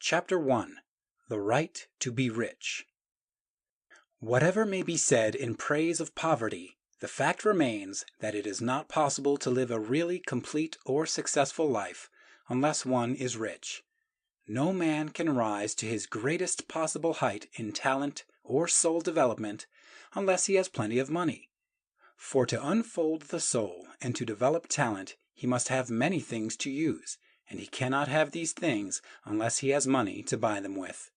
Chapter 1. The Right to be Rich. Whatever may be said in praise of poverty, the fact remains that it is not possible to live a really complete or successful life unless one is rich. No man can rise to his greatest possible height in talent or soul development unless he has plenty of money. For to unfold the soul and to develop talent, he must have many things to use, and he cannot have these things unless he has money to buy them with.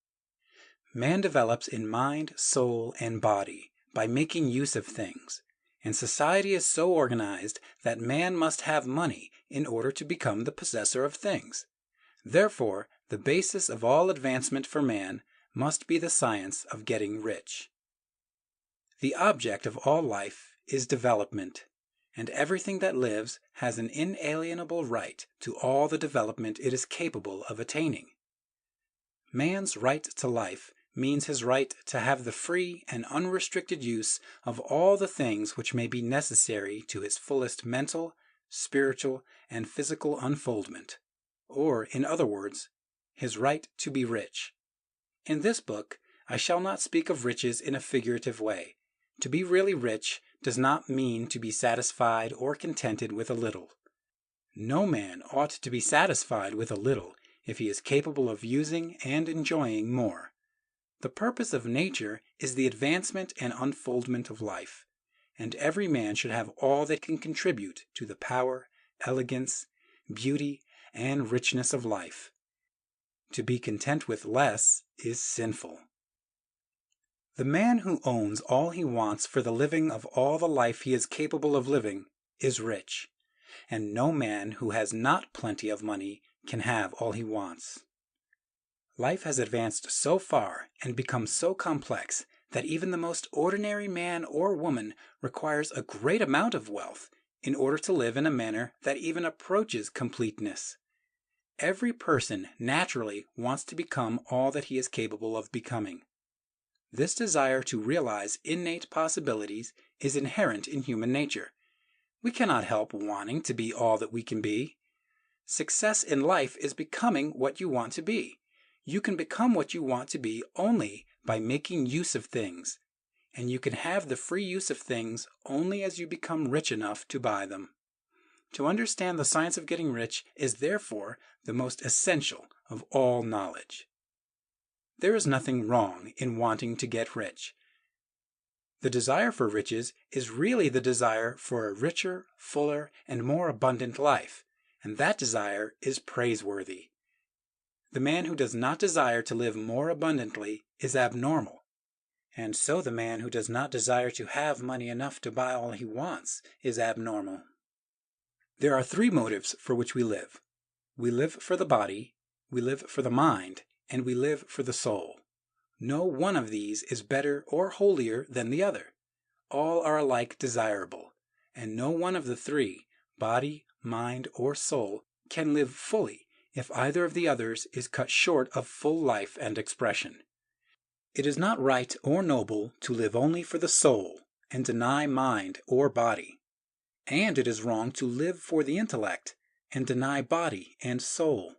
Man develops in mind, soul, and body by making use of things, and society is so organized that man must have money in order to become the possessor of things. Therefore, the basis of all advancement for man must be the science of getting rich. The object of all life is development, and everything that lives has an inalienable right to all the development it is capable of attaining. Man's right to life means his right to have the free and unrestricted use of all the things which may be necessary to his fullest mental, spiritual, and physical unfoldment, or, in other words, his right to be rich. In this book, I shall not speak of riches in a figurative way. To be really rich does not mean to be satisfied or contented with a little. No man ought to be satisfied with a little if he is capable of using and enjoying more. The purpose of nature is the advancement and unfoldment of life, and every man should have all that can contribute to the power, elegance, beauty, and richness of life. To be content with less is sinful. The man who owns all he wants for the living of all the life he is capable of living is rich, and no man who has not plenty of money can have all he wants. Life has advanced so far and become so complex that even the most ordinary man or woman requires a great amount of wealth in order to live in a manner that even approaches completeness. Every person naturally wants to become all that he is capable of becoming. This desire to realize innate possibilities is inherent in human nature. We cannot help wanting to be all that we can be. Success in life is becoming what you want to be. You can become what you want to be only by making use of things, and you can have the free use of things only as you become rich enough to buy them. To understand the science of getting rich is therefore the most essential of all knowledge. There is nothing wrong in wanting to get rich. The desire for riches is really the desire for a richer, fuller, and more abundant life, and that desire is praiseworthy. The man who does not desire to live more abundantly is abnormal, and so the man who does not desire to have money enough to buy all he wants is abnormal. There are three motives for which we live. We live for the body, we live for the mind, and we live for the soul. No one of these is better or holier than the other. All are alike desirable, and no one of the three, body, mind, or soul, can live fully if either of the others is cut short of full life and expression. It is not right or noble to live only for the soul and deny mind or body, and it is wrong to live for the intellect and deny body and soul.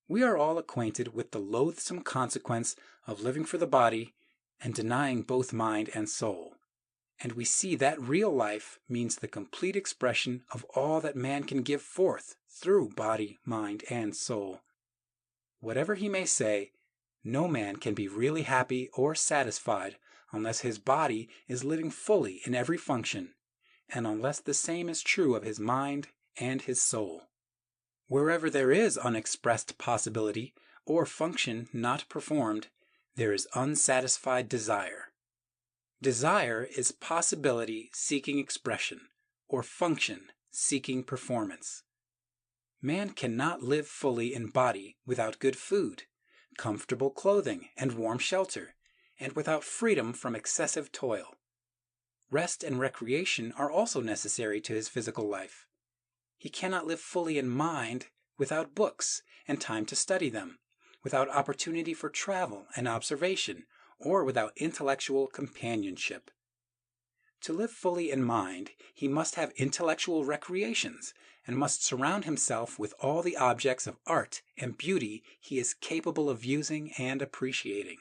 We are all acquainted with the loathsome consequence of living for the body and denying both mind and soul, and we see that real life means the complete expression of all that man can give forth through body, mind, and soul. Whatever he may say, no man can be really happy or satisfied unless his body is living fully in every function, and unless the same is true of his mind and his soul. Wherever there is unexpressed possibility or function not performed, there is unsatisfied desire. Desire is possibility seeking expression, or function seeking performance. Man cannot live fully in body without good food, comfortable clothing, and warm shelter, and without freedom from excessive toil. Rest and recreation are also necessary to his physical life. He cannot live fully in mind without books and time to study them, without opportunity for travel and observation, or without intellectual companionship. To live fully in mind, he must have intellectual recreations and must surround himself with all the objects of art and beauty he is capable of using and appreciating.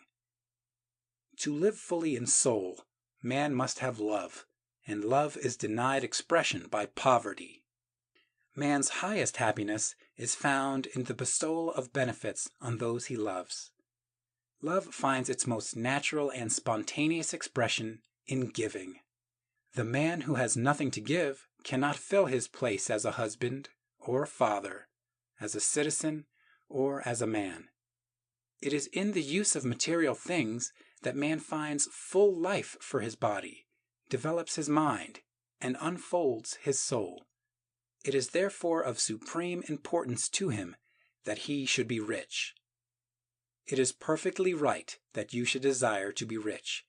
To live fully in soul, man must have love, and love is denied expression by poverty. Man's highest happiness is found in the bestowal of benefits on those he loves. Love finds its most natural and spontaneous expression in giving. The man who has nothing to give cannot fill his place as a husband or a father, as a citizen or as a man. It is in the use of material things that man finds full life for his body, develops his mind, and unfolds his soul. It is therefore of supreme importance to him that he should be rich. It is perfectly right that you should desire to be rich.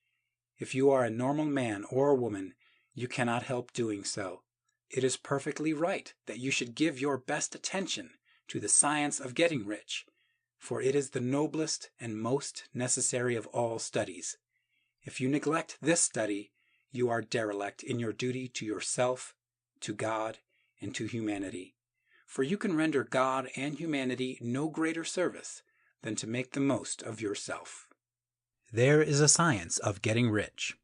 If you are a normal man or woman, you cannot help doing so. It is perfectly right that you should give your best attention to the science of getting rich, for it is the noblest and most necessary of all studies. If you neglect this study, you are derelict in your duty to yourself, to God, and to humanity. For you can render God and humanity no greater service than to make the most of yourself. There is a science of getting rich.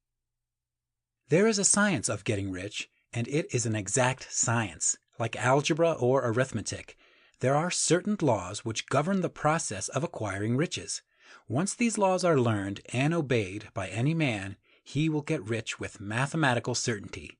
There is a science of getting rich, and it is an exact science. Like algebra or arithmetic, there are certain laws which govern the process of acquiring riches. Once these laws are learned and obeyed by any man, he will get rich with mathematical certainty.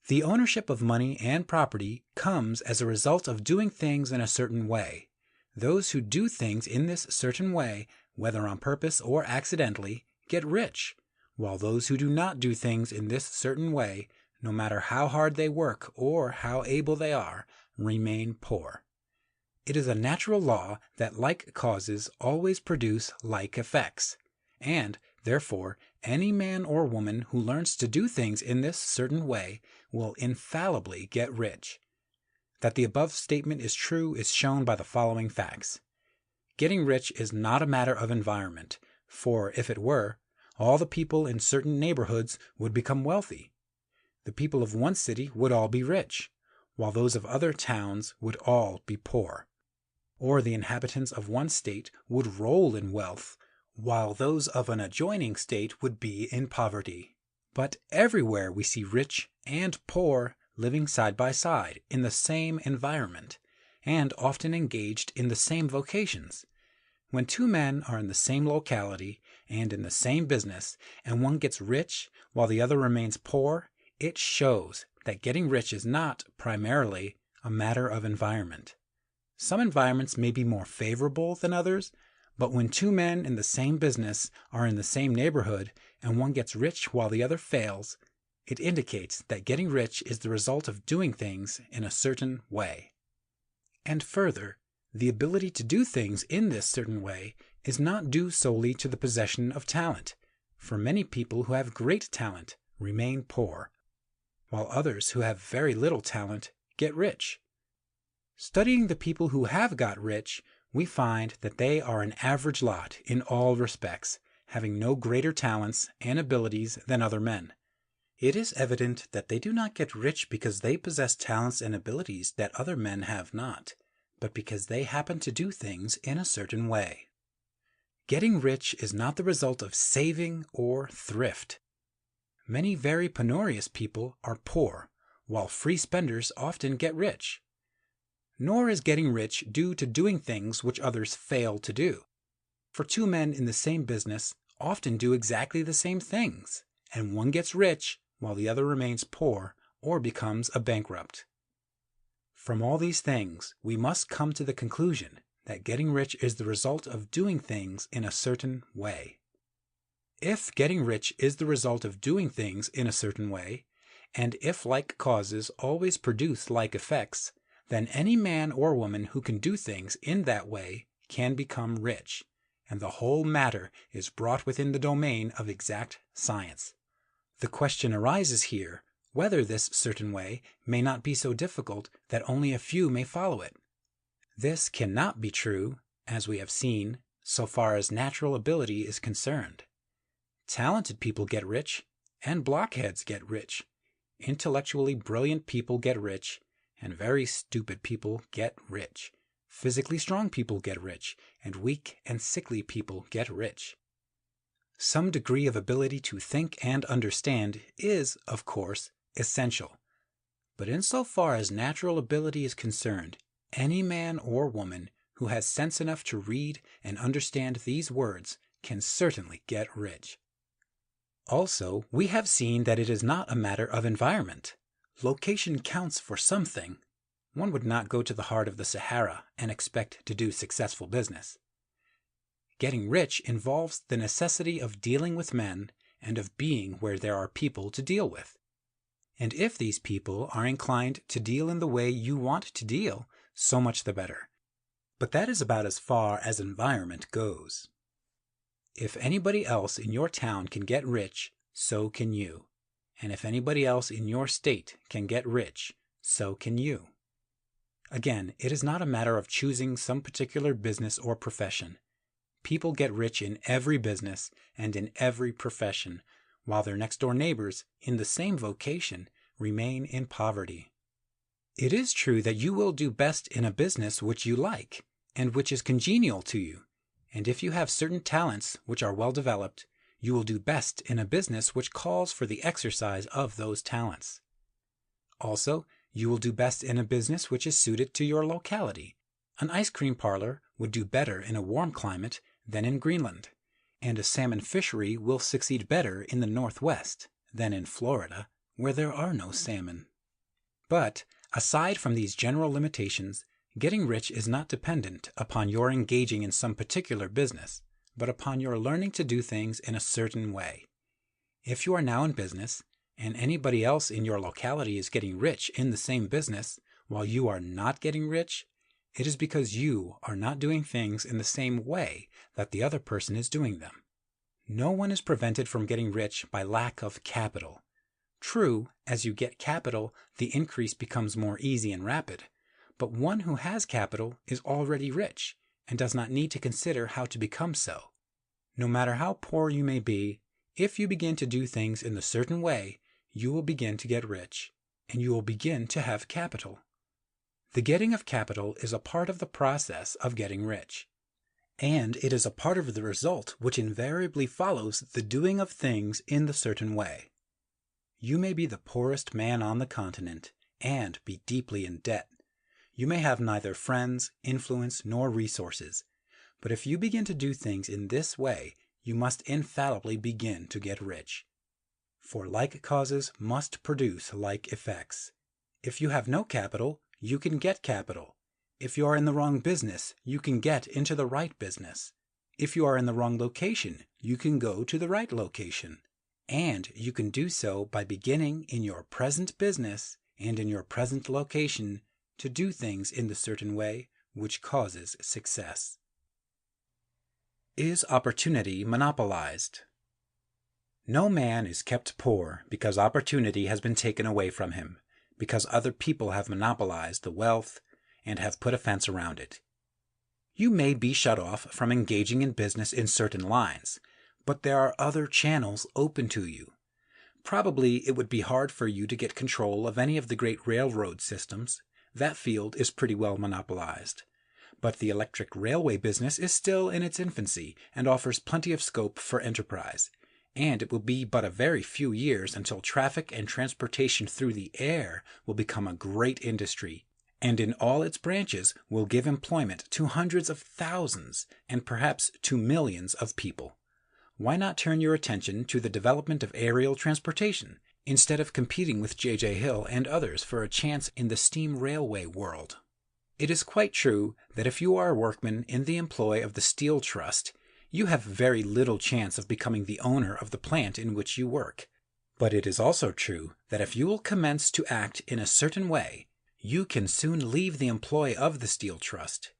The ownership of money and property comes as a result of doing things in a certain way. Those who do things in this certain way, whether on purpose or accidentally, get rich, while those who do not do things in this certain way, no matter how hard they work or how able they are, remain poor. It is a natural law that like causes always produce like effects, and, therefore, any man or woman who learns to do things in this certain way will infallibly get rich. That the above statement is true is shown by the following facts. Getting rich is not a matter of environment, for if it were, all the people in certain neighborhoods would become wealthy. The people of one city would all be rich, while those of other towns would all be poor. Or the inhabitants of one state would roll in wealth, while those of an adjoining state would be in poverty. But everywhere we see rich and poor living side by side in the same environment, and often engaged in the same vocations. When two men are in the same locality and in the same business, and one gets rich while the other remains poor, it shows that getting rich is not, primarily, a matter of environment. Some environments may be more favorable than others, but when two men in the same business are in the same neighborhood and one gets rich while the other fails, it indicates that getting rich is the result of doing things in a certain way. And further, the ability to do things in this certain way is not due solely to the possession of talent, for many people who have great talent remain poor, while others who have very little talent get rich. Studying the people who have got rich, we find that they are an average lot in all respects, having no greater talents and abilities than other men. It is evident that they do not get rich because they possess talents and abilities that other men have not, but because they happen to do things in a certain way. Getting rich is not the result of saving or thrift. Many very penurious people are poor, while free spenders often get rich. Nor is getting rich due to doing things which others fail to do. For two men in the same business often do exactly the same things, and one gets rich while the other remains poor or becomes a bankrupt. From all these things, we must come to the conclusion that getting rich is the result of doing things in a certain way. If getting rich is the result of doing things in a certain way, and if like causes always produce like effects, then any man or woman who can do things in that way can become rich, and the whole matter is brought within the domain of exact science. The question arises here whether this certain way may not be so difficult that only a few may follow it. This cannot be true, as we have seen, so far as natural ability is concerned. Talented people get rich, and blockheads get rich. Intellectually brilliant people get rich, and very stupid people get rich. Physically strong people get rich, and weak and sickly people get rich. Some degree of ability to think and understand is, of course, essential. But insofar as natural ability is concerned, any man or woman who has sense enough to read and understand these words can certainly get rich. Also, we have seen that it is not a matter of environment. Location counts for something. One would not go to the heart of the Sahara and expect to do successful business. Getting rich involves the necessity of dealing with men and of being where there are people to deal with. And if these people are inclined to deal in the way you want to deal, so much the better. But that is about as far as environment goes. If anybody else in your town can get rich, so can you. And if anybody else in your state can get rich, so can you. Again, it is not a matter of choosing some particular business or profession. People get rich in every business and in every profession, while their next-door neighbors in the same vocation remain in poverty. It is true that you will do best in a business which you like and which is congenial to you, and if you have certain talents which are well developed, you will do best in a business which calls for the exercise of those talents. Also, you will do best in a business which is suited to your locality. An ice cream parlor would do better in a warm climate than in Greenland, and a salmon fishery will succeed better in the Northwest than in Florida, where there are no salmon. But, aside from these general limitations, getting rich is not dependent upon your engaging in some particular business, but upon your learning to do things in a certain way. If you are now in business, and anybody else in your locality is getting rich in the same business, while you are not getting rich, it is because you are not doing things in the same way that the other person is doing them. No one is prevented from getting rich by lack of capital. True, as you get capital, the increase becomes more easy and rapid, but one who has capital is already rich and does not need to consider how to become so. No matter how poor you may be, if you begin to do things in a certain way, you will begin to get rich, and you will begin to have capital. The getting of capital is a part of the process of getting rich, and it is a part of the result which invariably follows the doing of things in the certain way. You may be the poorest man on the continent, and be deeply in debt. You may have neither friends, influence, nor resources, but if you begin to do things in this way, you must infallibly begin to get rich. For like causes must produce like effects. If you have no capital, you can get capital. If you are in the wrong business, you can get into the right business. If you are in the wrong location, you can go to the right location. And you can do so by beginning in your present business and in your present location to do things in the certain way which causes success. Is opportunity monopolized? No man is kept poor because opportunity has been taken away from him, because other people have monopolized the wealth and have put a fence around it. You may be shut off from engaging in business in certain lines, but there are other channels open to you. Probably it would be hard for you to get control of any of the great railroad systems. That field is pretty well monopolized. But the electric railway business is still in its infancy and offers plenty of scope for enterprise. And it will be but a very few years until traffic and transportation through the air will become a great industry, and in all its branches will give employment to hundreds of thousands and perhaps to millions of people. Why not turn your attention to the development of aerial transportation, instead of competing with J.J. Hill and others for a chance in the steam railway world? It is quite true that if you are a workman in the employ of the Steel Trust, you have very little chance of becoming the owner of the plant in which you work. But it is also true that if you will commence to act in a certain way, you can soon leave the employ of the Steel Trust.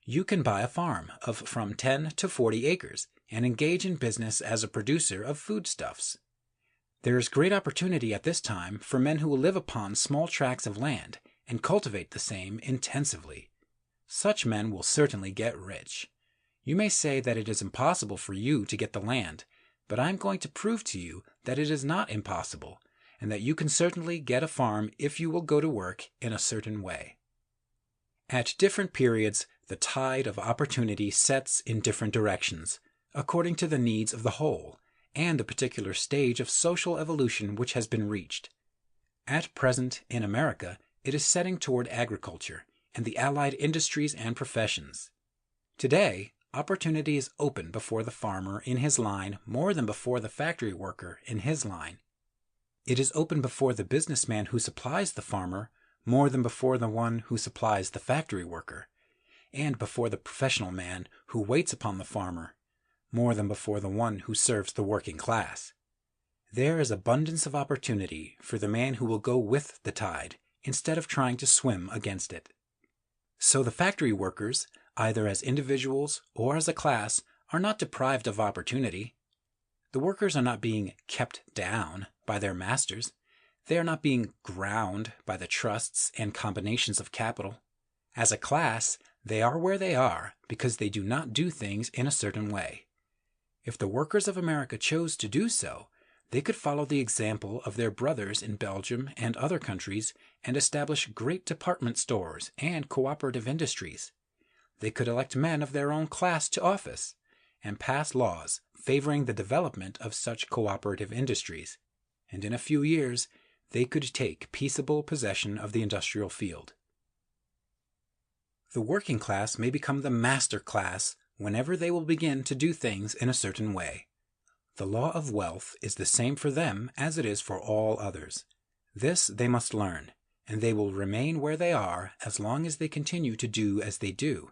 You can buy a farm of from 10 to 40 acres and engage in business as a producer of foodstuffs. There is great opportunity at this time for men who will live upon small tracts of land and cultivate the same intensively. Such men will certainly get rich. You may say that it is impossible for you to get the land, but I'm going to prove to you that it is not impossible, and that you can certainly get a farm if you will go to work in a certain way. At different periods, the tide of opportunity sets in different directions, according to the needs of the whole, and the particular stage of social evolution which has been reached. At present, in America, it is setting toward agriculture and the allied industries and professions. Today, opportunity is open before the farmer in his line more than before the factory worker in his line. It is open before the businessman who supplies the farmer more than before the one who supplies the factory worker, and before the professional man who waits upon the farmer more than before the one who serves the working class. There is abundance of opportunity for the man who will go with the tide instead of trying to swim against it. So the factory workers, either as individuals or as a class, are not deprived of opportunity. The workers are not being kept down by their masters. They are not being ground by the trusts and combinations of capital. As a class, they are where they are because they do not do things in a certain way. If the workers of America chose to do so, they could follow the example of their brothers in Belgium and other countries and establish great department stores and cooperative industries. They could elect men of their own class to office and pass laws favoring the development of such cooperative industries, and in a few years they could take peaceable possession of the industrial field. The working class may become the master class whenever they will begin to do things in a certain way. The law of wealth is the same for them as it is for all others. This they must learn, and they will remain where they are as long as they continue to do as they do.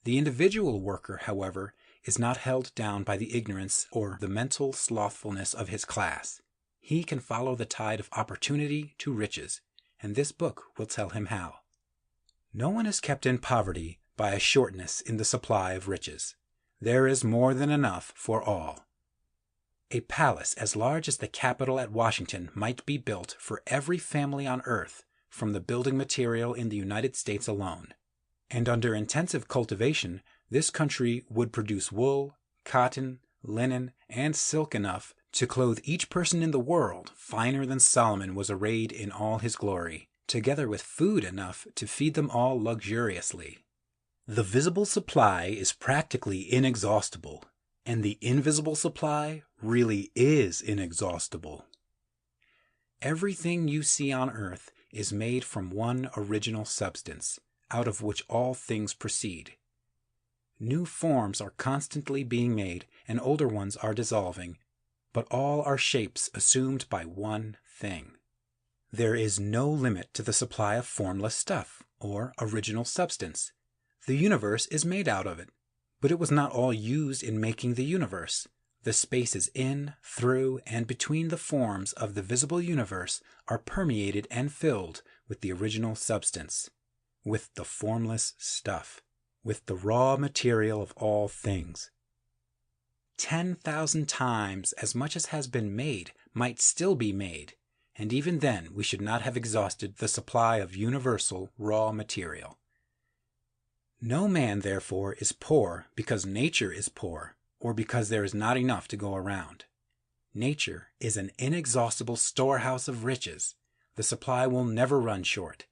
The individual worker, however, is not held down by the ignorance or the mental slothfulness of his class. He can follow the tide of opportunity to riches, and this book will tell him how. No one is kept in poverty by a shortness in the supply of riches. There is more than enough for all. A palace as large as the Capitol at Washington might be built for every family on earth from the building material in the United States alone. And under intensive cultivation, this country would produce wool, cotton, linen, and silk enough to clothe each person in the world finer than Solomon was arrayed in all his glory, together with food enough to feed them all luxuriously. The visible supply is practically inexhaustible, and the invisible supply really is inexhaustible. Everything you see on earth is made from one original substance, out of which all things proceed. New forms are constantly being made, and older ones are dissolving, but all are shapes assumed by one thing. There is no limit to the supply of formless stuff, or original substance. The universe is made out of it, but it was not all used in making the universe. The spaces in, through, and between the forms of the visible universe are permeated and filled with the original substance, with the formless stuff, with the raw material of all things. 10,000 times as much as has been made might still be made, and even then we should not have exhausted the supply of universal raw material. No man, therefore, is poor because nature is poor, or because there is not enough to go around. Nature is an inexhaustible storehouse of riches. The supply will never run short.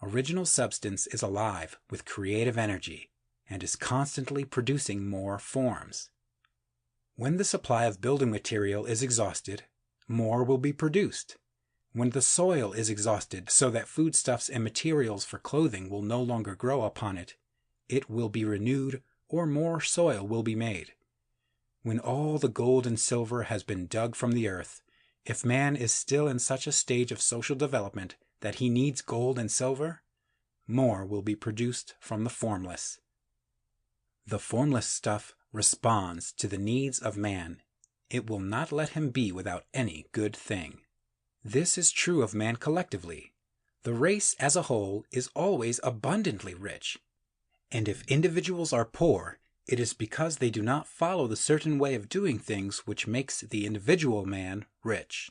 Original substance is alive with creative energy and is constantly producing more forms. When the supply of building material is exhausted, more will be produced. When the soil is exhausted so that foodstuffs and materials for clothing will no longer grow upon it, it will be renewed or more soil will be made. When all the gold and silver has been dug from the earth, if man is still in such a stage of social development that he needs gold and silver, more will be produced from the formless. The formless stuff responds to the needs of man. It will not let him be without any good thing. This is true of man collectively. The race as a whole is always abundantly rich. And if individuals are poor, it is because they do not follow the certain way of doing things which makes the individual man rich.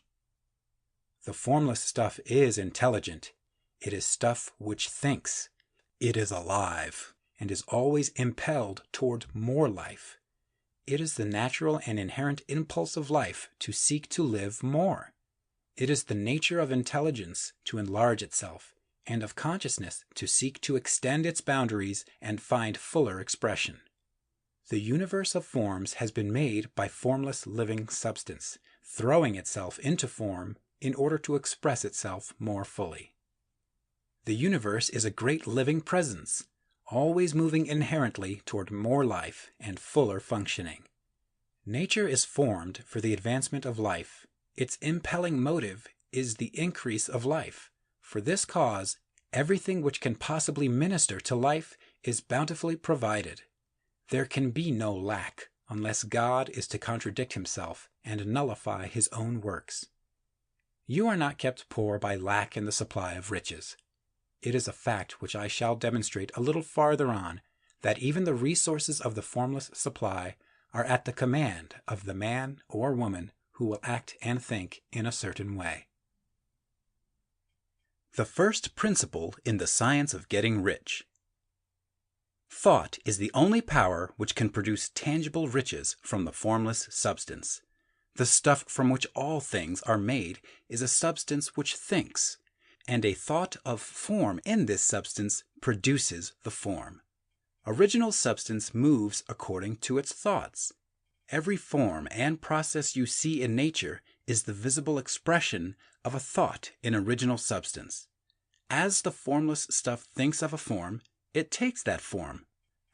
The formless stuff is intelligent. It is stuff which thinks. It is alive, and is always impelled toward more life. It is the natural and inherent impulse of life to seek to live more. It is the nature of intelligence to enlarge itself, and of consciousness to seek to extend its boundaries and find fuller expression. The universe of forms has been made by formless living substance, throwing itself into form in order to express itself more fully. The universe is a great living presence, always moving inherently toward more life and fuller functioning. Nature is formed for the advancement of life. Its impelling motive is the increase of life. For this cause, everything which can possibly minister to life is bountifully provided. There can be no lack unless God is to contradict himself and nullify his own works. You are not kept poor by lack in the supply of riches. It is a fact which I shall demonstrate a little farther on, that even the resources of the formless supply are at the command of the man or woman who will act and think in a certain way. The first principle in the science of getting rich. Thought is the only power which can produce tangible riches from the formless substance. The stuff from which all things are made is a substance which thinks, and a thought of form in this substance produces the form. Original substance moves according to its thoughts. Every form and process you see in nature is the visible expression of a thought in original substance. As the formless stuff thinks of a form, it takes that form.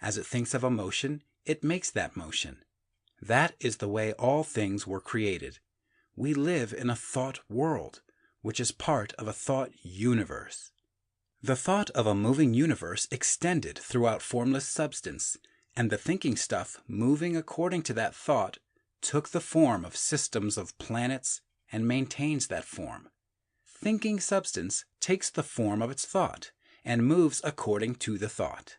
As it thinks of a motion, it makes that motion. That is the way all things were created. We live in a thought world, which is part of a thought universe. The thought of a moving universe extended throughout formless substance, and the thinking stuff moving according to that thought took the form of systems of planets and maintains that form. Thinking substance takes the form of its thought and moves according to the thought.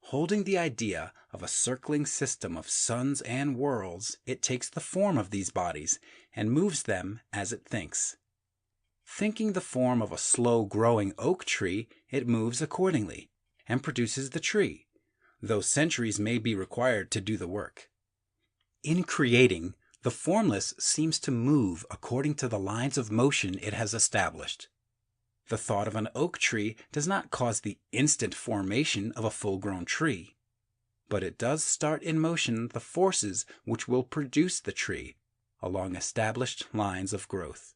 Holding the idea of a circling system of suns and worlds, it takes the form of these bodies and moves them as it thinks. Thinking the form of a slow-growing oak tree, it moves accordingly and produces the tree, though centuries may be required to do the work. In creating, the formless seems to move according to the lines of motion it has established. The thought of an oak tree does not cause the instant formation of a full-grown tree, but it does start in motion the forces which will produce the tree along established lines of growth.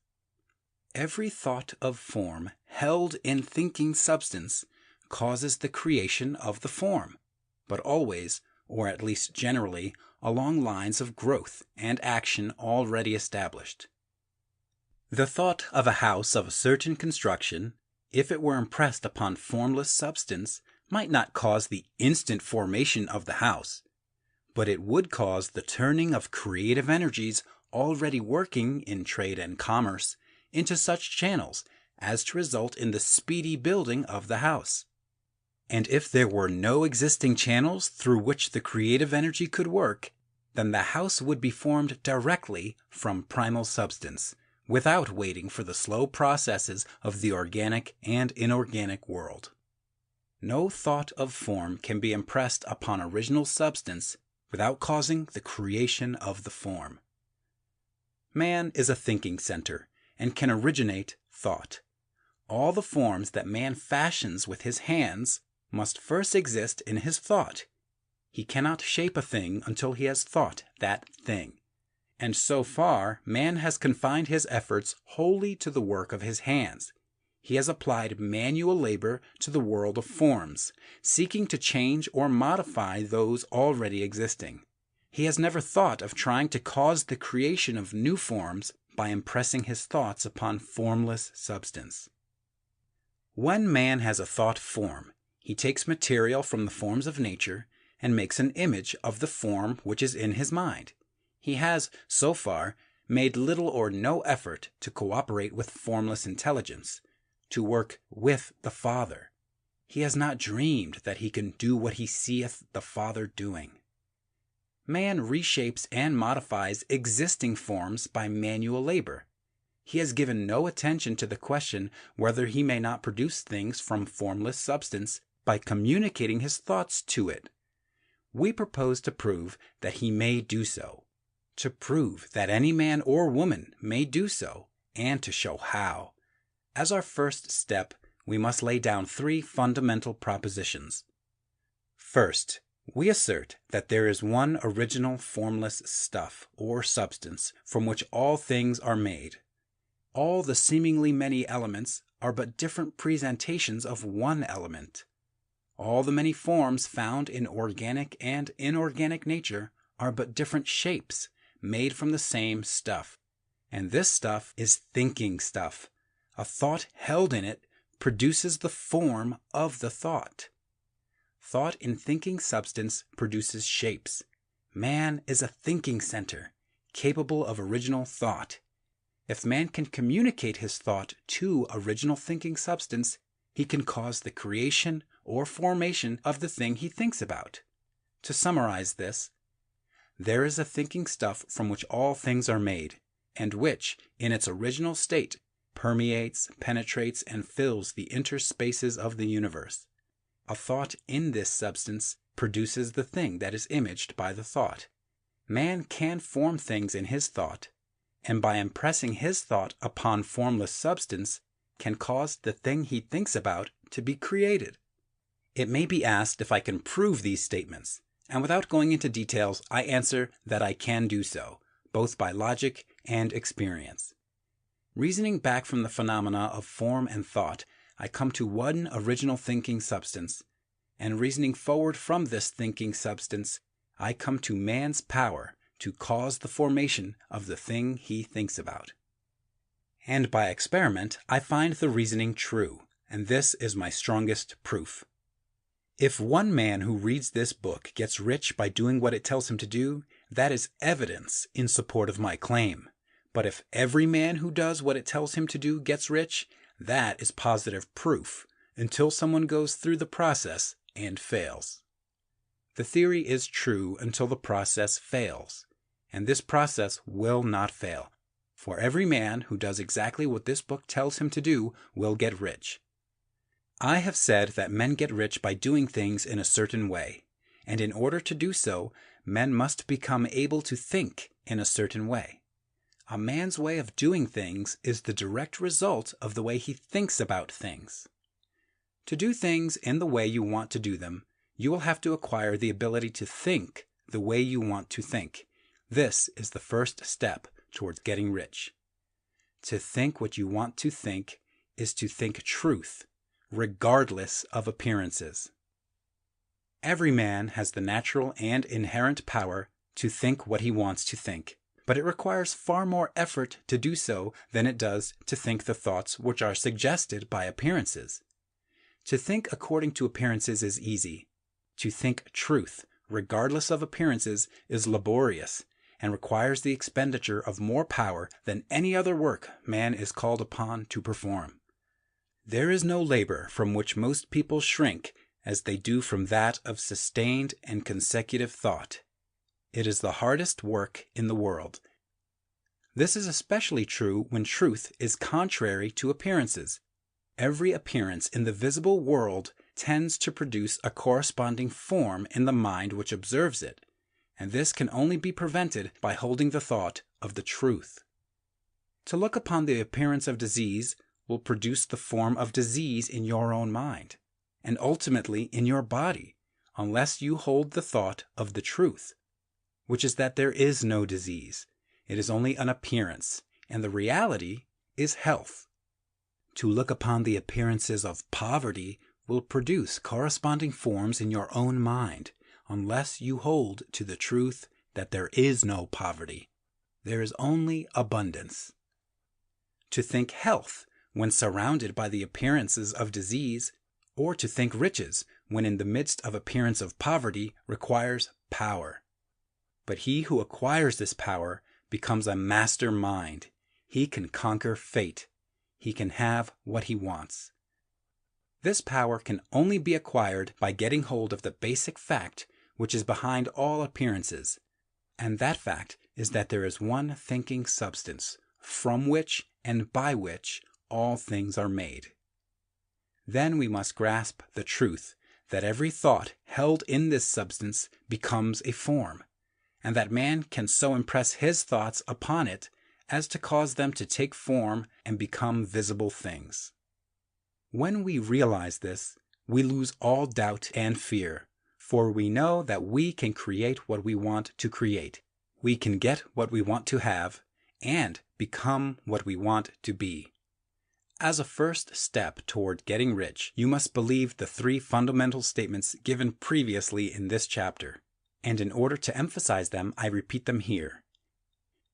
Every thought of form held in thinking substance causes the creation of the form, but always, or at least generally, along lines of growth and action already established. The thought of a house of a certain construction, if it were impressed upon formless substance, might not cause the instant formation of the house, but it would cause the turning of creative energies already working in trade and commerce into such channels as to result in the speedy building of the house. And if there were no existing channels through which the creative energy could work, then the house would be formed directly from primal substance, without waiting for the slow processes of the organic and inorganic world. No thought of form can be impressed upon original substance without causing the creation of the form. Man is a thinking center and can originate thought. All the forms that man fashions with his hands must first exist in his thought. He cannot shape a thing until he has thought that thing. And so far, man has confined his efforts wholly to the work of his hands. He has applied manual labor to the world of forms, seeking to change or modify those already existing. He has never thought of trying to cause the creation of new forms by impressing his thoughts upon formless substance. When man has a thought form, he takes material from the forms of nature and makes an image of the form which is in his mind. He has, so far, made little or no effort to cooperate with formless intelligence, to work with the Father. He has not dreamed that he can do what he seeth the Father doing. Man reshapes and modifies existing forms by manual labor. He has given no attention to the question whether he may not produce things from formless substance by communicating his thoughts to it. we propose to prove that he may do so, to prove that any man or woman may do so, and to show how. As our first step, we must lay down 3 fundamental propositions. First, we assert that there is one original formless stuff or substance from which all things are made. All the seemingly many elements are but different presentations of one element. All the many forms found in organic and inorganic nature are but different shapes made from the same stuff. And this stuff is thinking stuff. A thought held in it produces the form of the thought. Thought in thinking substance produces shapes. Man is a thinking center, capable of original thought. If man can communicate his thought to original thinking substance, he can cause the creation or formation of the thing he thinks about. To summarize this, there is a thinking stuff from which all things are made, and which, in its original state, permeates, penetrates, and fills the interspaces of the universe. A thought in this substance produces the thing that is imaged by the thought. Man can form things in his thought, and by impressing his thought upon formless substance, can cause the thing he thinks about to be created. It may be asked if I can prove these statements, and without going into details, I answer that I can do so, both by logic and experience. Reasoning back from the phenomena of form and thought, I come to one original thinking substance, and reasoning forward from this thinking substance, I come to man's power to cause the formation of the thing he thinks about. And by experiment, I find the reasoning true, and this is my strongest proof. If one man who reads this book gets rich by doing what it tells him to do, that is evidence in support of my claim. But if every man who does what it tells him to do gets rich, that is positive proof, until someone goes through the process and fails. The theory is true until the process fails, and this process will not fail, for every man who does exactly what this book tells him to do will get rich. I have said that men get rich by doing things in a certain way, and in order to do so, men must become able to think in a certain way. A man's way of doing things is the direct result of the way he thinks about things. To do things in the way you want to do them, you will have to acquire the ability to think the way you want to think. This is the first step towards getting rich. To think what you want to think is to think truth, regardless of appearances. Every man has the natural and inherent power to think what he wants to think, but it requires far more effort to do so than it does to think the thoughts which are suggested by appearances. To think according to appearances is easy. To think truth, regardless of appearances, is laborious and requires the expenditure of more power than any other work man is called upon to perform. There is no labor from which most people shrink as they do from that of sustained and consecutive thought. It is the hardest work in the world. This is especially true when truth is contrary to appearances. Every appearance in the visible world tends to produce a corresponding form in the mind which observes it, and this can only be prevented by holding the thought of the truth. To look upon the appearance of disease will produce the form of disease in your own mind, and ultimately in your body, unless you hold the thought of the truth, which is that there is no disease. It is only an appearance, and the reality is health. To look upon the appearances of poverty will produce corresponding forms in your own mind, unless you hold to the truth that there is no poverty. There is only abundance. To think health when surrounded by the appearances of disease, or to think riches when in the midst of appearance of poverty, requires power. But he who acquires this power becomes a master mind. He can conquer fate. He can have what he wants. This power can only be acquired by getting hold of the basic fact which is behind all appearances, and that fact is that there is one thinking substance from which and by which all things are made. Then we must grasp the truth that every thought held in this substance becomes a form, and that man can so impress his thoughts upon it as to cause them to take form and become visible things. When we realize this, we lose all doubt and fear, for we know that we can create what we want to create. We can get what we want to have, and become what we want to be. As a first step toward getting rich, you must believe the 3 fundamental statements given previously in this chapter, and in order to emphasize them, I repeat them here.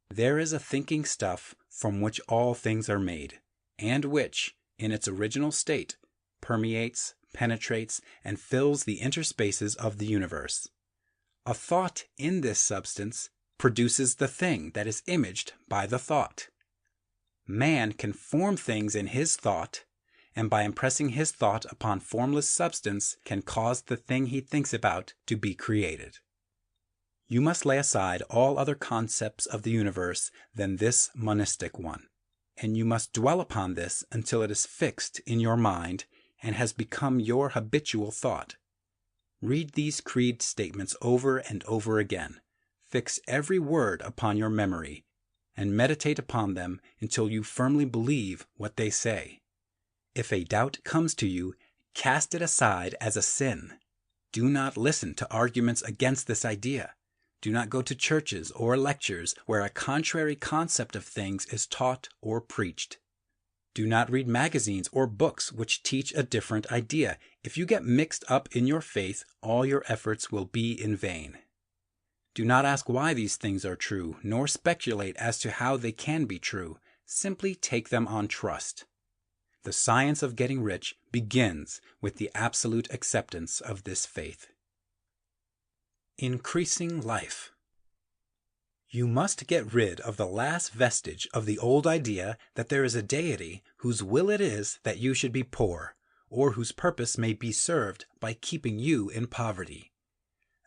There is a thinking stuff from which all things are made, and which, in its original state, permeates, penetrates, and fills the interspaces of the universe. A thought in this substance produces the thing that is imaged by the thought. Man can form things in his thought, and by impressing his thought upon formless substance can cause the thing he thinks about to be created. You must lay aside all other concepts of the universe than this monistic one, and you must dwell upon this until it is fixed in your mind and has become your habitual thought. Read these creed statements over and over again. Fix every word upon your memory, and meditate upon them until you firmly believe what they say. If a doubt comes to you, cast it aside as a sin. Do not listen to arguments against this idea. Do not go to churches or lectures where a contrary concept of things is taught or preached. Do not read magazines or books which teach a different idea. If you get mixed up in your faith, all your efforts will be in vain. Do not ask why these things are true, nor speculate as to how they can be true. Simply take them on trust. The science of getting rich begins with the absolute acceptance of this faith. Increasing life. You must get rid of the last vestige of the old idea that there is a deity whose will it is that you should be poor, or whose purpose may be served by keeping you in poverty.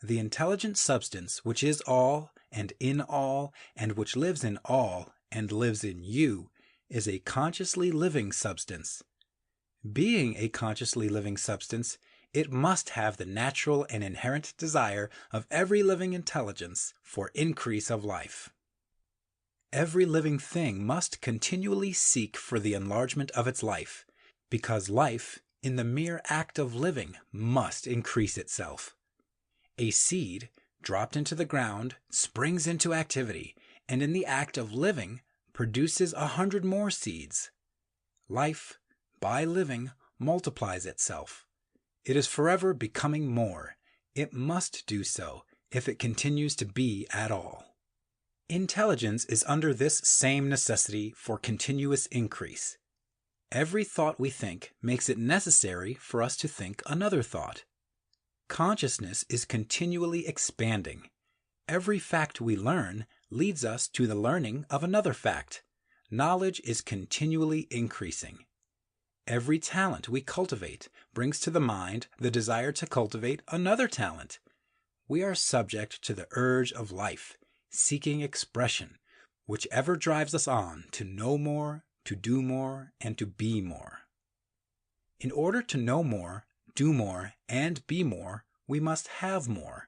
The intelligent substance which is all and in all, and which lives in all and lives in you, is a consciously living substance. Being a consciously living substance, it must have the natural and inherent desire of every living intelligence for increase of life. Every living thing must continually seek for the enlargement of its life, because life, in the mere act of living, must increase itself. A seed, dropped into the ground, springs into activity, and in the act of living, produces 100 more seeds. Life, by living, multiplies itself. It is forever becoming more. It must do so if it continues to be at all. Intelligence is under this same necessity for continuous increase. Every thought we think makes it necessary for us to think another thought. Consciousness is continually expanding. Every fact we learn leads us to the learning of another fact. Knowledge is continually increasing. Every talent we cultivate brings to the mind the desire to cultivate another talent. We are subject to the urge of life, seeking expression, which ever drives us on to know more, to do more, and to be more. In order to know more, do more, and be more, we must have more.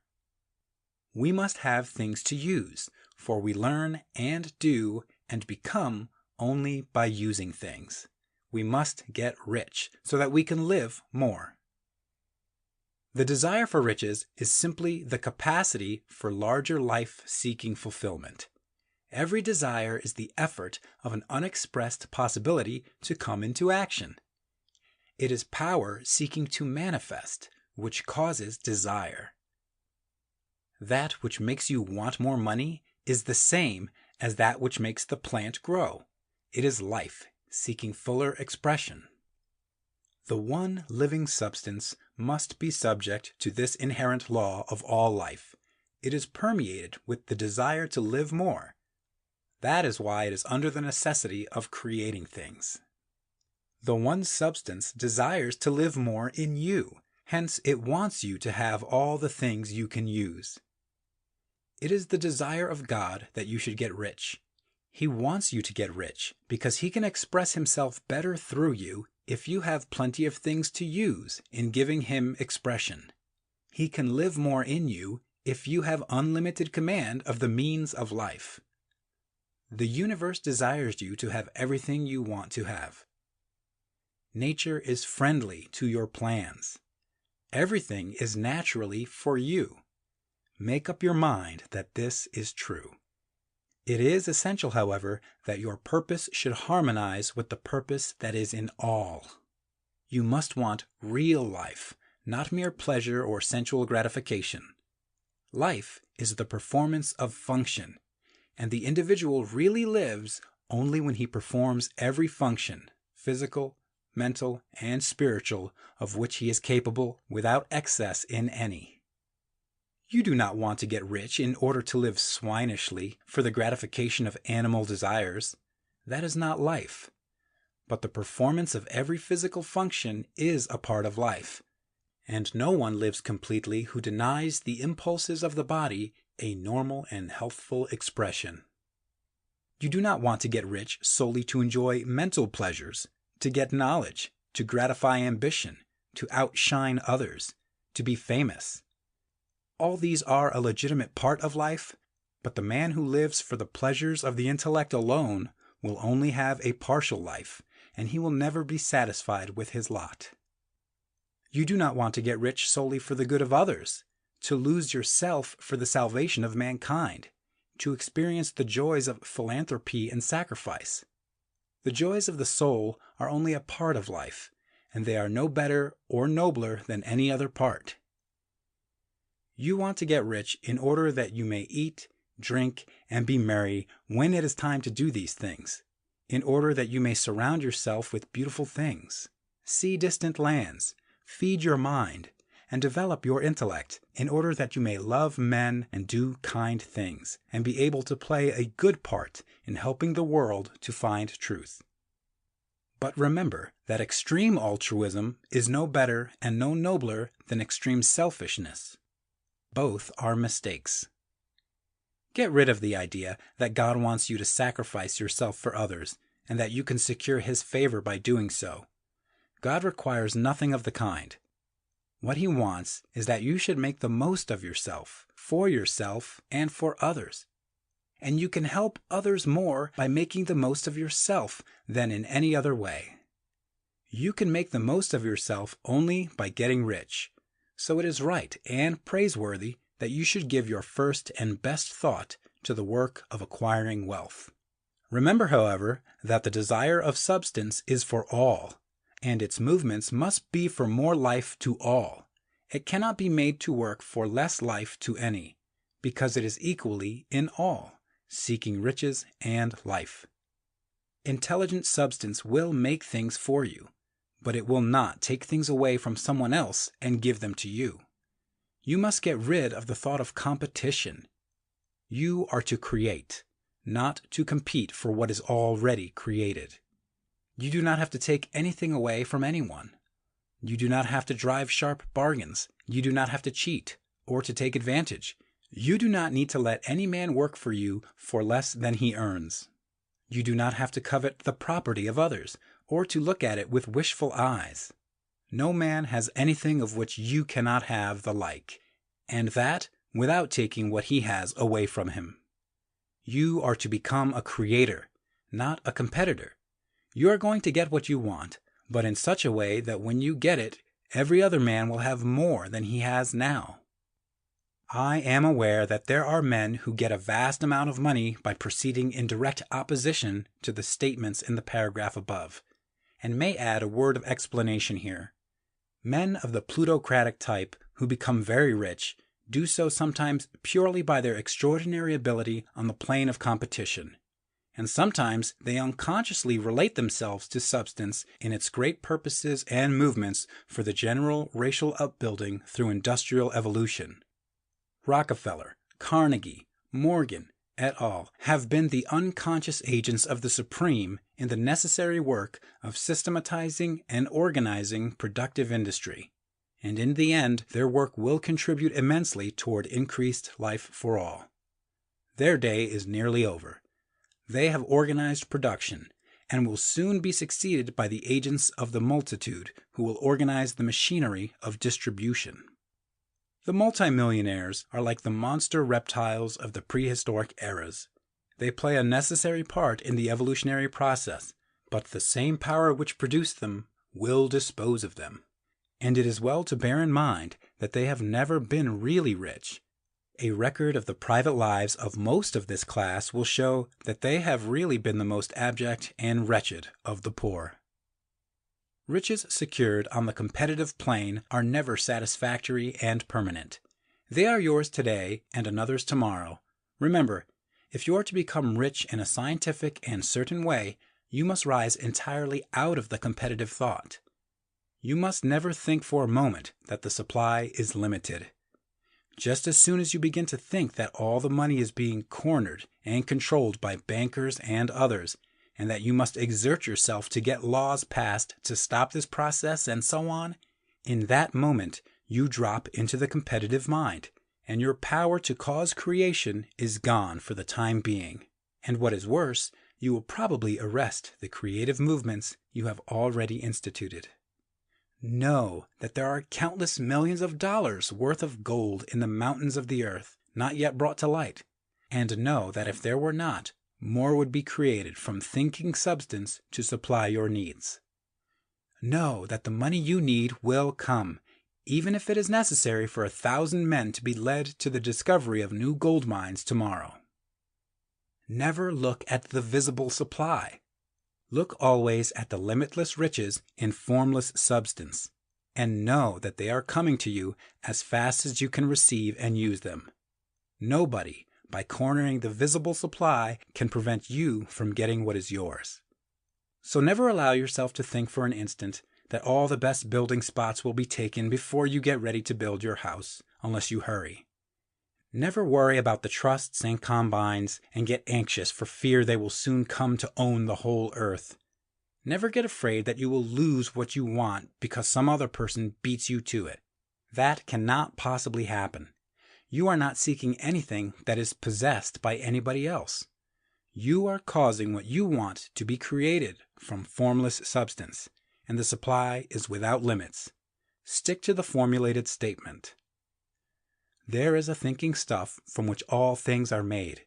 We must have things to use, for we learn and do and become only by using things. We must get rich so that we can live more. The desire for riches is simply the capacity for larger life-seeking fulfillment. Every desire is the effort of an unexpressed possibility to come into action. It is power seeking to manifest, which causes desire. That which makes you want more money is the same as that which makes the plant grow. It is life seeking fuller expression. The one living substance must be subject to this inherent law of all life. It is permeated with the desire to live more. That is why it is under the necessity of creating things. The one substance desires to live more in you, hence it wants you to have all the things you can use. It is the desire of God that you should get rich. He wants you to get rich because he can express himself better through you if you have plenty of things to use in giving him expression. He can live more in you if you have unlimited command of the means of life. The universe desires you to have everything you want to have. Nature is friendly to your plans. Everything is naturally for you. Make up your mind that this is true. It is essential, however, that your purpose should harmonize with the purpose that is in all. You must want real life, not mere pleasure or sensual gratification. Life is the performance of function, and the individual really lives only when he performs every function, physical, mental, and spiritual, of which he is capable without excess in any. You do not want to get rich in order to live swinishly for the gratification of animal desires. That is not life. But the performance of every physical function is a part of life, and no one lives completely who denies the impulses of the body a normal and healthful expression. You do not want to get rich solely to enjoy mental pleasures, to get knowledge, to gratify ambition, to outshine others, to be famous. All these are a legitimate part of life, but the man who lives for the pleasures of the intellect alone will only have a partial life, and he will never be satisfied with his lot. You do not want to get rich solely for the good of others, to lose yourself for the salvation of mankind, to experience the joys of philanthropy and sacrifice. The joys of the soul are only a part of life, and they are no better or nobler than any other part. You want to get rich in order that you may eat, drink, and be merry when it is time to do these things, in order that you may surround yourself with beautiful things, see distant lands, feed your mind, and develop your intellect, in order that you may love men and do kind things, and be able to play a good part in helping the world to find truth. But remember that extreme altruism is no better and no nobler than extreme selfishness. Both are mistakes. Get rid of the idea that God wants you to sacrifice yourself for others, and that you can secure His favor by doing so. God requires nothing of the kind. What He wants is that you should make the most of yourself, and for others. And you can help others more by making the most of yourself than in any other way. You can make the most of yourself only by getting rich. So it is right and praiseworthy that you should give your first and best thought to the work of acquiring wealth. Remember, however, that the desire of substance is for all, and its movements must be for more life to all. It cannot be made to work for less life to any, because it is equally in all, seeking riches and life. Intelligent substance will make things for you, but it will not take things away from someone else and give them to you. You must get rid of the thought of competition. You are to create, not to compete for what is already created. You do not have to take anything away from anyone. You do not have to drive sharp bargains. You do not have to cheat or to take advantage. You do not need to let any man work for you for less than he earns. You do not have to covet the property of others, or to look at it with wishful eyes. No man has anything of which you cannot have the like, and that without taking what he has away from him. You are to become a creator, not a competitor. You are going to get what you want, but in such a way that when you get it, every other man will have more than he has now. I am aware that there are men who get a vast amount of money by proceeding in direct opposition to the statements in the paragraph above, and may add a word of explanation here. Men of the plutocratic type who become very rich do so sometimes purely by their extraordinary ability on the plane of competition, and sometimes they unconsciously relate themselves to substance in its great purposes and movements for the general racial upbuilding through industrial evolution. Rockefeller, Carnegie, Morgan, et al. Have been the unconscious agents of the Supreme in the necessary work of systematizing and organizing productive industry, and in the end their work will contribute immensely toward increased life for all. Their day is nearly over. They have organized production, and will soon be succeeded by the agents of the multitude who will organize the machinery of distribution. The multimillionaires are like the monster reptiles of the prehistoric eras. They play a necessary part in the evolutionary process, but the same power which produced them will dispose of them. And it is well to bear in mind that they have never been really rich. A record of the private lives of most of this class will show that they have really been the most abject and wretched of the poor. Riches secured on the competitive plane are never satisfactory and permanent. They are yours today and another's tomorrow. Remember, if you are to become rich in a scientific and certain way, you must rise entirely out of the competitive thought. You must never think for a moment that the supply is limited. Just as soon as you begin to think that all the money is being cornered and controlled by bankers and others, and that you must exert yourself to get laws passed to stop this process and so on, in that moment you drop into the competitive mind, and your power to cause creation is gone for the time being. And what is worse, you will probably arrest the creative movements you have already instituted. Know that there are countless millions of dollars worth of gold in the mountains of the earth, not yet brought to light. And know that if there were not, more would be created from thinking substance to supply your needs. Know that the money you need will come, even if it is necessary for 1,000 men to be led to the discovery of new gold mines tomorrow. Never look at the visible supply. Look always at the limitless riches in formless substance, and know that they are coming to you as fast as you can receive and use them. Nobody, by cornering the visible supply, can prevent you from getting what is yours. So never allow yourself to think for an instant that all the best building spots will be taken before you get ready to build your house, unless you hurry. Never worry about the trusts and combines and get anxious for fear they will soon come to own the whole earth. Never get afraid that you will lose what you want because some other person beats you to it. That cannot possibly happen. You are not seeking anything that is possessed by anybody else. You are causing what you want to be created from formless substance, and the supply is without limits. Stick to the formulated statement. There is a thinking stuff from which all things are made,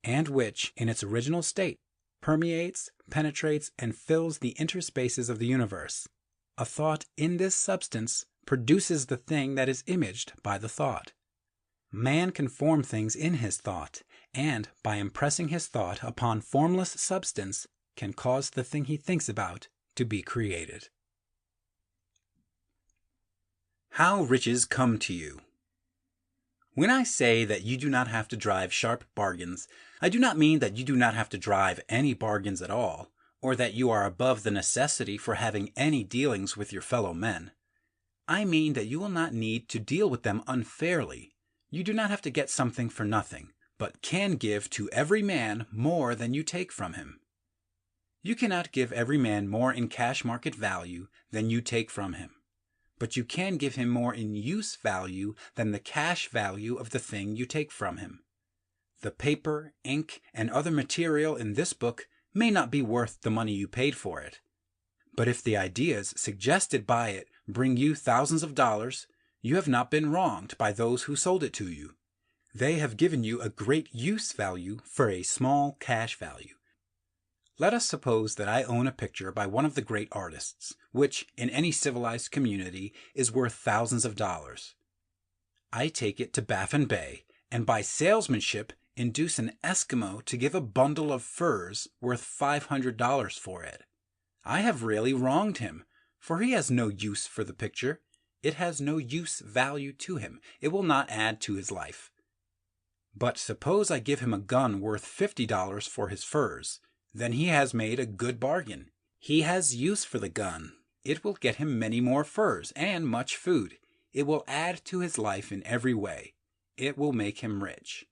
and which, in its original state, permeates, penetrates, and fills the interspaces of the universe. A thought in this substance produces the thing that is imaged by the thought. Man can form things in his thought, and, by impressing his thought upon formless substance, can cause the thing he thinks about to be created. How riches come to you. When I say that you do not have to drive sharp bargains, I do not mean that you do not have to drive any bargains at all, or that you are above the necessity for having any dealings with your fellow men. I mean that you will not need to deal with them unfairly. You do not have to get something for nothing, but can give to every man more than you take from him. You cannot give every man more in cash market value than you take from him, but you can give him more in use value than the cash value of the thing you take from him. The paper, ink, and other material in this book may not be worth the money you paid for it, but if the ideas suggested by it bring you thousands of dollars, you have not been wronged by those who sold it to you. They have given you a great use value for a small cash value. Let us suppose that I own a picture by one of the great artists, which, in any civilized community, is worth thousands of dollars. I take it to Baffin Bay, and by salesmanship induce an Eskimo to give a bundle of furs worth $500 for it. I have really wronged him, for he has no use for the picture. It has no use value to him. It will not add to his life. But suppose I give him a gun worth $50 for his furs. Then he has made a good bargain. He has use for the gun. It will get him many more furs and much food. It will add to his life in every way. It will make him rich.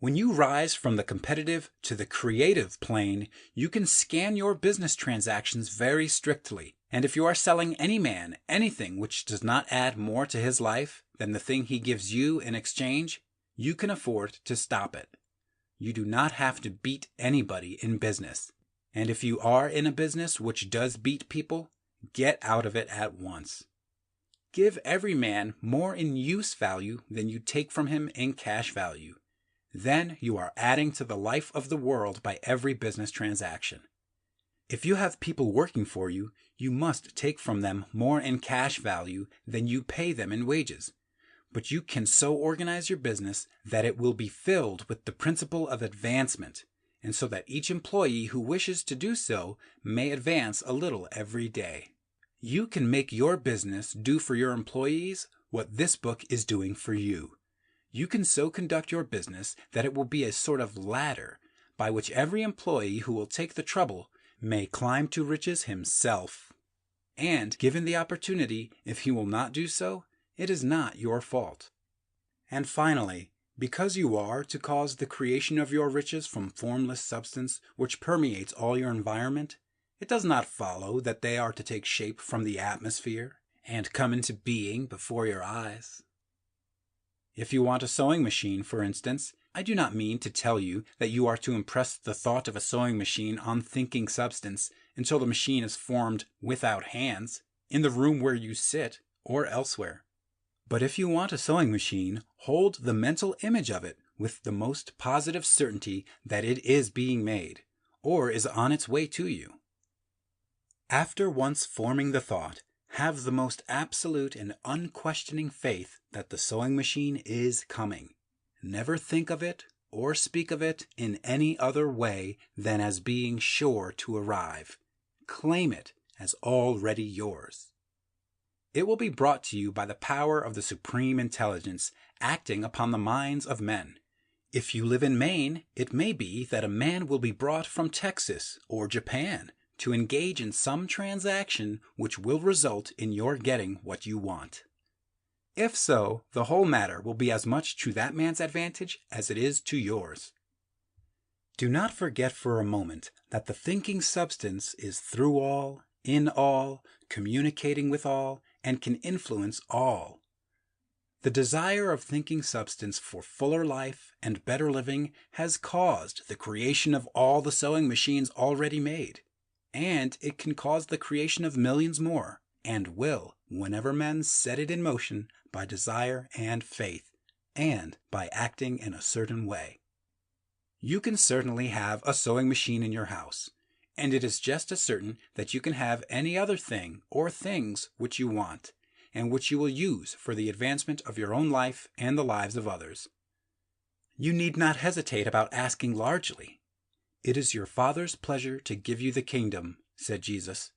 When you rise from the competitive to the creative plane, you can scan your business transactions very strictly. And if you are selling any man anything which does not add more to his life than the thing he gives you in exchange, you can afford to stop it. You do not have to beat anybody in business, And if you are in a business which does beat people, get out of it at once. Give every man more in use value than you take from him in cash value. Then you are adding to the life of the world by every business transaction. If you have people working for you, you must take from them more in cash value than you pay them in wages. But you can so organize your business that it will be filled with the principle of advancement, and so that each employee who wishes to do so may advance a little every day. You can make your business do for your employees what this book is doing for you. You can so conduct your business that it will be a sort of ladder by which every employee who will take the trouble may climb to riches himself. And, given the opportunity, if he will not do so, it is not your fault. And finally, because you are to cause the creation of your riches from formless substance which permeates all your environment, it does not follow that they are to take shape from the atmosphere and come into being before your eyes. If you want a sewing machine, for instance, I do not mean to tell you that you are to impress the thought of a sewing machine on thinking substance until the machine is formed without hands, in the room where you sit, or elsewhere. But if you want a sewing machine, hold the mental image of it with the most positive certainty that it is being made, or is on its way to you. After once forming the thought, have the most absolute and unquestioning faith that the sewing machine is coming. Never think of it or speak of it in any other way than as being sure to arrive. Claim it as already yours. It will be brought to you by the power of the supreme intelligence acting upon the minds of men. If you live in Maine, it may be that a man will be brought from Texas or Japan to engage in some transaction which will result in your getting what you want. If so, the whole matter will be as much to that man's advantage as it is to yours. Do not forget for a moment that the thinking substance is through all, in all, communicating with all, and can influence all. The desire of thinking substance for fuller life and better living has caused the creation of all the sewing machines already made, and it can cause the creation of millions more, and will, whenever men set it in motion by desire and faith, and by acting in a certain way. You can certainly have a sewing machine in your house, and it is just as certain that you can have any other thing or things which you want, and which you will use for the advancement of your own life and the lives of others. You need not hesitate about asking largely. It is your Father's pleasure to give you the kingdom, said Jesus.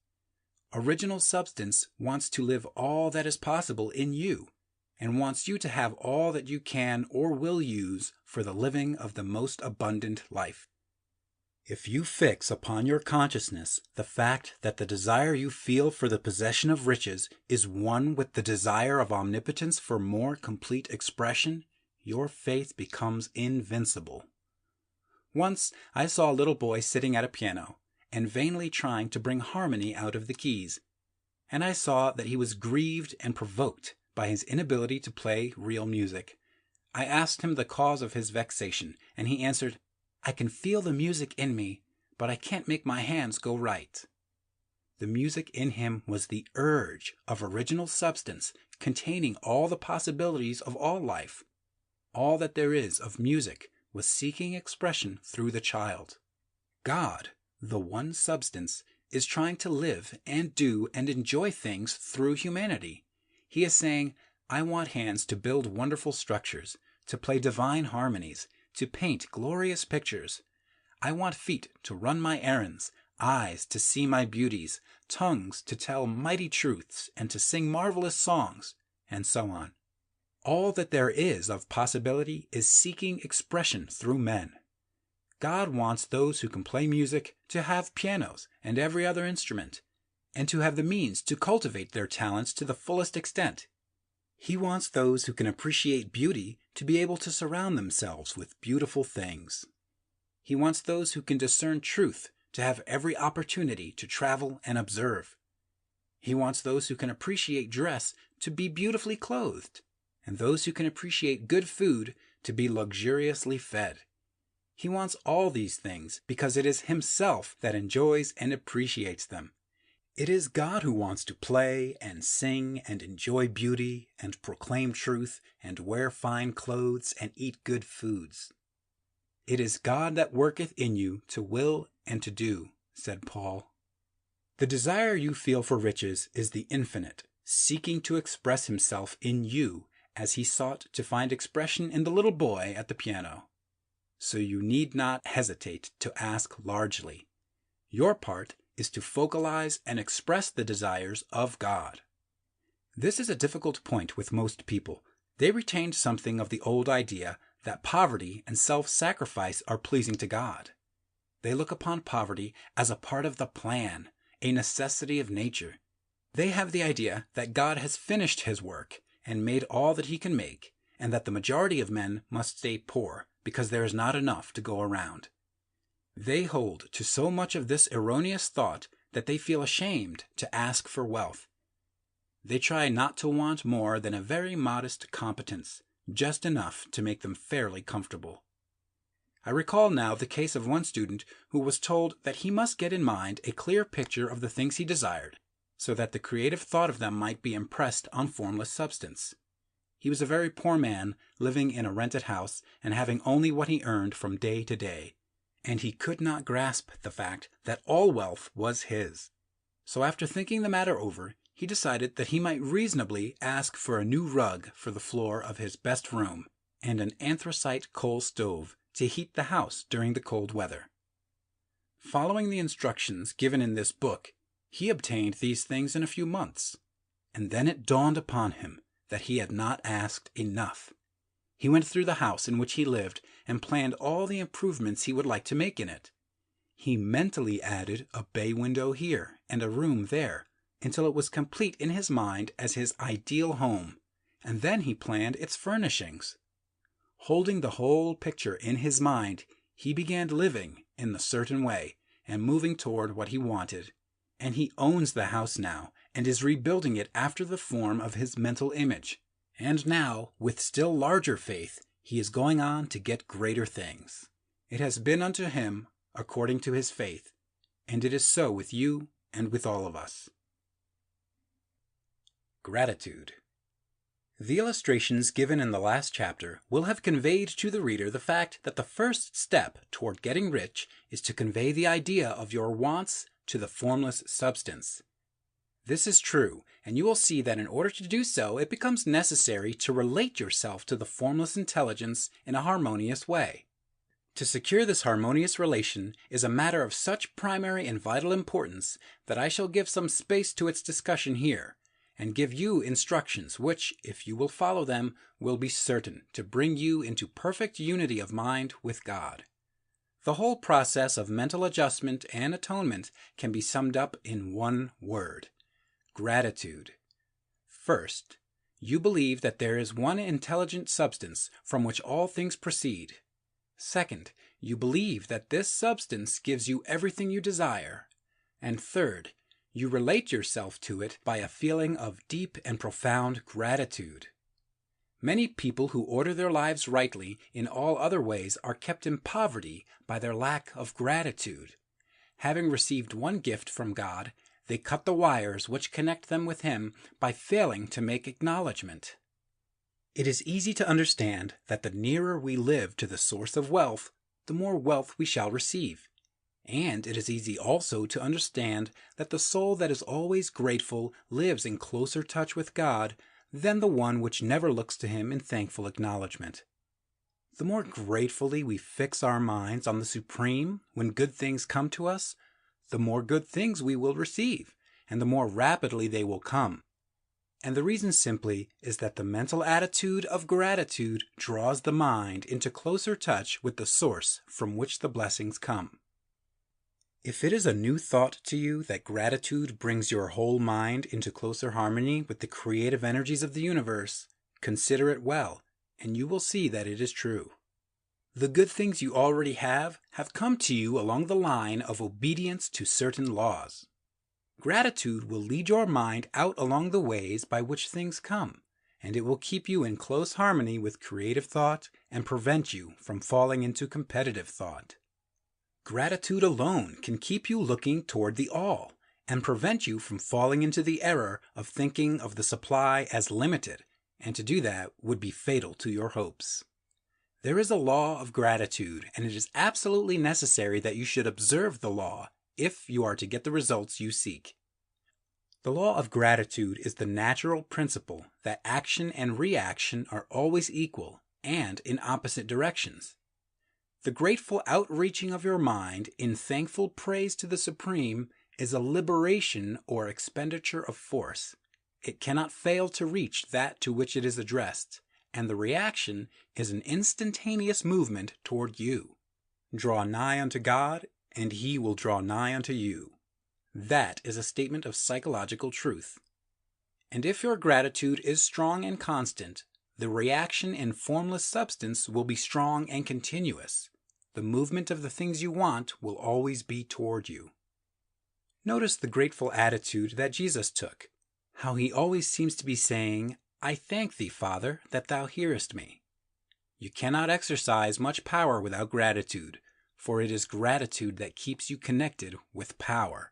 Original substance wants to live all that is possible in you, and wants you to have all that you can or will use for the living of the most abundant life. If you fix upon your consciousness the fact that the desire you feel for the possession of riches is one with the desire of omnipotence for more complete expression, your faith becomes invincible. Once I saw a little boy sitting at a piano and vainly trying to bring harmony out of the keys, and I saw that he was grieved and provoked by his inability to play real music. I asked him the cause of his vexation, and he answered, "I can feel the music in me, but I can't make my hands go right." The music in him was the urge of original substance containing all the possibilities of all life. All that there is of music was seeking expression through the child. God, the one substance, is trying to live and do and enjoy things through humanity. He is saying, I want hands to build wonderful structures, to play divine harmonies, to paint glorious pictures. I want feet to run my errands, eyes to see my beauties, tongues to tell mighty truths and to sing marvelous songs, and so on. All that there is of possibility is seeking expression through men. God wants those who can play music to have pianos and every other instrument, and to have the means to cultivate their talents to the fullest extent. He wants those who can appreciate beauty to be able to surround themselves with beautiful things. He wants those who can discern truth to have every opportunity to travel and observe. He wants those who can appreciate dress to be beautifully clothed, and those who can appreciate good food to be luxuriously fed. He wants all these things because it is himself that enjoys and appreciates them. It is God who wants to play and sing and enjoy beauty and proclaim truth and wear fine clothes and eat good foods. It is God that worketh in you to will and to do, said Paul. The desire you feel for riches is the infinite, seeking to express himself in you as he sought to find expression in the little boy at the piano. So you need not hesitate to ask largely. Your part is to focalize and express the desires of God. This is a difficult point with most people. They retained something of the old idea that poverty and self-sacrifice are pleasing to God. They look upon poverty as a part of the plan, a necessity of nature. They have the idea that God has finished his work and made all that he can make, and that the majority of men must stay poor because there is not enough to go around. They hold to so much of this erroneous thought that they feel ashamed to ask for wealth. They try not to want more than a very modest competence, just enough to make them fairly comfortable. I recall now the case of one student who was told that he must get in mind a clear picture of the things he desired, so that the creative thought of them might be impressed on formless substance. He was a very poor man, living in a rented house and having only what he earned from day to day, and he could not grasp the fact that all wealth was his. So after thinking the matter over, he decided that he might reasonably ask for a new rug for the floor of his best room and an anthracite coal stove to heat the house during the cold weather. Following the instructions given in this book, he obtained these things in a few months, and then it dawned upon him that he had not asked enough. He went through the house in which he lived and planned all the improvements he would like to make in it. He mentally added a bay window here and a room there, until it was complete in his mind as his ideal home, and then he planned its furnishings. Holding the whole picture in his mind, he began living in a certain way and moving toward what he wanted, and he owns the house now and is rebuilding it after the form of his mental image. And now, with still larger faith, he is going on to get greater things. It has been unto him according to his faith, and it is so with you and with all of us. Gratitude. The illustrations given in the last chapter will have conveyed to the reader the fact that the first step toward getting rich is to convey the idea of your wants to the formless substance. This is true, and you will see that in order to do so, it becomes necessary to relate yourself to the formless intelligence in a harmonious way. To secure this harmonious relation is a matter of such primary and vital importance that I shall give some space to its discussion here, and give you instructions which, if you will follow them, will be certain to bring you into perfect unity of mind with God. The whole process of mental adjustment and atonement can be summed up in one word: gratitude. First, you believe that there is one intelligent substance from which all things proceed. Second, you believe that this substance gives you everything you desire. And third, you relate yourself to it by a feeling of deep and profound gratitude. Many people who order their lives rightly in all other ways are kept in poverty by their lack of gratitude. Having received one gift from God, they cut the wires which connect them with Him by failing to make acknowledgement. It is easy to understand that the nearer we live to the source of wealth, the more wealth we shall receive. And it is easy also to understand that the soul that is always grateful lives in closer touch with God than the one which never looks to Him in thankful acknowledgement. The more gratefully we fix our minds on the Supreme when good things come to us, the more good things we will receive, and the more rapidly they will come. And the reason simply is that the mental attitude of gratitude draws the mind into closer touch with the source from which the blessings come. If it is a new thought to you that gratitude brings your whole mind into closer harmony with the creative energies of the universe, consider it well, and you will see that it is true. The good things you already have come to you along the line of obedience to certain laws. Gratitude will lead your mind out along the ways by which things come, and it will keep you in close harmony with creative thought and prevent you from falling into competitive thought. Gratitude alone can keep you looking toward the all and prevent you from falling into the error of thinking of the supply as limited, and to do that would be fatal to your hopes. There is a law of gratitude, and it is absolutely necessary that you should observe the law if you are to get the results you seek. The law of gratitude is the natural principle that action and reaction are always equal and in opposite directions. The grateful outreaching of your mind in thankful praise to the Supreme is a liberation or expenditure of force. It cannot fail to reach that to which it is addressed, and the reaction is an instantaneous movement toward you. Draw nigh unto God, and He will draw nigh unto you. That is a statement of psychological truth. And if your gratitude is strong and constant, the reaction in formless substance will be strong and continuous. The movement of the things you want will always be toward you. Notice the grateful attitude that Jesus took, how He always seems to be saying, "I thank Thee, Father, that Thou hearest me." You cannot exercise much power without gratitude, for it is gratitude that keeps you connected with power.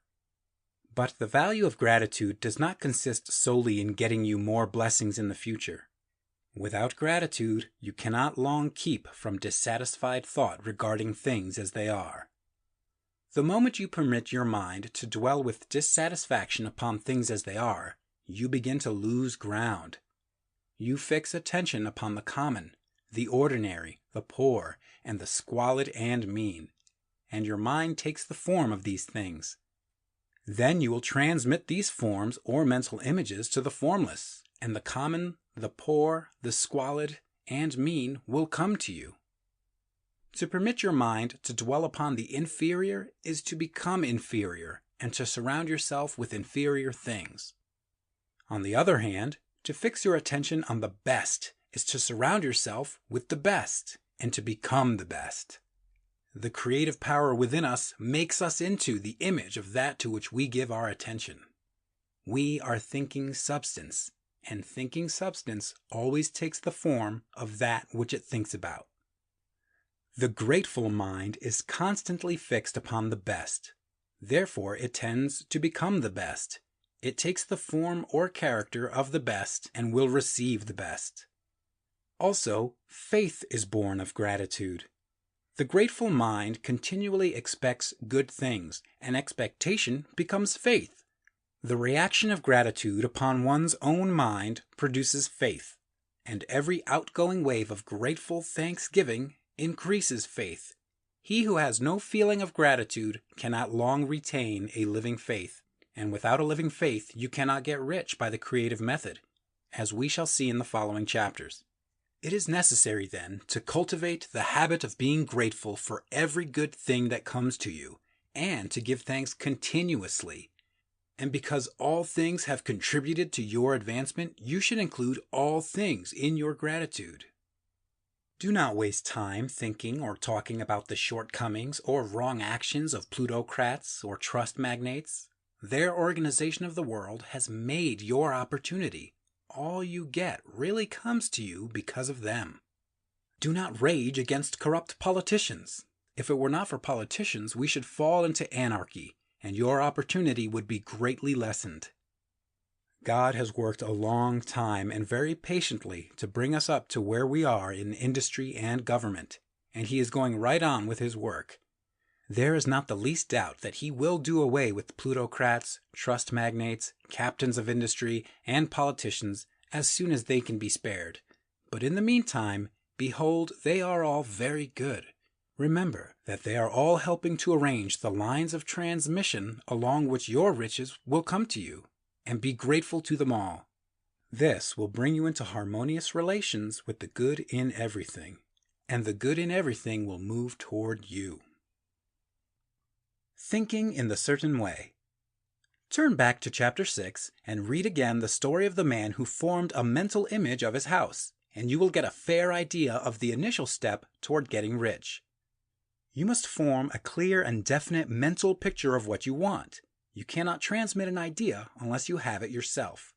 But the value of gratitude does not consist solely in getting you more blessings in the future. Without gratitude, you cannot long keep from dissatisfied thought regarding things as they are. The moment you permit your mind to dwell with dissatisfaction upon things as they are, you begin to lose ground. You fix attention upon the common, the ordinary, the poor, and the squalid and mean, and your mind takes the form of these things. Then you will transmit these forms or mental images to the formless, and the common, the poor, the squalid, and mean will come to you. To permit your mind to dwell upon the inferior is to become inferior and to surround yourself with inferior things. On the other hand, to fix your attention on the best is to surround yourself with the best and to become the best. The creative power within us makes us into the image of that to which we give our attention. We are thinking substance, and thinking substance always takes the form of that which it thinks about. The grateful mind is constantly fixed upon the best. Therefore, it tends to become the best. It takes the form or character of the best and will receive the best. Also, faith is born of gratitude. The grateful mind continually expects good things, and expectation becomes faith. The reaction of gratitude upon one's own mind produces faith, and every outgoing wave of grateful thanksgiving increases faith. He who has no feeling of gratitude cannot long retain a living faith, and without a living faith you cannot get rich by the creative method, as we shall see in the following chapters. It is necessary, then, to cultivate the habit of being grateful for every good thing that comes to you, and to give thanks continuously. And because all things have contributed to your advancement, you should include all things in your gratitude. Do not waste time thinking or talking about the shortcomings or wrong actions of plutocrats or trust magnates. Their organization of the world has made your opportunity. All you get really comes to you because of them. Do not rage against corrupt politicians. If it were not for politicians, we should fall into anarchy, and your opportunity would be greatly lessened. God has worked a long time and very patiently to bring us up to where we are in industry and government, and He is going right on with His work. There is not the least doubt that He will do away with plutocrats, trust magnates, captains of industry, and politicians as soon as they can be spared. But in the meantime, behold, they are all very good. Remember that they are all helping to arrange the lines of transmission along which your riches will come to you, and be grateful to them all. This will bring you into harmonious relations with the good in everything, and the good in everything will move toward you. Thinking in the certain way. Turn back to chapter 6 and read again the story of the man who formed a mental image of his house, and you will get a fair idea of the initial step toward getting rich. You must form a clear and definite mental picture of what you want. You cannot transmit an idea unless you have it yourself.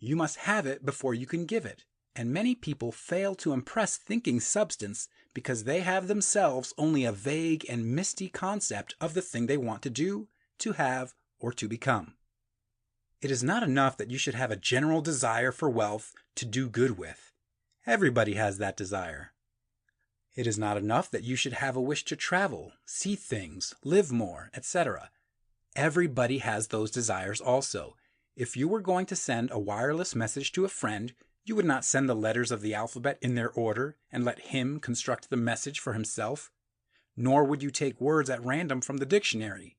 You must have it before you can give it, and many people fail to impress thinking substance because they have themselves only a vague and misty concept of the thing they want to do, to have, or to become. It is not enough that you should have a general desire for wealth to do good with. Everybody has that desire. It is not enough that you should have a wish to travel, see things, live more, etc. Everybody has those desires also. If you were going to send a wireless message to a friend, you would not send the letters of the alphabet in their order and let him construct the message for himself. Nor would you take words at random from the dictionary.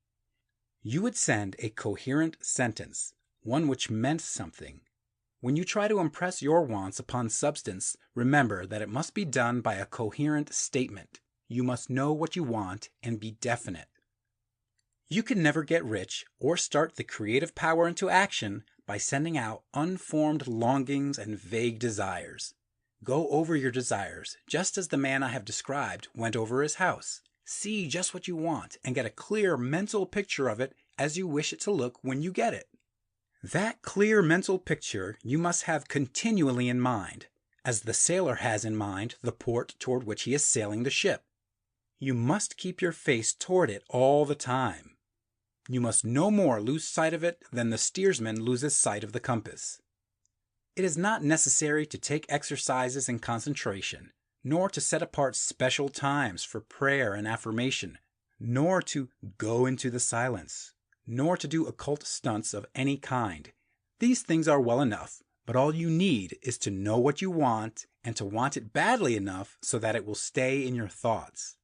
You would send a coherent sentence, one which meant something. When you try to impress your wants upon substance, remember that it must be done by a coherent statement. You must know what you want and be definite. You can never get rich or start the creative power into action by sending out unformed longings and vague desires. Go over your desires, just as the man I have described went over his house. See just what you want and get a clear mental picture of it as you wish it to look when you get it. That clear mental picture you must have continually in mind, as the sailor has in mind the port toward which he is sailing the ship. You must keep your face toward it all the time. You must no more lose sight of it than the steersman loses sight of the compass. It is not necessary to take exercises in concentration, nor to set apart special times for prayer and affirmation, nor to go into the silence, nor to do occult stunts of any kind. These things are well enough, but all you need is to know what you want and to want it badly enough so that it will stay in your thoughts.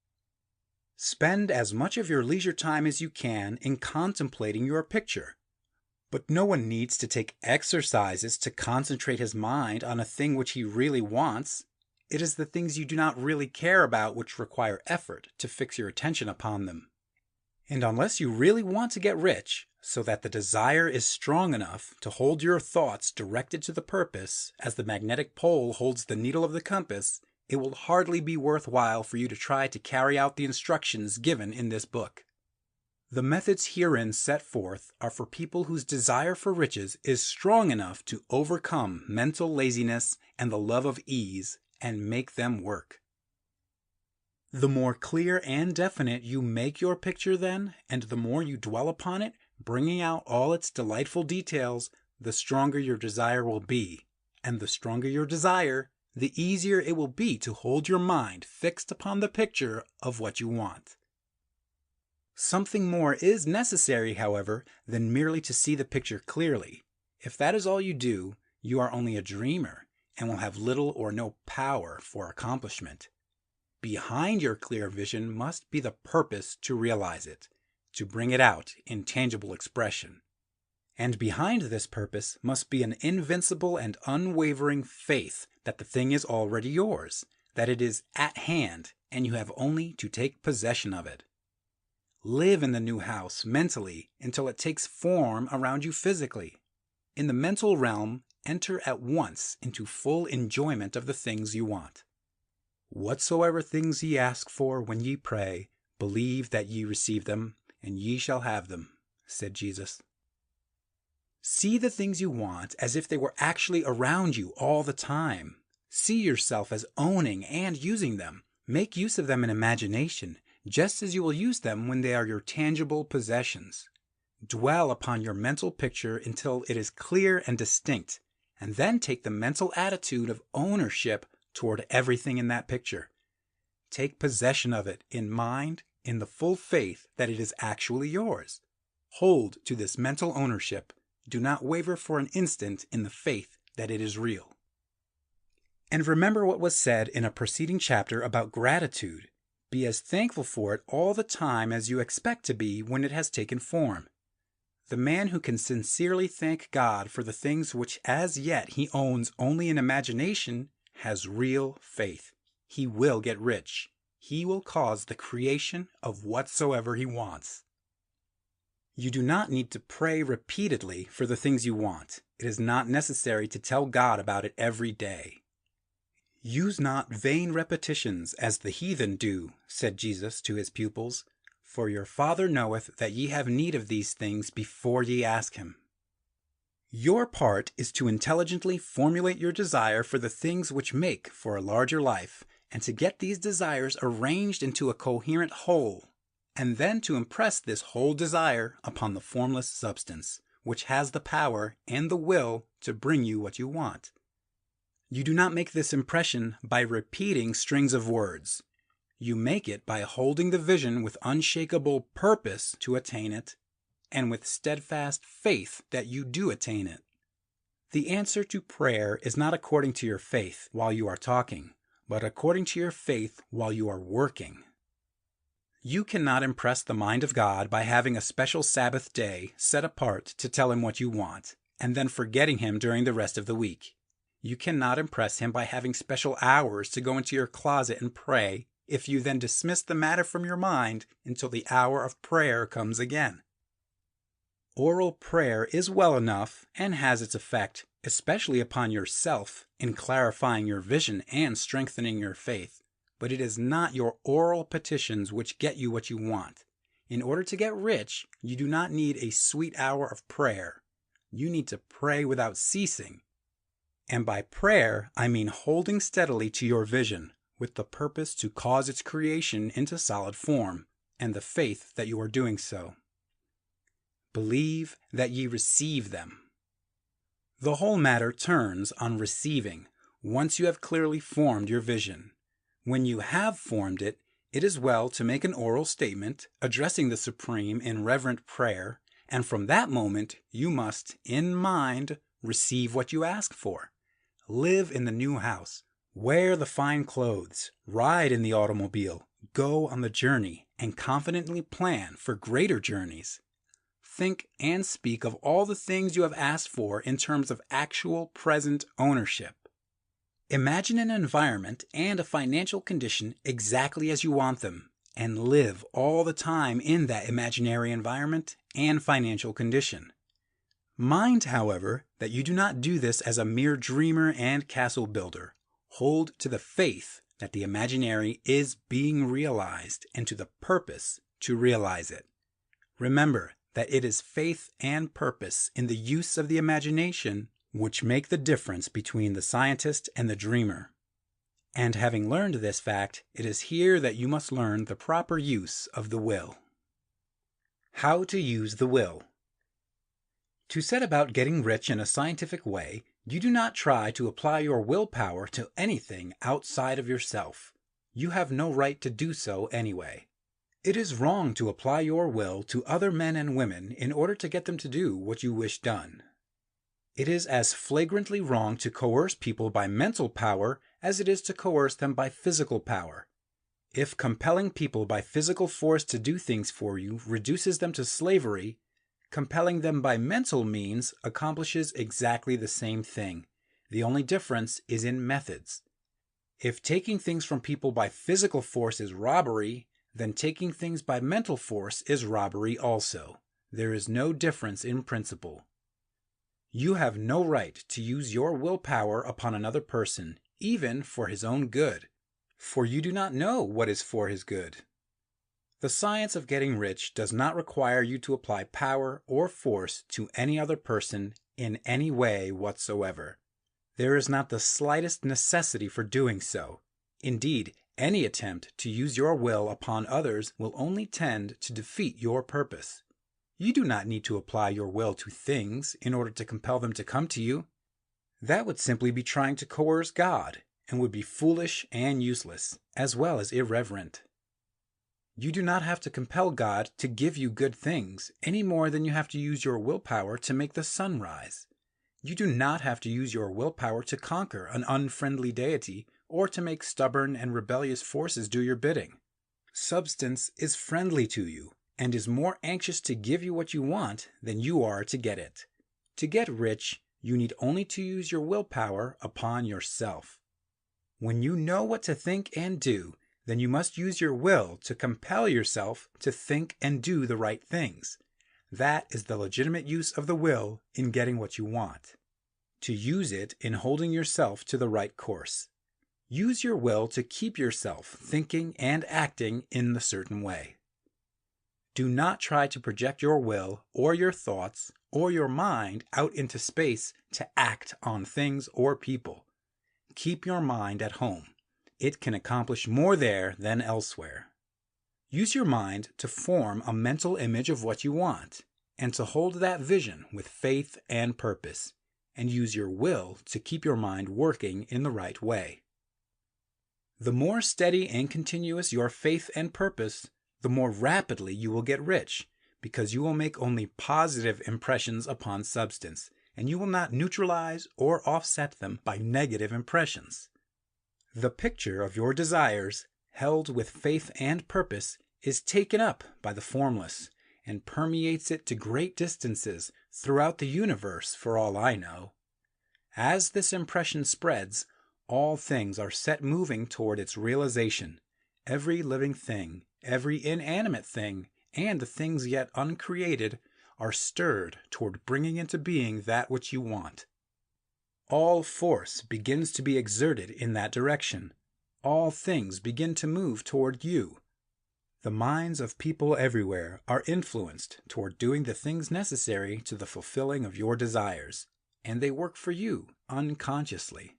Spend as much of your leisure time as you can in contemplating your picture. But no one needs to take exercises to concentrate his mind on a thing which he really wants. It is the things you do not really care about which require effort to fix your attention upon them. And unless you really want to get rich, so that the desire is strong enough to hold your thoughts directed to the purpose, as the magnetic pole holds the needle of the compass, it will hardly be worthwhile for you to try to carry out the instructions given in this book. The methods herein set forth are for people whose desire for riches is strong enough to overcome mental laziness and the love of ease and make them work. The more clear and definite you make your picture then, and the more you dwell upon it, bringing out all its delightful details, the stronger your desire will be, and the stronger your desire, the easier it will be to hold your mind fixed upon the picture of what you want. Something more is necessary, however, than merely to see the picture clearly. If that is all you do, you are only a dreamer and will have little or no power for accomplishment. Behind your clear vision must be the purpose to realize it, to bring it out in tangible expression. And behind this purpose must be an invincible and unwavering faith that the thing is already yours, that it is at hand, and you have only to take possession of it. Live in the new house mentally until it takes form around you physically. In the mental realm, enter at once into full enjoyment of the things you want. Whatsoever things ye ask for when ye pray, believe that ye receive them, and ye shall have them, said Jesus. See the things you want as if they were actually around you all the time. See yourself as owning and using them. Make use of them in imagination, just as you will use them when they are your tangible possessions. Dwell upon your mental picture until it is clear and distinct, and then take the mental attitude of ownership toward everything in that picture. Take possession of it in mind, in the full faith that it is actually yours. Hold to this mental ownership. Do not waver for an instant in the faith that it is real. And remember what was said in a preceding chapter about gratitude. Be as thankful for it all the time as you expect to be when it has taken form. The man who can sincerely thank God for the things which as yet he owns only in imagination has real faith. He will get rich. He will cause the creation of whatsoever he wants. You do not need to pray repeatedly for the things you want. It is not necessary to tell God about it every day. Use not vain repetitions as the heathen do, said Jesus to his pupils, for your Father knoweth that ye have need of these things before ye ask him. Your part is to intelligently formulate your desire for the things which make for a larger life, and to get these desires arranged into a coherent whole, and then to impress this whole desire upon the formless substance, which has the power and the will to bring you what you want. You do not make this impression by repeating strings of words. You make it by holding the vision with unshakable purpose to attain it, and with steadfast faith that you do attain it. The answer to prayer is not according to your faith while you are talking, but according to your faith while you are working. You cannot impress the mind of God by having a special Sabbath day set apart to tell Him what you want, and then forgetting Him during the rest of the week. You cannot impress Him by having special hours to go into your closet and pray, if you then dismiss the matter from your mind until the hour of prayer comes again. Oral prayer is well enough and has its effect, especially upon yourself, in clarifying your vision and strengthening your faith. But it is not your oral petitions which get you what you want. In order to get rich, you do not need a sweet hour of prayer. You need to pray without ceasing. And by prayer, I mean holding steadily to your vision, with the purpose to cause its creation into solid form, and the faith that you are doing so. Believe that ye receive them. The whole matter turns on receiving, once you have clearly formed your vision. When you have formed it, it is well to make an oral statement, addressing the Supreme in reverent prayer, and from that moment you must, in mind, receive what you ask for. Live in the new house, wear the fine clothes, ride in the automobile, go on the journey, and confidently plan for greater journeys. Think and speak of all the things you have asked for in terms of actual present ownership. Imagine an environment and a financial condition exactly as you want them, and live all the time in that imaginary environment and financial condition. Mind, however, that you do not do this as a mere dreamer and castle builder. Hold to the faith that the imaginary is being realized and to the purpose to realize it. Remember that it is faith and purpose in the use of the imagination which make the difference between the scientist and the dreamer. And having learned this fact, it is here that you must learn the proper use of the will. How to use the will. To set about getting rich in a scientific way, you do not try to apply your willpower to anything outside of yourself. You have no right to do so anyway. It is wrong to apply your will to other men and women in order to get them to do what you wish done. It is as flagrantly wrong to coerce people by mental power as it is to coerce them by physical power. If compelling people by physical force to do things for you reduces them to slavery, compelling them by mental means accomplishes exactly the same thing. The only difference is in methods. If taking things from people by physical force is robbery, then taking things by mental force is robbery also. There is no difference in principle. You have no right to use your willpower upon another person, even for his own good, for you do not know what is for his good. The science of getting rich does not require you to apply power or force to any other person in any way whatsoever. There is not the slightest necessity for doing so. Indeed, any attempt to use your will upon others will only tend to defeat your purpose. You do not need to apply your will to things in order to compel them to come to you. That would simply be trying to coerce God, and would be foolish and useless, as well as irreverent. You do not have to compel God to give you good things any more than you have to use your willpower to make the sun rise. You do not have to use your willpower to conquer an unfriendly deity or to make stubborn and rebellious forces do your bidding. Substance is friendly to you and is more anxious to give you what you want than you are to get it. To get rich, you need only to use your willpower upon yourself. When you know what to think and do, then you must use your will to compel yourself to think and do the right things. That is the legitimate use of the will in getting what you want. To use it in holding yourself to the right course. Use your will to keep yourself thinking and acting in the certain way. Do not try to project your will or your thoughts or your mind out into space to act on things or people. Keep your mind at home. It can accomplish more there than elsewhere. Use your mind to form a mental image of what you want, and to hold that vision with faith and purpose, and use your will to keep your mind working in the right way. The more steady and continuous your faith and purpose, the more rapidly you will get rich, because you will make only positive impressions upon substance, and you will not neutralize or offset them by negative impressions. The picture of your desires, held with faith and purpose, is taken up by the formless, and permeates it to great distances throughout the universe for all I know. As this impression spreads, all things are set moving toward its realization. Every living thing, every inanimate thing, and the things yet uncreated are stirred toward bringing into being that which you want. All force begins to be exerted in that direction. All things begin to move toward you. The minds of people everywhere are influenced toward doing the things necessary to the fulfilling of your desires, and they work for you unconsciously.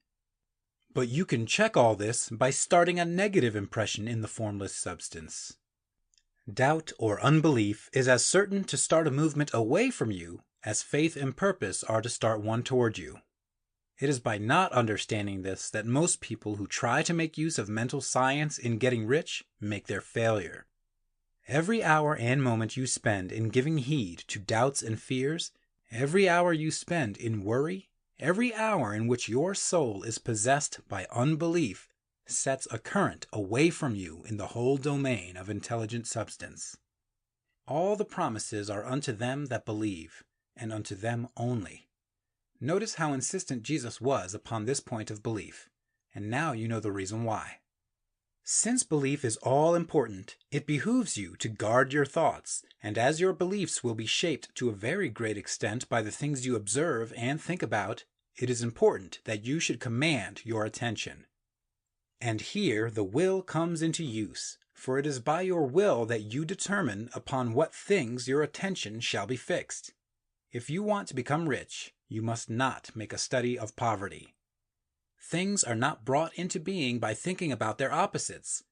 But you can check all this by starting a negative impression in the formless substance. Doubt or unbelief is as certain to start a movement away from you as faith and purpose are to start one toward you. It is by not understanding this that most people who try to make use of mental science in getting rich make their failure. Every hour and moment you spend in giving heed to doubts and fears, every hour you spend in worry, every hour in which your soul is possessed by unbelief, sets a current away from you in the whole domain of intelligent substance. All the promises are unto them that believe, and unto them only. Notice how insistent Jesus was upon this point of belief, and now you know the reason why. Since belief is all important, it behooves you to guard your thoughts, and as your beliefs will be shaped to a very great extent by the things you observe and think about, it is important that you should command your attention. And here the will comes into use, for it is by your will that you determine upon what things your attention shall be fixed. If you want to become rich, you must not make a study of poverty. Things are not brought into being by thinking about their opposites.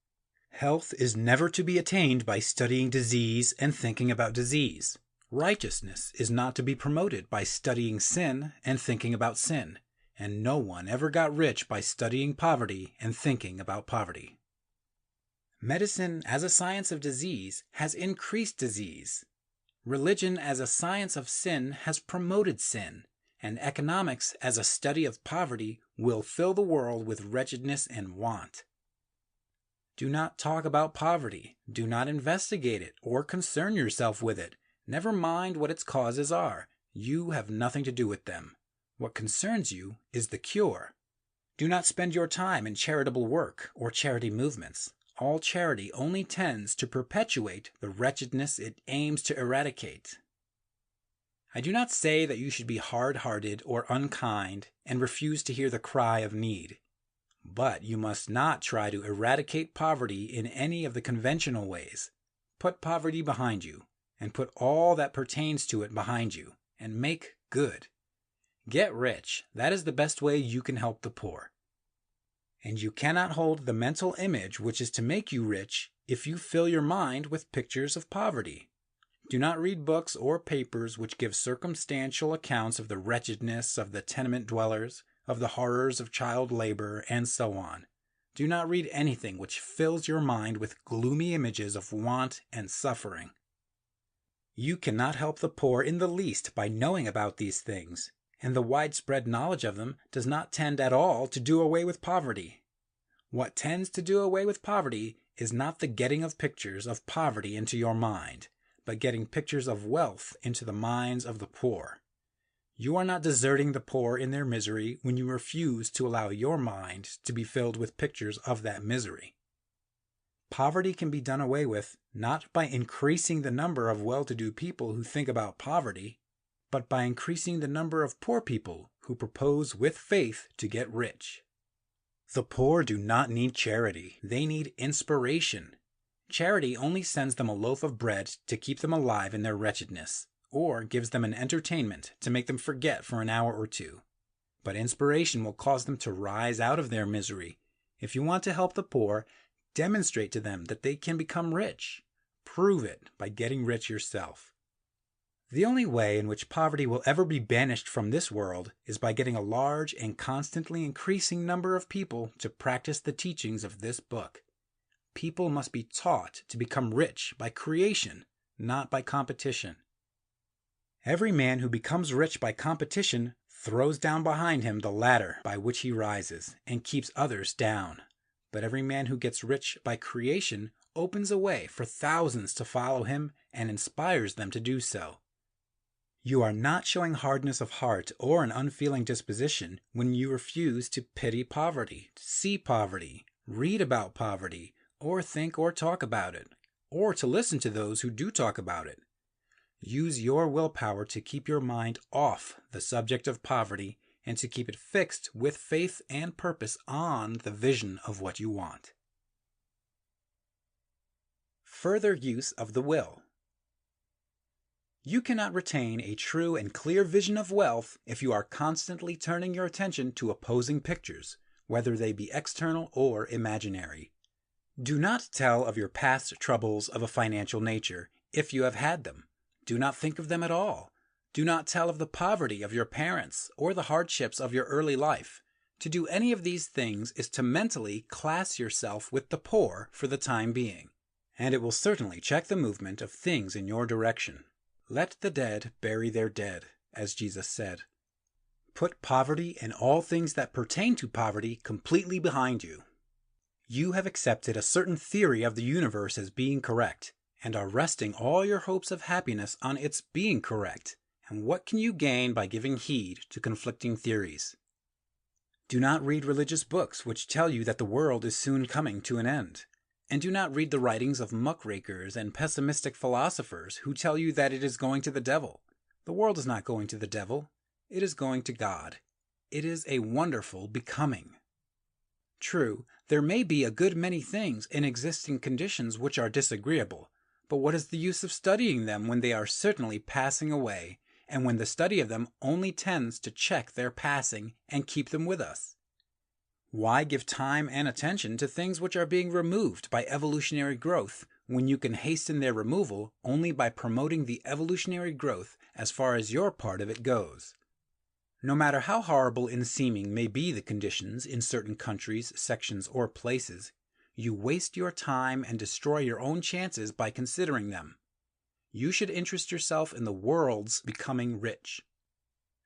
Health is never to be attained by studying disease and thinking about disease. Righteousness is not to be promoted by studying sin and thinking about sin. And no one ever got rich by studying poverty and thinking about poverty. Medicine as a science of disease has increased disease. Religion as a science of sin has promoted sin, and economics as a study of poverty will fill the world with wretchedness and want. Do not talk about poverty. Do not investigate it or concern yourself with it. Never mind what its causes are. You have nothing to do with them. What concerns you is the cure. Do not spend your time in charitable work or charity movements. All charity only tends to perpetuate the wretchedness it aims to eradicate. I do not say that you should be hard-hearted or unkind and refuse to hear the cry of need. But you must not try to eradicate poverty in any of the conventional ways. Put poverty behind you, and put all that pertains to it behind you, and make good. Get rich. That is the best way you can help the poor. And you cannot hold the mental image which is to make you rich if you fill your mind with pictures of poverty. Do not read books or papers which give circumstantial accounts of the wretchedness of the tenement dwellers, of the horrors of child labor, and so on. Do not read anything which fills your mind with gloomy images of want and suffering. You cannot help the poor in the least by knowing about these things, and the widespread knowledge of them does not tend at all to do away with poverty. What tends to do away with poverty is not the getting of pictures of poverty into your mind, but getting pictures of wealth into the minds of the poor. You are not deserting the poor in their misery when you refuse to allow your mind to be filled with pictures of that misery. Poverty can be done away with not by increasing the number of well-to-do people who think about poverty, but by increasing the number of poor people who propose with faith to get rich. The poor do not need charity. They need inspiration. Charity only sends them a loaf of bread to keep them alive in their wretchedness, or gives them an entertainment to make them forget for an hour or two. But inspiration will cause them to rise out of their misery. If you want to help the poor, demonstrate to them that they can become rich. Prove it by getting rich yourself. The only way in which poverty will ever be banished from this world is by getting a large and constantly increasing number of people to practice the teachings of this book. People must be taught to become rich by creation, not by competition. Every man who becomes rich by competition throws down behind him the ladder by which he rises and keeps others down. But every man who gets rich by creation opens a way for thousands to follow him and inspires them to do so. You are not showing hardness of heart or an unfeeling disposition when you refuse to pity poverty, see poverty, read about poverty, or think or talk about it, or to listen to those who do talk about it. Use your willpower to keep your mind off the subject of poverty and to keep it fixed with faith and purpose on the vision of what you want. Further use of the will. You cannot retain a true and clear vision of wealth if you are constantly turning your attention to opposing pictures, whether they be external or imaginary. Do not tell of your past troubles of a financial nature, if you have had them. Do not think of them at all. Do not tell of the poverty of your parents or the hardships of your early life. To do any of these things is to mentally class yourself with the poor for the time being, and it will certainly check the movement of things in your direction. Let the dead bury their dead, as Jesus said. Put poverty and all things that pertain to poverty completely behind you. You have accepted a certain theory of the universe as being correct, and are resting all your hopes of happiness on its being correct. And what can you gain by giving heed to conflicting theories? Do not read religious books which tell you that the world is soon coming to an end. And do not read the writings of muckrakers and pessimistic philosophers who tell you that it is going to the devil. The world is not going to the devil. It is going to God. It is a wonderful becoming. True, there may be a good many things in existing conditions which are disagreeable, but what is the use of studying them when they are certainly passing away, and when the study of them only tends to check their passing and keep them with us? Why give time and attention to things which are being removed by evolutionary growth, when you can hasten their removal only by promoting the evolutionary growth as far as your part of it goes? No matter how horrible in seeming may be the conditions in certain countries, sections, or places, you waste your time and destroy your own chances by considering them. You should interest yourself in the world's becoming rich.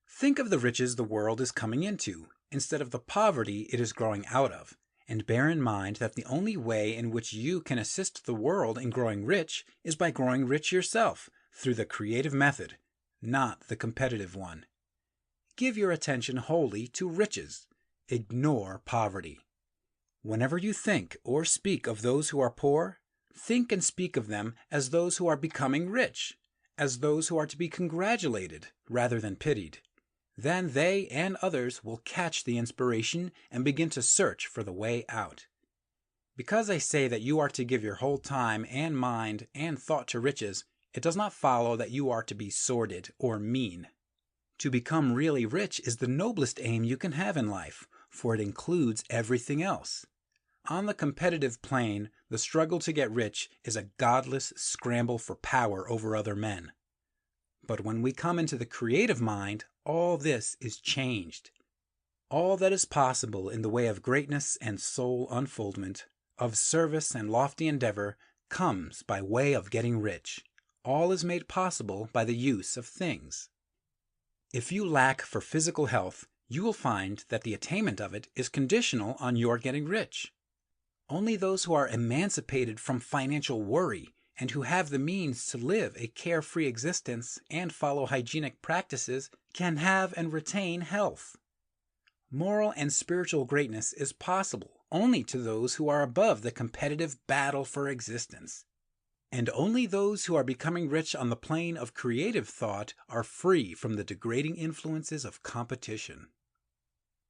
Think of the riches the world is coming into, instead of the poverty it is growing out of, and bear in mind that the only way in which you can assist the world in growing rich is by growing rich yourself, through the creative method, not the competitive one. Give your attention wholly to riches. Ignore poverty. Whenever you think or speak of those who are poor, think and speak of them as those who are becoming rich, as those who are to be congratulated rather than pitied. Then they and others will catch the inspiration and begin to search for the way out. Because I say that you are to give your whole time and mind and thought to riches, it does not follow that you are to be sordid or mean. To become really rich is the noblest aim you can have in life, for it includes everything else. On the competitive plane, the struggle to get rich is a godless scramble for power over other men. But when we come into the creative mind, all this is changed. All that is possible in the way of greatness and soul unfoldment, of service and lofty endeavor, comes by way of getting rich. All is made possible by the use of things. If you lack for physical health, you will find that the attainment of it is conditional on your getting rich. Only those who are emancipated from financial worry and who have the means to live a carefree existence and follow hygienic practices can have and retain health. Moral and spiritual greatness is possible only to those who are above the competitive battle for existence. And only those who are becoming rich on the plane of creative thought are free from the degrading influences of competition.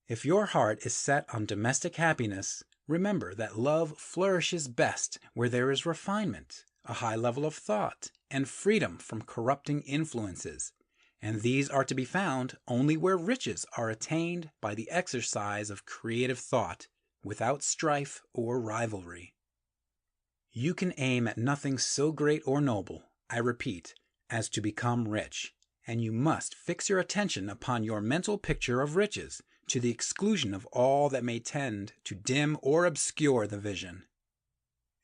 If your heart is set on domestic happiness, Remember that love flourishes best where there is refinement, a high level of thought, and freedom from corrupting influences. And these are to be found only where riches are attained by the exercise of creative thought, without strife or rivalry. You can aim at nothing so great or noble, I repeat, as to become rich, and you must fix your attention upon your mental picture of riches, to the exclusion of all that may tend to dim or obscure the vision.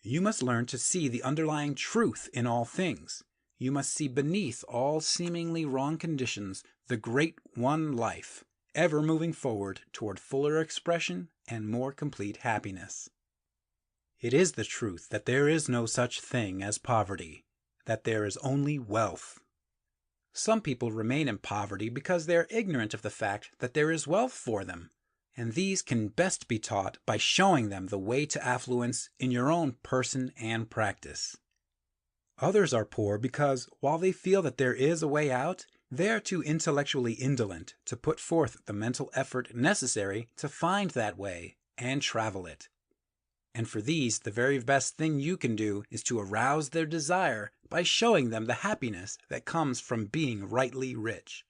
You must learn to see the underlying truth in all things. You must see beneath all seemingly wrong conditions the great one life, ever moving forward toward fuller expression and more complete happiness. It is the truth that there is no such thing as poverty, that there is only wealth. Some people remain in poverty because they are ignorant of the fact that there is wealth for them, and these can best be taught by showing them the way to affluence in your own person and practice. Others are poor because, while they feel that there is a way out, they are too intellectually indolent to put forth the mental effort necessary to find that way and travel it. And for these, the very best thing you can do is to arouse their desire by showing them the happiness that comes from being rightly rich.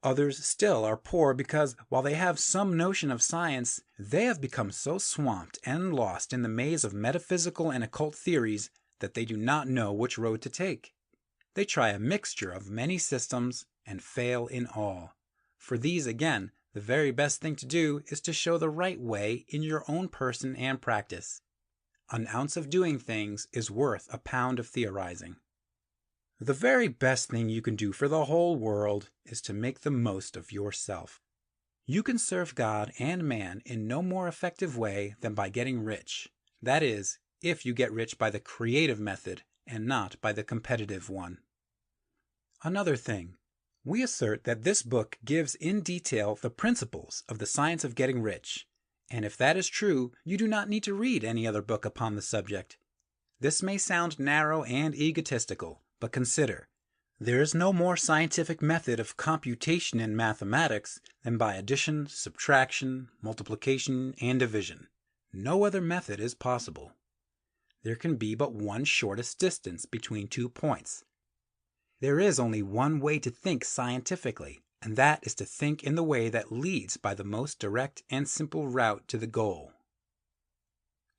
Others still are poor because, while they have some notion of science, they have become so swamped and lost in the maze of metaphysical and occult theories that they do not know which road to take. They try a mixture of many systems and fail in all. For these, again, the very best thing to do is to show the right way in your own person and practice. An ounce of doing things is worth a pound of theorizing. The very best thing you can do for the whole world is to make the most of yourself. You can serve God and man in no more effective way than by getting rich. That is, if you get rich by the creative method and not by the competitive one. Another thing, we assert that this book gives in detail the principles of the science of getting rich, and if that is true, you do not need to read any other book upon the subject. This may sound narrow and egotistical, but consider, there is no more scientific method of computation in mathematics than by addition, subtraction, multiplication, and division. No other method is possible. There can be but one shortest distance between 2 points. There is only one way to think scientifically, and that is to think in the way that leads by the most direct and simple route to the goal.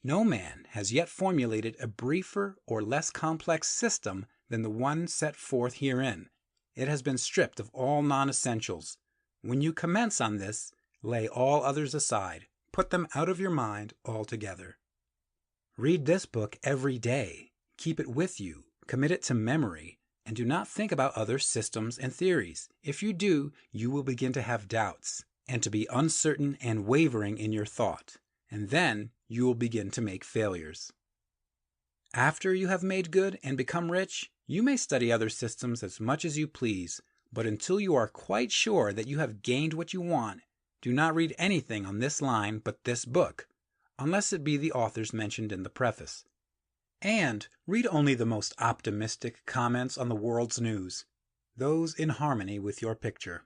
No man has yet formulated a briefer or less complex system than the one set forth herein. It has been stripped of all non-essentials. When you commence on this, lay all others aside. Put them out of your mind altogether. Read this book every day. Keep it with you. Commit it to memory. And do not think about other systems and theories. If you do, you will begin to have doubts, and to be uncertain and wavering in your thought. And then you will begin to make failures. After you have made good and become rich, you may study other systems as much as you please, but until you are quite sure that you have gained what you want, do not read anything on this line but this book, unless it be the authors mentioned in the preface. And read only the most optimistic comments on the world's news, those in harmony with your picture.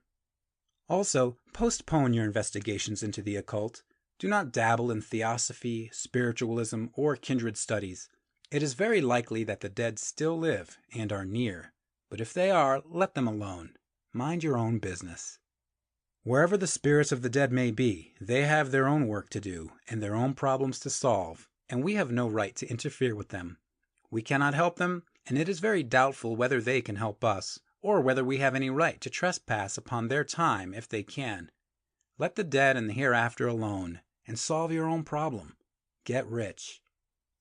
Also, postpone your investigations into the occult. Do not dabble in theosophy, spiritualism, or kindred studies. It is very likely that the dead still live and are near, but if they are, let them alone. Mind your own business. Wherever the spirits of the dead may be, they have their own work to do and their own problems to solve, and we have no right to interfere with them. We cannot help them, and it is very doubtful whether they can help us, or whether we have any right to trespass upon their time if they can. Let the dead and the hereafter alone, and solve your own problem. Get rich.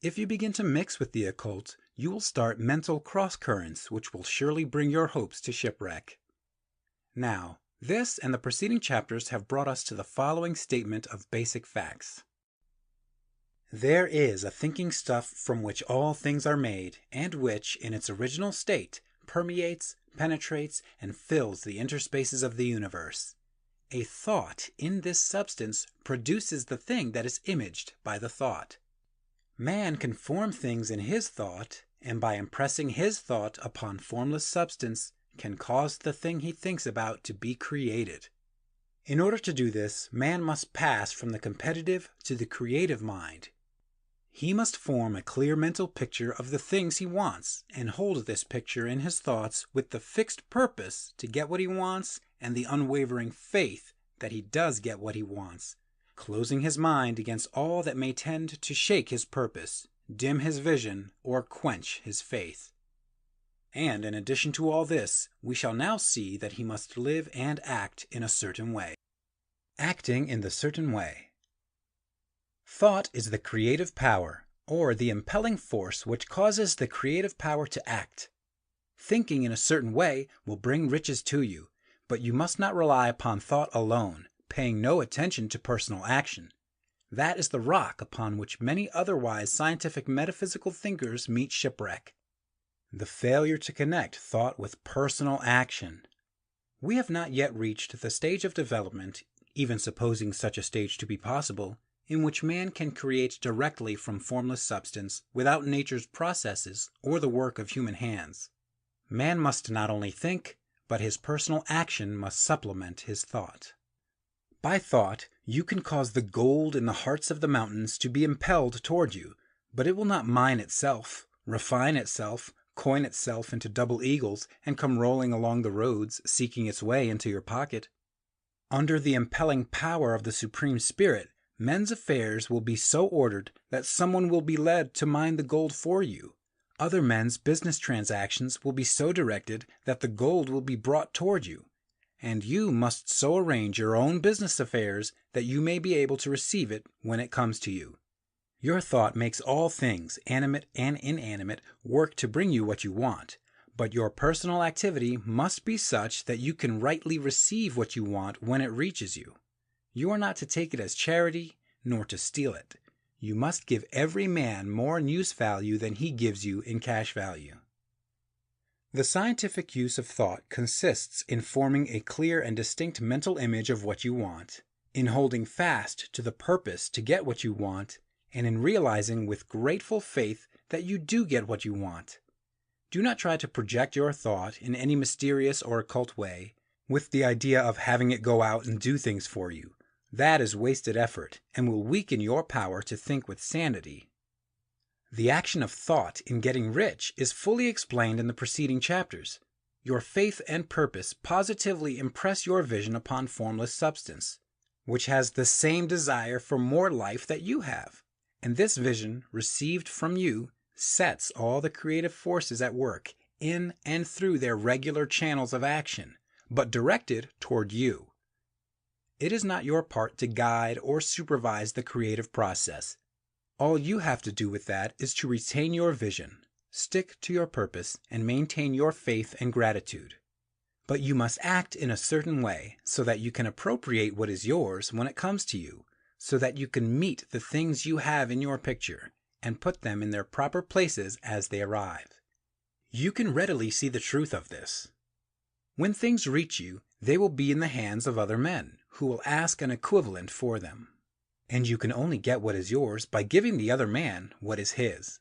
If you begin to mix with the occult, you will start mental cross-currents which will surely bring your hopes to shipwreck. Now, this and the preceding chapters have brought us to the following statement of basic facts. There is a thinking stuff from which all things are made, and which, in its original state, permeates, penetrates, and fills the interspaces of the universe. A thought in this substance produces the thing that is imaged by the thought. Man can form things in his thought, and by impressing his thought upon formless substance, can cause the thing he thinks about to be created. In order to do this, man must pass from the competitive to the creative mind. He must form a clear mental picture of the things he wants and hold this picture in his thoughts with the fixed purpose to get what he wants and the unwavering faith that he does get what he wants, closing his mind against all that may tend to shake his purpose, dim his vision, or quench his faith. And in addition to all this, we shall now see that he must live and act in a certain way. Acting in the certain way. Thought is the creative power, or the impelling force which causes the creative power to act. Thinking in a certain way will bring riches to you, but you must not rely upon thought alone, paying no attention to personal action. That is the rock upon which many otherwise scientific metaphysical thinkers meet shipwreck. The failure to connect thought with personal action. We have not yet reached the stage of development, even supposing such a stage to be possible, in which man can create directly from formless substance without nature's processes or the work of human hands. Man must not only think, but his personal action must supplement his thought. By thought, you can cause the gold in the hearts of the mountains to be impelled toward you, but it will not mine itself, refine itself, coin itself into double eagles, and come rolling along the roads, seeking its way into your pocket. Under the impelling power of the Supreme Spirit, men's affairs will be so ordered that someone will be led to mine the gold for you. Other men's business transactions will be so directed that the gold will be brought toward you, and you must so arrange your own business affairs that you may be able to receive it when it comes to you. Your thought makes all things, animate and inanimate, work to bring you what you want, but your personal activity must be such that you can rightly receive what you want when it reaches you. You are not to take it as charity, nor to steal it. You must give every man more in use value than he gives you in cash value. The scientific use of thought consists in forming a clear and distinct mental image of what you want, in holding fast to the purpose to get what you want, and in realizing with grateful faith that you do get what you want. Do not try to project your thought in any mysterious or occult way, with the idea of having it go out and do things for you. That is wasted effort, and will weaken your power to think with sanity. The action of thought in getting rich is fully explained in the preceding chapters. Your faith and purpose positively impress your vision upon formless substance, which has the same desire for more life that you have. And this vision, received from you, sets all the creative forces at work in and through their regular channels of action, but directed toward you. It is not your part to guide or supervise the creative process. All you have to do with that is to retain your vision, stick to your purpose, and maintain your faith and gratitude. But you must act in a certain way so that you can appropriate what is yours when it comes to you, so that you can meet the things you have in your picture and put them in their proper places as they arrive. You can readily see the truth of this. When things reach you, they will be in the hands of other men, who will ask an equivalent for them. And you can only get what is yours by giving the other man what is his.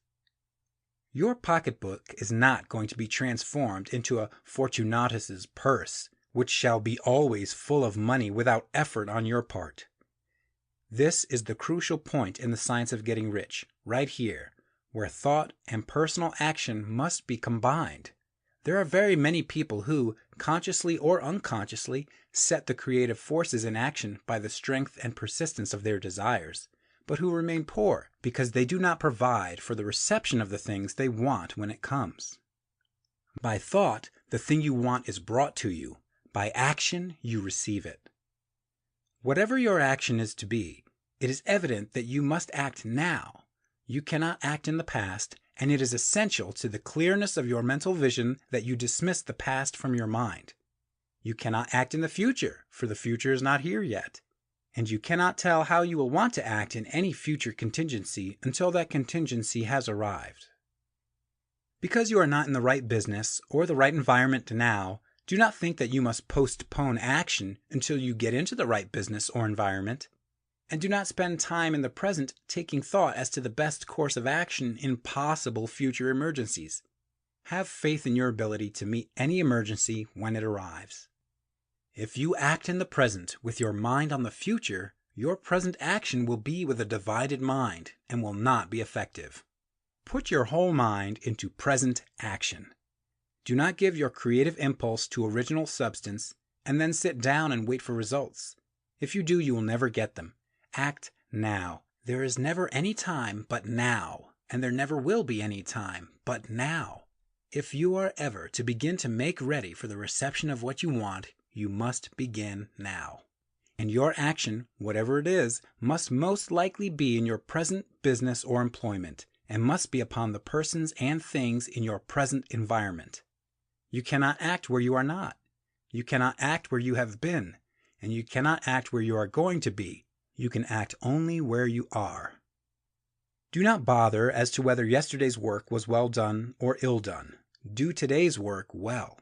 Your pocketbook is not going to be transformed into a Fortunatus's purse, which shall be always full of money without effort on your part. This is the crucial point in the science of getting rich, right here, where thought and personal action must be combined. There are very many people who, consciously or unconsciously, set the creative forces in action by the strength and persistence of their desires, but who remain poor because they do not provide for the reception of the things they want when it comes. By thought, the thing you want is brought to you. By action, you receive it. Whatever your action is to be, it is evident that you must act now. You cannot act in the past, and it is essential to the clearness of your mental vision that you dismiss the past from your mind. You cannot act in the future, for the future is not here yet. And you cannot tell how you will want to act in any future contingency until that contingency has arrived. Because you are not in the right business or the right environment now, do not think that you must postpone action until you get into the right business or environment. And do not spend time in the present taking thought as to the best course of action in possible future emergencies. Have faith in your ability to meet any emergency when it arrives. If you act in the present with your mind on the future, your present action will be with a divided mind and will not be effective. Put your whole mind into present action. Do not give your creative impulse to original substance and then sit down and wait for results. If you do, you will never get them. Act now. There is never any time but now, and there never will be any time but now. If you are ever to begin to make ready for the reception of what you want, you must begin now. And your action, whatever it is, must most likely be in your present business or employment, and must be upon the persons and things in your present environment. You cannot act where you are not. You cannot act where you have been, and you cannot act where you are going to be. You can act only where you are. Do not bother as to whether yesterday's work was well done or ill done. Do today's work well.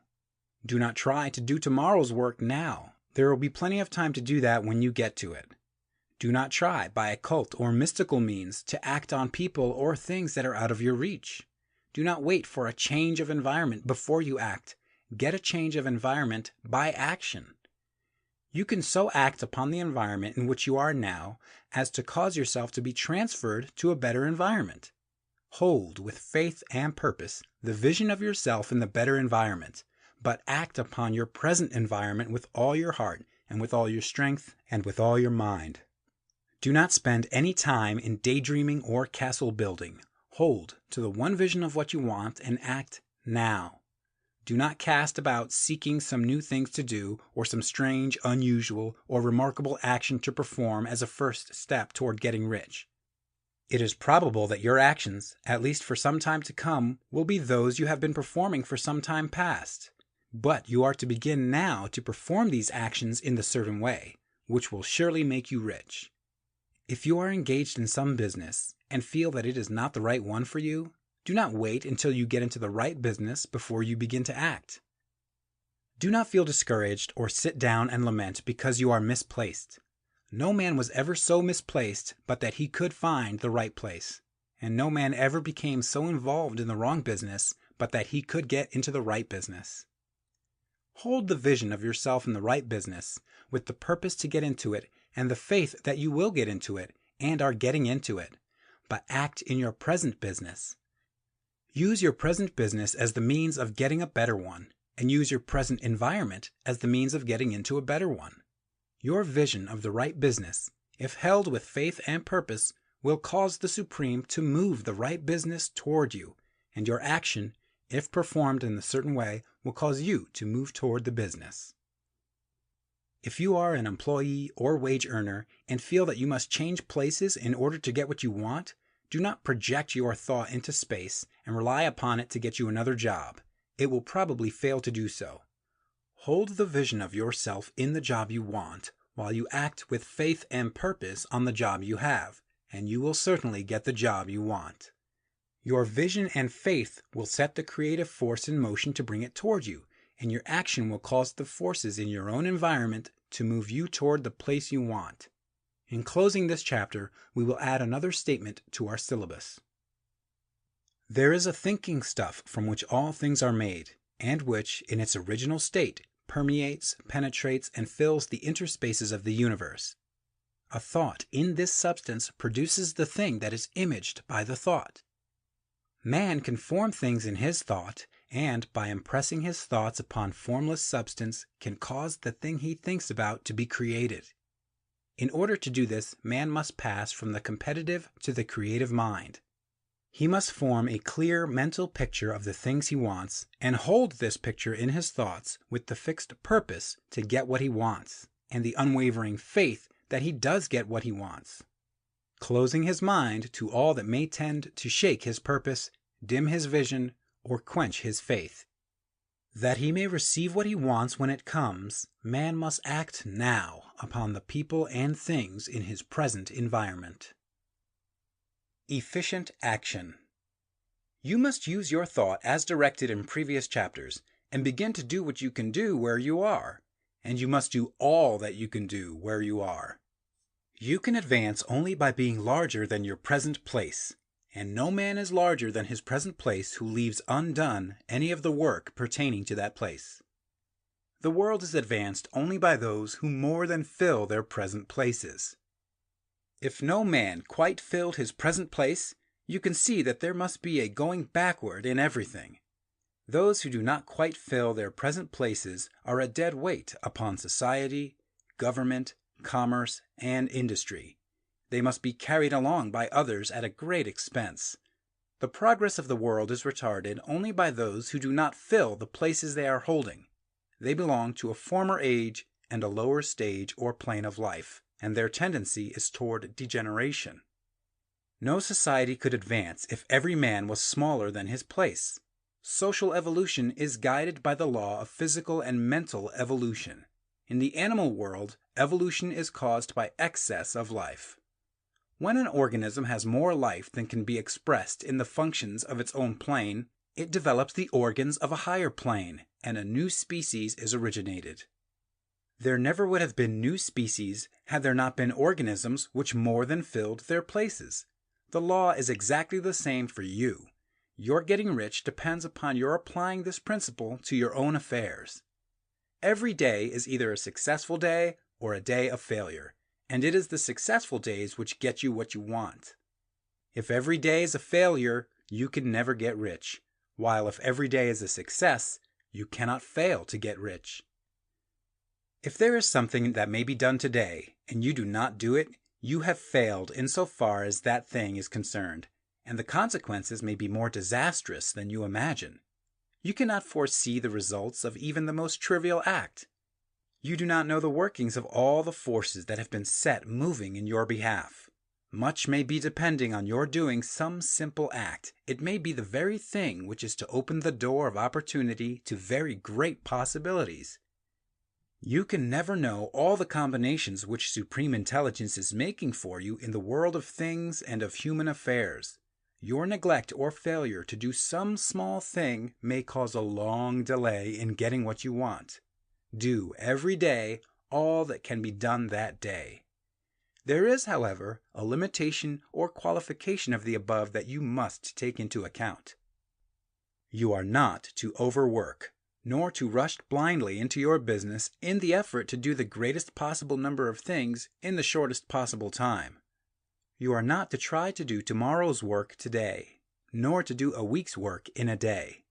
Do not try to do tomorrow's work now. There will be plenty of time to do that when you get to it. Do not try, by occult or mystical means, to act on people or things that are out of your reach. Do not wait for a change of environment before you act. Get a change of environment by action. You can so act upon the environment in which you are now as to cause yourself to be transferred to a better environment. Hold with faith and purpose the vision of yourself in the better environment, but act upon your present environment with all your heart and with all your strength and with all your mind. Do not spend any time in daydreaming or castle building. Hold to the one vision of what you want and act now. Do not cast about seeking some new things to do or some strange, unusual, or remarkable action to perform as a first step toward getting rich. It is probable that your actions, at least for some time to come, will be those you have been performing for some time past. But you are to begin now to perform these actions in the certain way, which will surely make you rich. If you are engaged in some business and feel that it is not the right one for you, do not wait until you get into the right business before you begin to act. Do not feel discouraged or sit down and lament because you are misplaced. No man was ever so misplaced but that he could find the right place, and no man ever became so involved in the wrong business but that he could get into the right business. Hold the vision of yourself in the right business, with the purpose to get into it and the faith that you will get into it and are getting into it, but act in your present business. Use your present business as the means of getting a better one, and use your present environment as the means of getting into a better one. Your vision of the right business, if held with faith and purpose, will cause the Supreme to move the right business toward you, and your action, if performed in a certain way, will cause you to move toward the business. If you are an employee or wage earner and feel that you must change places in order to get what you want, do not project your thought into space and rely upon it to get you another job. It will probably fail to do so. Hold the vision of yourself in the job you want while you act with faith and purpose on the job you have, and you will certainly get the job you want. Your vision and faith will set the creative force in motion to bring it toward you, and your action will cause the forces in your own environment to move you toward the place you want. In closing this chapter, we will add another statement to our syllabus. There is a thinking stuff from which all things are made, and which, in its original state, permeates, penetrates, and fills the interspaces of the universe. A thought in this substance produces the thing that is imaged by the thought. Man can form things in his thought, and by impressing his thoughts upon formless substance can cause the thing he thinks about to be created. In order to do this, man must pass from the competitive to the creative mind. He must form a clear mental picture of the things he wants and hold this picture in his thoughts with the fixed purpose to get what he wants and the unwavering faith that he does get what he wants, closing his mind to all that may tend to shake his purpose, dim his vision, or quench his faith. That he may receive what he wants when it comes, man must act now upon the people and things in his present environment. Efficient action. You must use your thought as directed in previous chapters and begin to do what you can do where you are, and you must do all that you can do where you are. You can advance only by being larger than your present place, and no man is larger than his present place who leaves undone any of the work pertaining to that place. The world is advanced only by those who more than fill their present places. If no man quite filled his present place, you can see that there must be a going backward in everything. Those who do not quite fill their present places are a dead weight upon society, government, commerce, and industry. They must be carried along by others at a great expense. The progress of the world is retarded only by those who do not fill the places they are holding. They belong to a former age and a lower stage or plane of life, and their tendency is toward degeneration. No society could advance if every man was smaller than his place. Social evolution is guided by the law of physical and mental evolution. In the animal world, evolution is caused by excess of life. When an organism has more life than can be expressed in the functions of its own plane, it develops the organs of a higher plane, and a new species is originated. There never would have been new species had there not been organisms which more than filled their places. The law is exactly the same for you. Your getting rich depends upon your applying this principle to your own affairs. Every day is either a successful day or a day of failure, and it is the successful days which get you what you want. If every day is a failure, you can never get rich, while if every day is a success, you cannot fail to get rich. If there is something that may be done today, and you do not do it, you have failed insofar as that thing is concerned, and the consequences may be more disastrous than you imagine. You cannot foresee the results of even the most trivial act. You do not know the workings of all the forces that have been set moving in your behalf. Much may be depending on your doing some simple act. It may be the very thing which is to open the door of opportunity to very great possibilities. You can never know all the combinations which Supreme Intelligence is making for you in the world of things and of human affairs. Your neglect or failure to do some small thing may cause a long delay in getting what you want. Do every day all that can be done that day. There is, however, a limitation or qualification of the above that you must take into account. You are not to overwork, nor to rush blindly into your business in the effort to do the greatest possible number of things in the shortest possible time. You are not to try to do tomorrow's work today, nor to do a week's work in a day.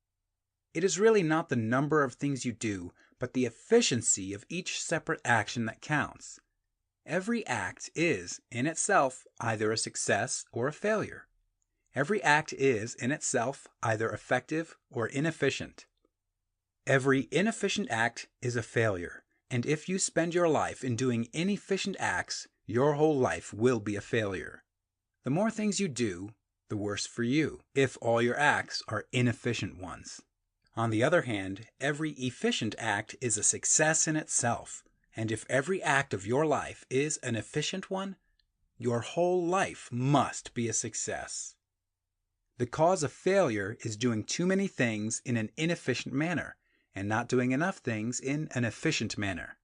It is really not the number of things you do, but the efficiency of each separate action that counts. Every act is, in itself, either a success or a failure. Every act is, in itself, either effective or inefficient. Every inefficient act is a failure, and if you spend your life in doing inefficient acts, your whole life will be a failure. The more things you do, the worse for you, if all your acts are inefficient ones. On the other hand, every efficient act is a success in itself, and if every act of your life is an efficient one, your whole life must be a success. The cause of failure is doing too many things in an inefficient manner, and not doing enough things in an efficient manner.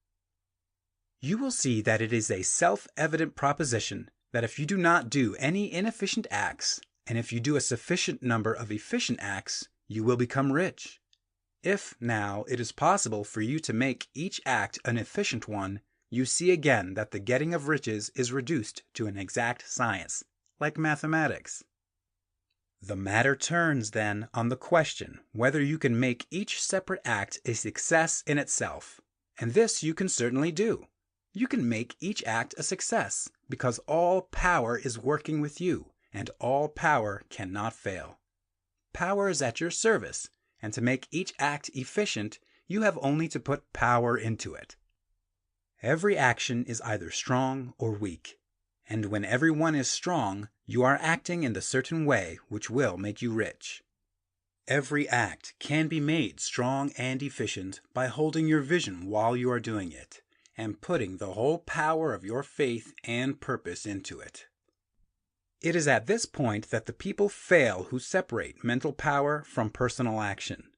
You will see that it is a self-evident proposition that if you do not do any inefficient acts, and if you do a sufficient number of efficient acts, you will become rich. If, now, it is possible for you to make each act an efficient one, you see again that the getting of riches is reduced to an exact science, like mathematics. The matter turns, then, on the question whether you can make each separate act a success in itself, and this you can certainly do. You can make each act a success, because all power is working with you, and all power cannot fail. Power is at your service, and to make each act efficient, you have only to put power into it. Every action is either strong or weak, and when every one is strong, you are acting in the certain way which will make you rich. Every act can be made strong and efficient by holding your vision while you are doing it, and putting the whole power of your faith and purpose into it. It is at this point that the people fail who separate mental power from personal action.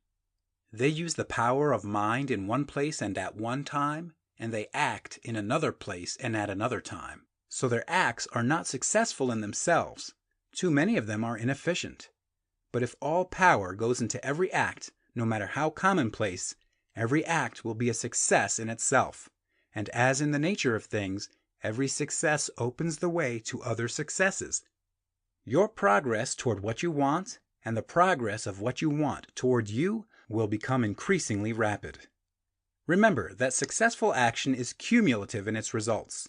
They use the power of mind in one place and at one time, and they act in another place and at another time. So their acts are not successful in themselves. Too many of them are inefficient. But if all power goes into every act, no matter how commonplace, Every act will be a success in itself, and as in the nature of things, every success opens the way to other successes. Your progress toward what you want and the progress of what you want toward you will become increasingly rapid. Remember that successful action is cumulative in its results.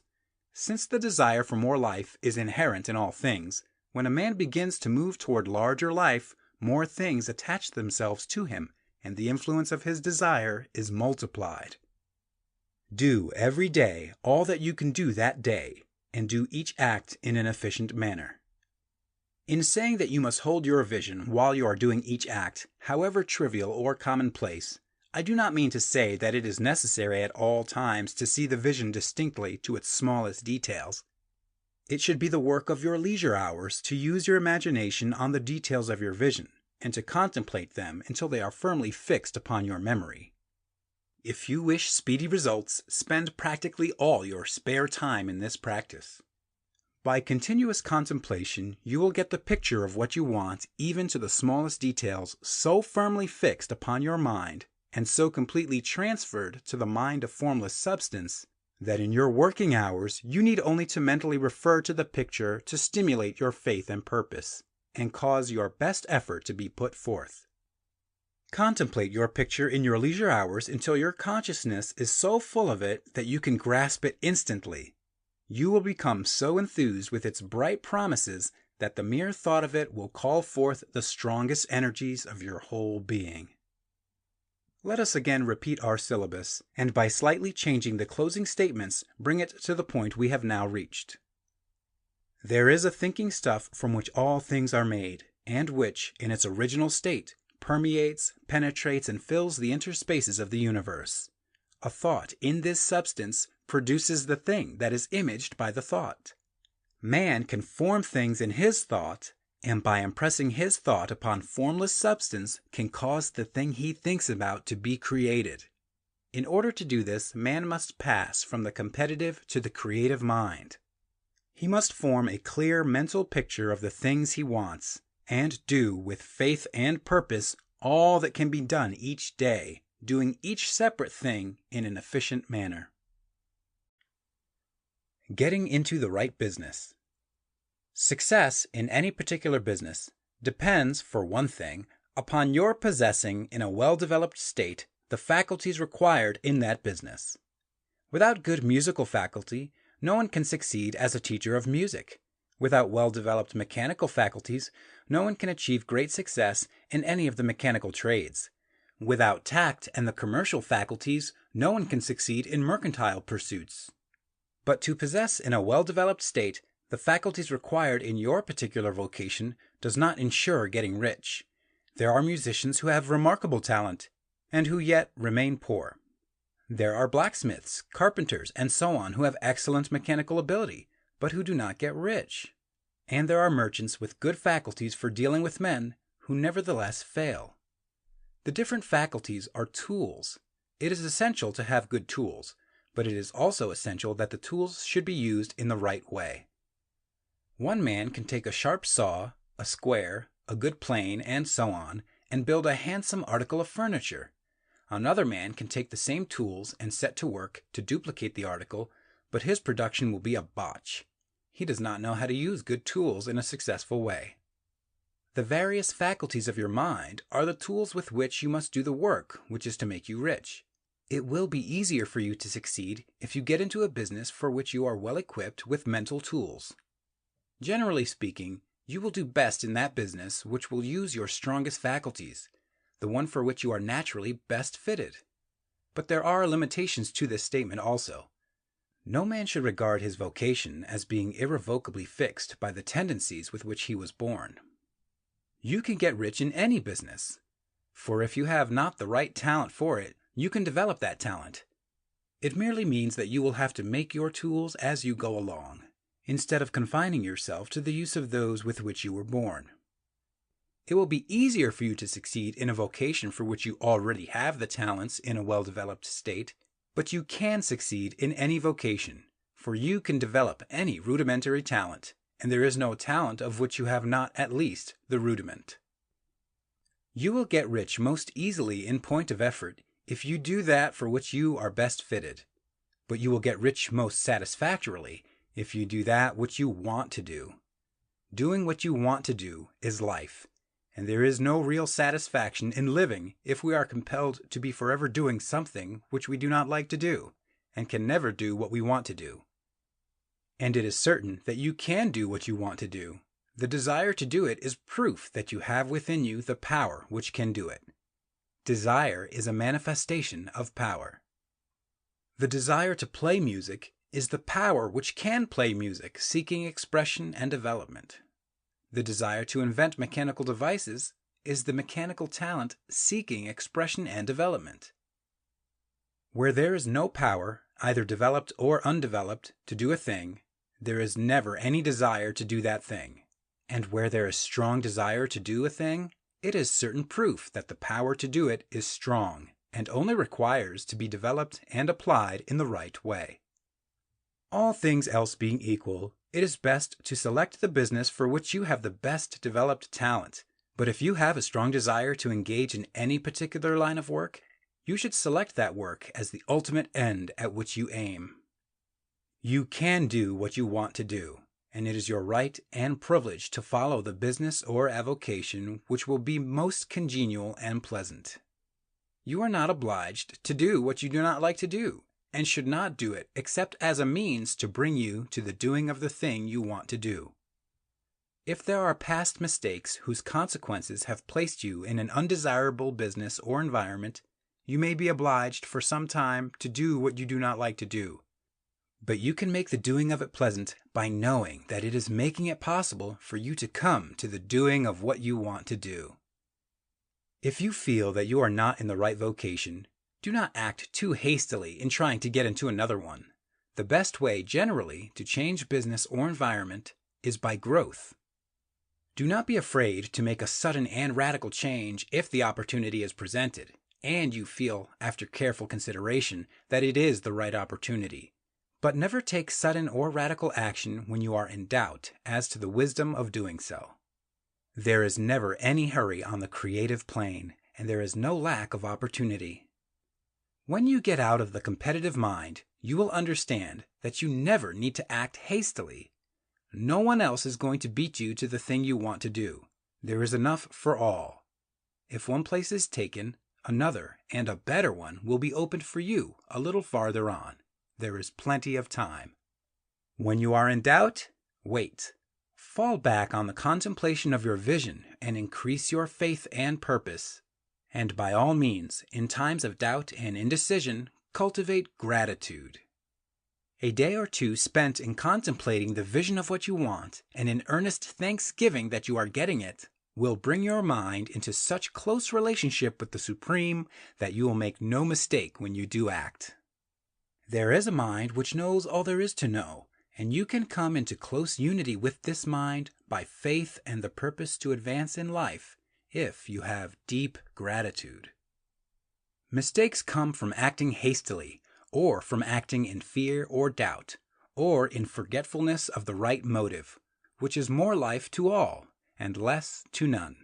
Since the desire for more life is inherent in all things, when a man begins to move toward larger life, more things attach themselves to him, and the influence of his desire is multiplied. Do every day all that you can do that day, and do each act in an efficient manner. In saying that you must hold your vision while you are doing each act, however trivial or commonplace, I do not mean to say that it is necessary at all times to see the vision distinctly to its smallest details. It should be the work of your leisure hours to use your imagination on the details of your vision, and to contemplate them until they are firmly fixed upon your memory. If you wish speedy results, spend practically all your spare time in this practice. By continuous contemplation, you will get the picture of what you want, even to the smallest details, so firmly fixed upon your mind, and so completely transferred to the mind of formless substance, that in your working hours you need only to mentally refer to the picture to stimulate your faith and purpose, and cause your best effort to be put forth. Contemplate your picture in your leisure hours until your consciousness is so full of it that you can grasp it instantly. You will become so enthused with its bright promises that the mere thought of it will call forth the strongest energies of your whole being. Let us again repeat our syllabus, and by slightly changing the closing statements, bring it to the point we have now reached. There is a thinking stuff from which all things are made, and which, in its original state, permeates, penetrates, and fills the interspaces of the universe. A thought in this substance produces the thing that is imaged by the thought. Man can form things in his thought, and by impressing his thought upon formless substance can cause the thing he thinks about to be created. In order to do this, man must pass from the competitive to the creative mind. He must form a clear mental picture of the things he wants, and do with faith and purpose all that can be done each day, doing each separate thing in an efficient manner. Getting into the right business. Success in any particular business depends, for one thing, upon your possessing in a well-developed state the faculties required in that business. Without good musical faculty, no one can succeed as a teacher of music. Without well-developed mechanical faculties, no one can achieve great success in any of the mechanical trades. Without tact and the commercial faculties, no one can succeed in mercantile pursuits. But to possess in a well-developed state the faculties required in your particular vocation does not ensure getting rich. There are musicians who have remarkable talent, and who yet remain poor. There are blacksmiths, carpenters, and so on who have excellent mechanical ability, but who do not get rich. And there are merchants with good faculties for dealing with men who nevertheless fail. The different faculties are tools. It is essential to have good tools, but it is also essential that the tools should be used in the right way. One man can take a sharp saw, a square, a good plane, and so on, and build a handsome article of furniture. Another man can take the same tools and set to work to duplicate the article, but his production will be a botch. He does not know how to use good tools in a successful way. The various faculties of your mind are the tools with which you must do the work which is to make you rich. It will be easier for you to succeed if you get into a business for which you are well equipped with mental tools. Generally speaking, you will do best in that business which will use your strongest faculties, the one for which you are naturally best fitted. But there are limitations to this statement also. No man should regard his vocation as being irrevocably fixed by the tendencies with which he was born. You can get rich in any business, for if you have not the right talent for it, you can develop that talent. It merely means that you will have to make your tools as you go along, instead of confining yourself to the use of those with which you were born. It will be easier for you to succeed in a vocation for which you already have the talents in a well-developed state, but you can succeed in any vocation, for you can develop any rudimentary talent, and there is no talent of which you have not at least the rudiment. You will get rich most easily in point of effort if you do that for which you are best fitted. But you will get rich most satisfactorily if you do that which you want to do. Doing what you want to do is life, and there is no real satisfaction in living if we are compelled to be forever doing something which we do not like to do, and can never do what we want to do. And it is certain that you can do what you want to do. The desire to do it is proof that you have within you the power which can do it. Desire is a manifestation of power. The desire to play music is the power which can play music, seeking expression and development. The desire to invent mechanical devices is the mechanical talent seeking expression and development. Where there is no power, either developed or undeveloped, to do a thing, there is never any desire to do that thing. And where there is strong desire to do a thing, it is certain proof that the power to do it is strong, and only requires to be developed and applied in the right way. All things else being equal, it is best to select the business for which you have the best developed talent. But if you have a strong desire to engage in any particular line of work, you should select that work as the ultimate end at which you aim. You can do what you want to do, and it is your right and privilege to follow the business or avocation which will be most congenial and pleasant. You are not obliged to do what you do not like to do, and should not do it except as a means to bring you to the doing of the thing you want to do. If there are past mistakes whose consequences have placed you in an undesirable business or environment, you may be obliged for some time to do what you do not like to do. But you can make the doing of it pleasant by knowing that it is making it possible for you to come to the doing of what you want to do. If you feel that you are not in the right vocation, do not act too hastily in trying to get into another one. The best way, generally, to change business or environment is by growth. Do not be afraid to make a sudden and radical change if the opportunity is presented, and you feel, after careful consideration, that it is the right opportunity. But never take sudden or radical action when you are in doubt as to the wisdom of doing so. There is never any hurry on the creative plane, and there is no lack of opportunity. When you get out of the competitive mind, you will understand that you never need to act hastily. No one else is going to beat you to the thing you want to do. There is enough for all. If one place is taken, another and a better one will be opened for you a little farther on. There is plenty of time. When you are in doubt, wait. Fall back on the contemplation of your vision and increase your faith and purpose. And by all means, in times of doubt and indecision, cultivate gratitude. A day or two spent in contemplating the vision of what you want and in earnest thanksgiving that you are getting it will bring your mind into such close relationship with the Supreme that you will make no mistake when you do act. There is a mind which knows all there is to know, and you can come into close unity with this mind by faith and the purpose to advance in life if you have deep gratitude. Mistakes come from acting hastily, or from acting in fear or doubt, or in forgetfulness of the right motive, which is more life to all and less to none.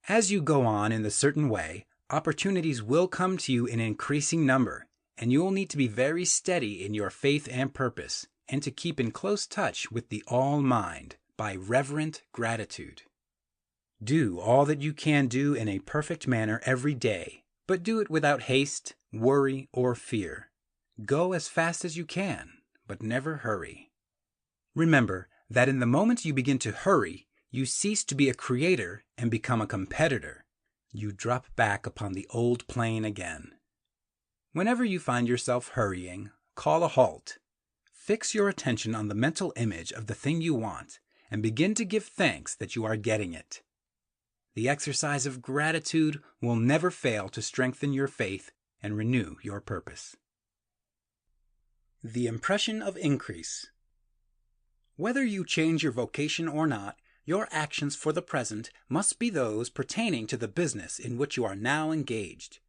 As you go on in the certain way, opportunities will come to you in increasing number, and you will need to be very steady in your faith and purpose, and to keep in close touch with the All-Mind by reverent gratitude. Do all that you can do in a perfect manner every day, but do it without haste, worry, or fear. Go as fast as you can, but never hurry. Remember that in the moment you begin to hurry, you cease to be a creator and become a competitor. You drop back upon the old plane again. Whenever you find yourself hurrying, call a halt. Fix your attention on the mental image of the thing you want, and begin to give thanks that you are getting it. The exercise of gratitude will never fail to strengthen your faith and renew your purpose. The impression of increase. Whether you change your vocation or not, your actions for the present must be those pertaining to the business in which you are now engaged.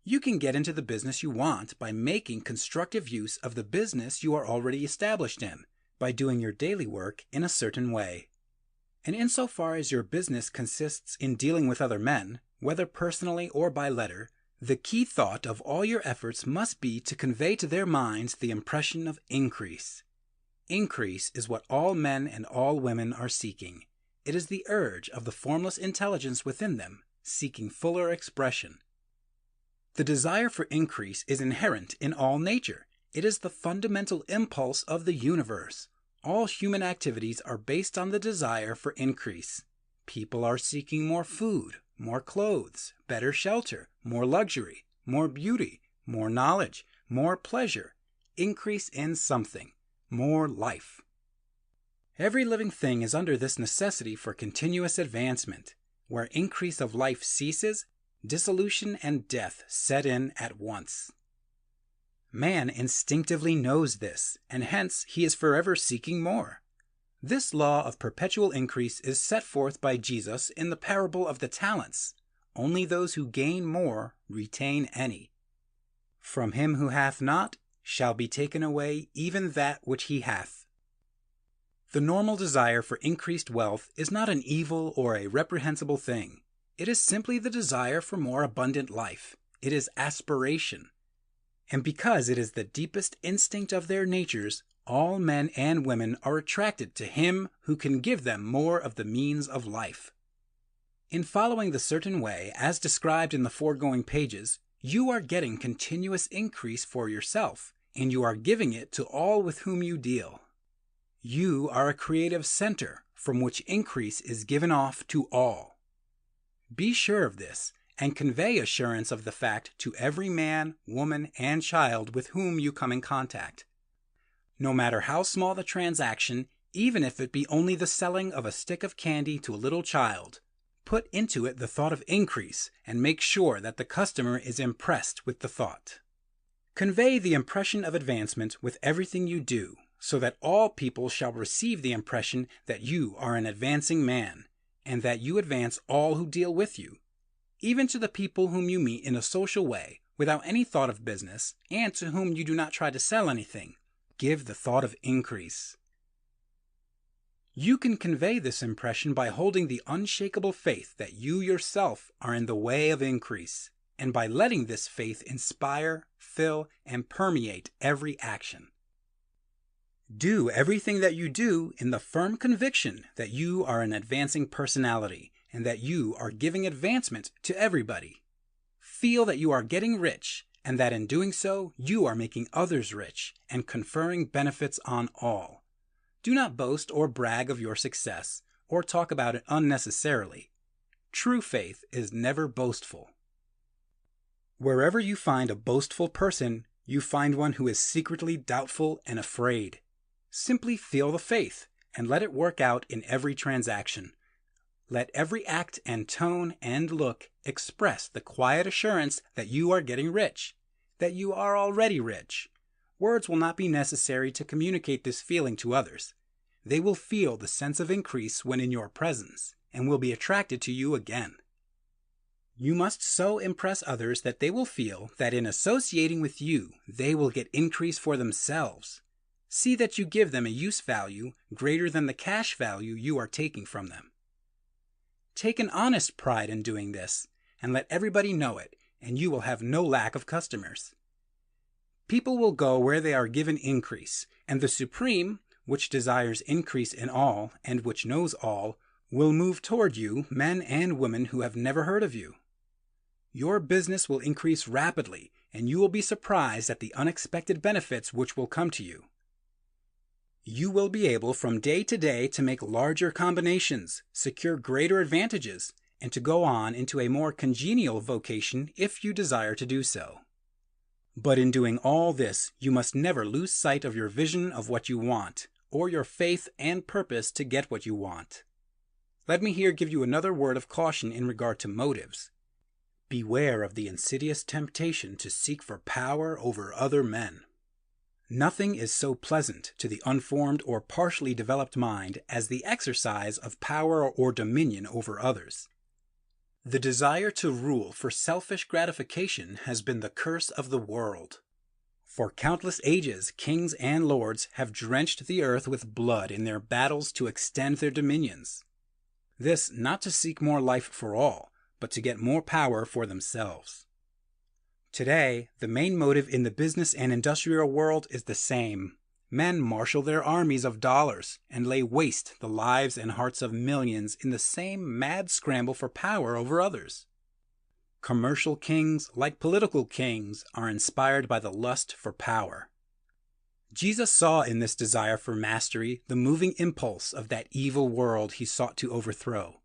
You can get into the business you want by making constructive use of the business you are already established in, by doing your daily work in a certain way. And insofar as your business consists in dealing with other men, whether personally or by letter, The key thought of all your efforts must be to convey to their minds the impression of increase. Increase is what all men and all women are seeking. It is the urge of the formless intelligence within them, seeking fuller expression. The desire for increase is inherent in all nature. It is the fundamental impulse of the universe. All human activities are based on the desire for increase. People are seeking more food, more clothes, better shelter, more luxury, more beauty, more knowledge, more pleasure, increase in something, more life. Every living thing is under this necessity for continuous advancement. Where increase of life ceases, dissolution and death set in at once. Man instinctively knows this, and hence he is forever seeking more. This law of perpetual increase is set forth by Jesus in the parable of the talents. Only those who gain more retain any. From him who hath not shall be taken away even that which he hath. The normal desire for increased wealth is not an evil or a reprehensible thing. It is simply the desire for more abundant life. It is aspiration. And because it is the deepest instinct of their natures, all men and women are attracted to him who can give them more of the means of life. In following the certain way, as described in the foregoing pages, you are getting continuous increase for yourself, and you are giving it to all with whom you deal. You are a creative center from which increase is given off to all. Be sure of this, and convey assurance of the fact to every man, woman, and child with whom you come in contact. No matter how small the transaction, even if it be only the selling of a stick of candy to a little child, put into it the thought of increase, and make sure that the customer is impressed with the thought. Convey the impression of advancement with everything you do, so that all people shall receive the impression that you are an advancing man, and that you advance all who deal with you, even to the people whom you meet in a social way, without any thought of business, and to whom you do not try to sell anything. Give the thought of increase. You can convey this impression by holding the unshakable faith that you yourself are in the way of increase, and by letting this faith inspire, fill, and permeate every action. Do everything that you do in the firm conviction that you are an advancing personality and that you are giving advancement to everybody. Feel that you are getting rich and that in doing so you are making others rich and conferring benefits on all. Do not boast or brag of your success or talk about it unnecessarily. True faith is never boastful. Wherever you find a boastful person, you find one who is secretly doubtful and afraid. Simply feel the faith and let it work out in every transaction. Let every act and tone and look express the quiet assurance that you are getting rich, that you are already rich. Words will not be necessary to communicate this feeling to others. They will feel the sense of increase when in your presence and will be attracted to you again. You must so impress others that they will feel that in associating with you, they will get increase for themselves. See that you give them a use value greater than the cash value you are taking from them. Take an honest pride in doing this, and let everybody know it, and you will have no lack of customers. People will go where they are given increase, and the Supreme, which desires increase in all, and which knows all, will move toward you men and women who have never heard of you. Your business will increase rapidly, and you will be surprised at the unexpected benefits which will come to you. You will be able from day to day to make larger combinations, secure greater advantages, and to go on into a more congenial vocation if you desire to do so. But in doing all this, you must never lose sight of your vision of what you want, or your faith and purpose to get what you want. Let me here give you another word of caution in regard to motives. Beware of the insidious temptation to seek for power over other men. Nothing is so pleasant to the unformed or partially developed mind as the exercise of power or dominion over others. The desire to rule for selfish gratification has been the curse of the world. For countless ages, kings and lords have drenched the earth with blood in their battles to extend their dominions. This not to seek more life for all, but to get more power for themselves. Today, the main motive in the business and industrial world is the same. Men marshal their armies of dollars and lay waste the lives and hearts of millions in the same mad scramble for power over others. Commercial kings, like political kings, are inspired by the lust for power. Jesus saw in this desire for mastery the moving impulse of that evil world he sought to overthrow.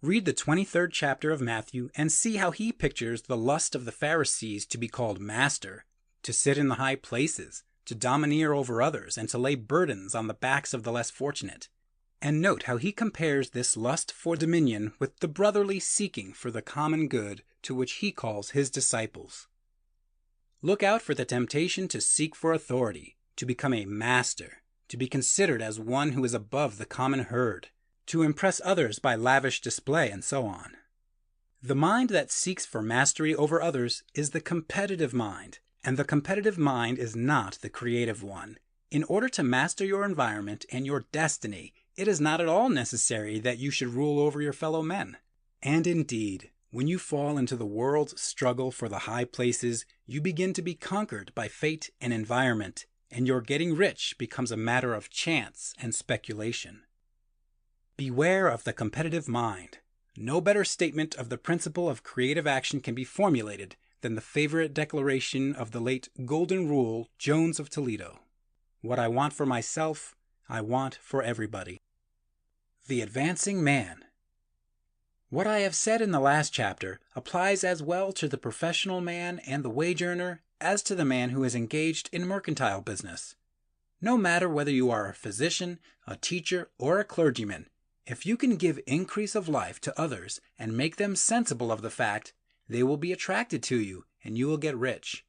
Read the 23rd chapter of Matthew and see how he pictures the lust of the Pharisees to be called master, to sit in the high places, to domineer over others, and to lay burdens on the backs of the less fortunate. And note how he compares this lust for dominion with the brotherly seeking for the common good to which he calls his disciples. Look out for the temptation to seek for authority, to become a master, to be considered as one who is above the common herd, to impress others by lavish display, and so on. The mind that seeks for mastery over others is the competitive mind, and the competitive mind is not the creative one. In order to master your environment and your destiny, it is not at all necessary that you should rule over your fellow men. And indeed, when you fall into the world's struggle for the high places, you begin to be conquered by fate and environment, and your getting rich becomes a matter of chance and speculation. Beware of the competitive mind. No better statement of the principle of creative action can be formulated than the favorite declaration of the late Golden Rule Jones of Toledo. What I want for myself, I want for everybody. The Advancing Man. What I have said in the last chapter applies as well to the professional man and the wage earner as to the man who is engaged in mercantile business. No matter whether you are a physician, a teacher, or a clergyman, if you can give increase of life to others and make them sensible of the fact, they will be attracted to you and you will get rich.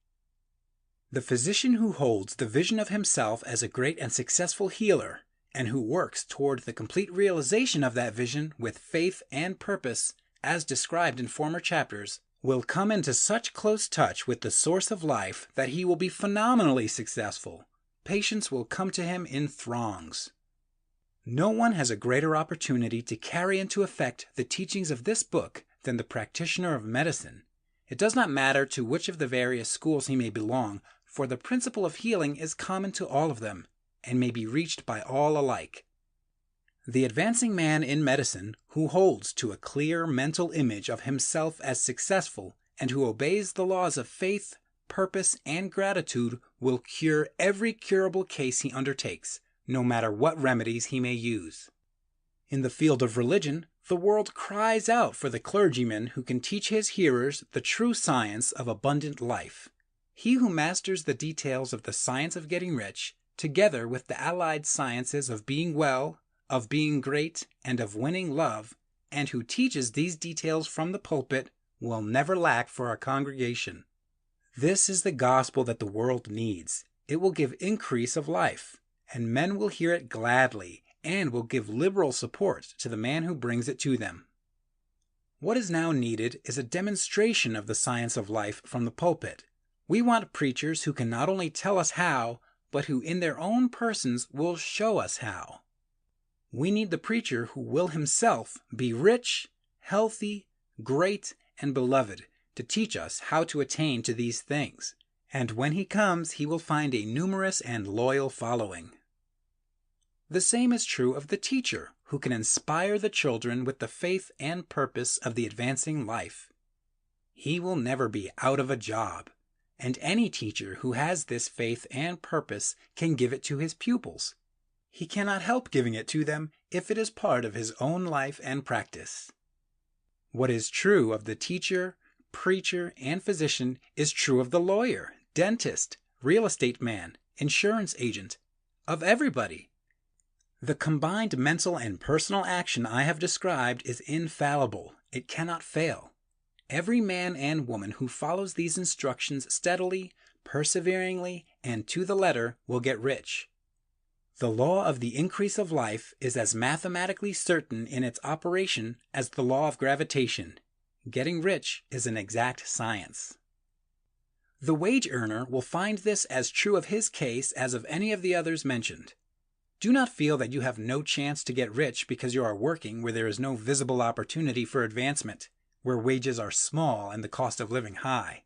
The physician who holds the vision of himself as a great and successful healer, and who works toward the complete realization of that vision with faith and purpose, as described in former chapters, will come into such close touch with the source of life that he will be phenomenally successful. Patients will come to him in throngs. No one has a greater opportunity to carry into effect the teachings of this book than the practitioner of medicine. It does not matter to which of the various schools he may belong, for the principle of healing is common to all of them, and may be reached by all alike. The advancing man in medicine, who holds to a clear mental image of himself as successful, and who obeys the laws of faith, purpose, and gratitude, will cure every curable case he undertakes, no matter what remedies he may use. In the field of religion, the world cries out for the clergyman who can teach his hearers the true science of abundant life. He who masters the details of the science of getting rich, together with the allied sciences of being well, of being great, and of winning love, and who teaches these details from the pulpit, will never lack for a congregation. This is the gospel that the world needs. It will give increase of life, and men will hear it gladly, and will give liberal support to the man who brings it to them. What is now needed is a demonstration of the science of life from the pulpit. We want preachers who can not only tell us how, but who in their own persons will show us how. We need the preacher who will himself be rich, healthy, great, and beloved to teach us how to attain to these things. And when he comes, he will find a numerous and loyal following. The same is true of the teacher who can inspire the children with the faith and purpose of the advancing life. He will never be out of a job, and any teacher who has this faith and purpose can give it to his pupils. He cannot help giving it to them if it is part of his own life and practice. What is true of the teacher, preacher, and physician is true of the lawyer, dentist, real estate man, insurance agent, of everybody. The combined mental and personal action I have described is infallible. It cannot fail. Every man and woman who follows these instructions steadily, perseveringly, and to the letter will get rich. The law of the increase of life is as mathematically certain in its operation as the law of gravitation. Getting rich is an exact science. The wage earner will find this as true of his case as of any of the others mentioned. Do not feel that you have no chance to get rich because you are working where there is no visible opportunity for advancement, where wages are small and the cost of living high.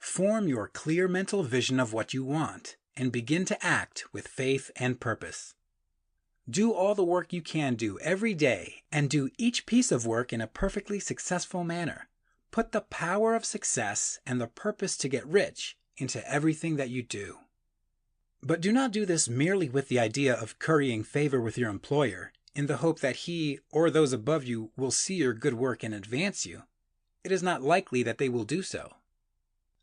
Form your clear mental vision of what you want and begin to act with faith and purpose. Do all the work you can do every day and do each piece of work in a perfectly successful manner. Put the power of success and the purpose to get rich into everything that you do. But do not do this merely with the idea of currying favor with your employer in the hope that he or those above you will see your good work and advance you. It is not likely that they will do so.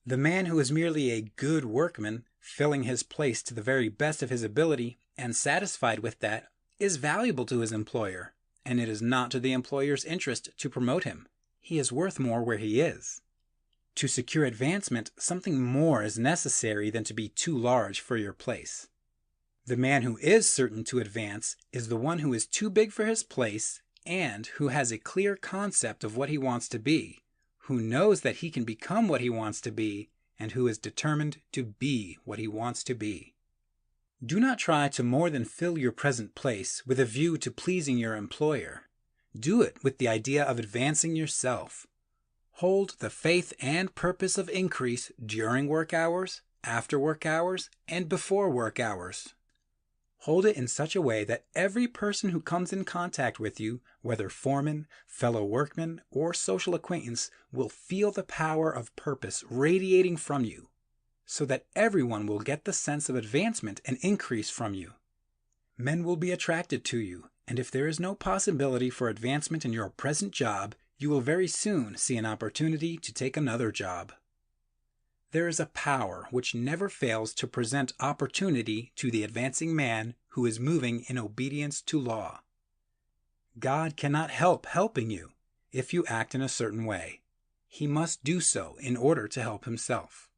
The man who is merely a good workman, filling his place to the very best of his ability and satisfied with that, is valuable to his employer, and it is not to the employer's interest to promote him. He is worth more where he is. To secure advancement, something more is necessary than to be too large for your place. The man who is certain to advance is the one who is too big for his place and who has a clear concept of what he wants to be, who knows that he can become what he wants to be, and who is determined to be what he wants to be. Do not try to more than fill your present place with a view to pleasing your employer. Do it with the idea of advancing yourself. Hold the faith and purpose of increase during work hours, after work hours, and before work hours. Hold it in such a way that every person who comes in contact with you, whether foreman, fellow workman, or social acquaintance, will feel the power of purpose radiating from you, so that everyone will get the sense of advancement and increase from you. Men will be attracted to you, and if there is no possibility for advancement in your present job, you will very soon see an opportunity to take another job. There is a power which never fails to present opportunity to the advancing man who is moving in obedience to law. God cannot help helping you if you act in a certain way. He must do so in order to help himself.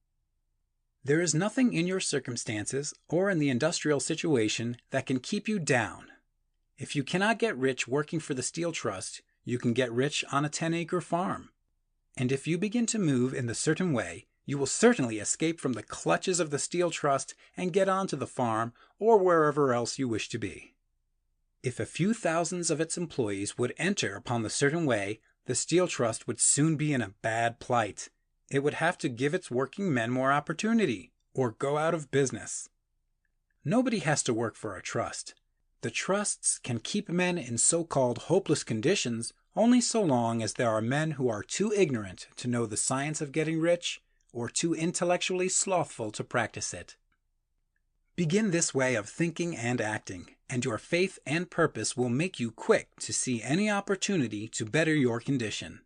There is nothing in your circumstances or in the industrial situation that can keep you down. If you cannot get rich working for the Steel Trust, you can get rich on a 10-acre farm. And if you begin to move in the certain way, you will certainly escape from the clutches of the Steel Trust and get onto the farm or wherever else you wish to be. If a few thousands of its employees would enter upon the certain way, the Steel Trust would soon be in a bad plight. It would have to give its working men more opportunity, or go out of business. Nobody has to work for a trust. The trusts can keep men in so-called hopeless conditions only so long as there are men who are too ignorant to know the science of getting rich, or too intellectually slothful to practice it. Begin this way of thinking and acting, and your faith and purpose will make you quick to see any opportunity to better your condition.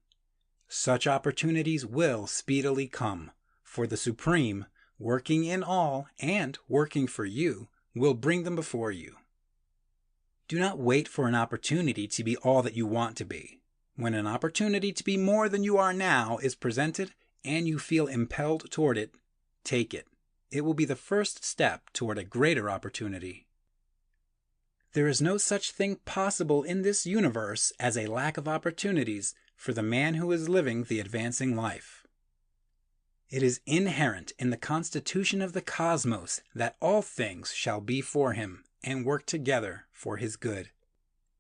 Such opportunities will speedily come, for the Supreme, working in all and working for you, will bring them before you. Do not wait for an opportunity to be all that you want to be. When an opportunity to be more than you are now is presented, and you feel impelled toward it, take it. It will be the first step toward a greater opportunity. There is no such thing possible in this universe as a lack of opportunities for the man who is living the advancing life. It is inherent in the constitution of the cosmos that all things shall be for him and work together for his good.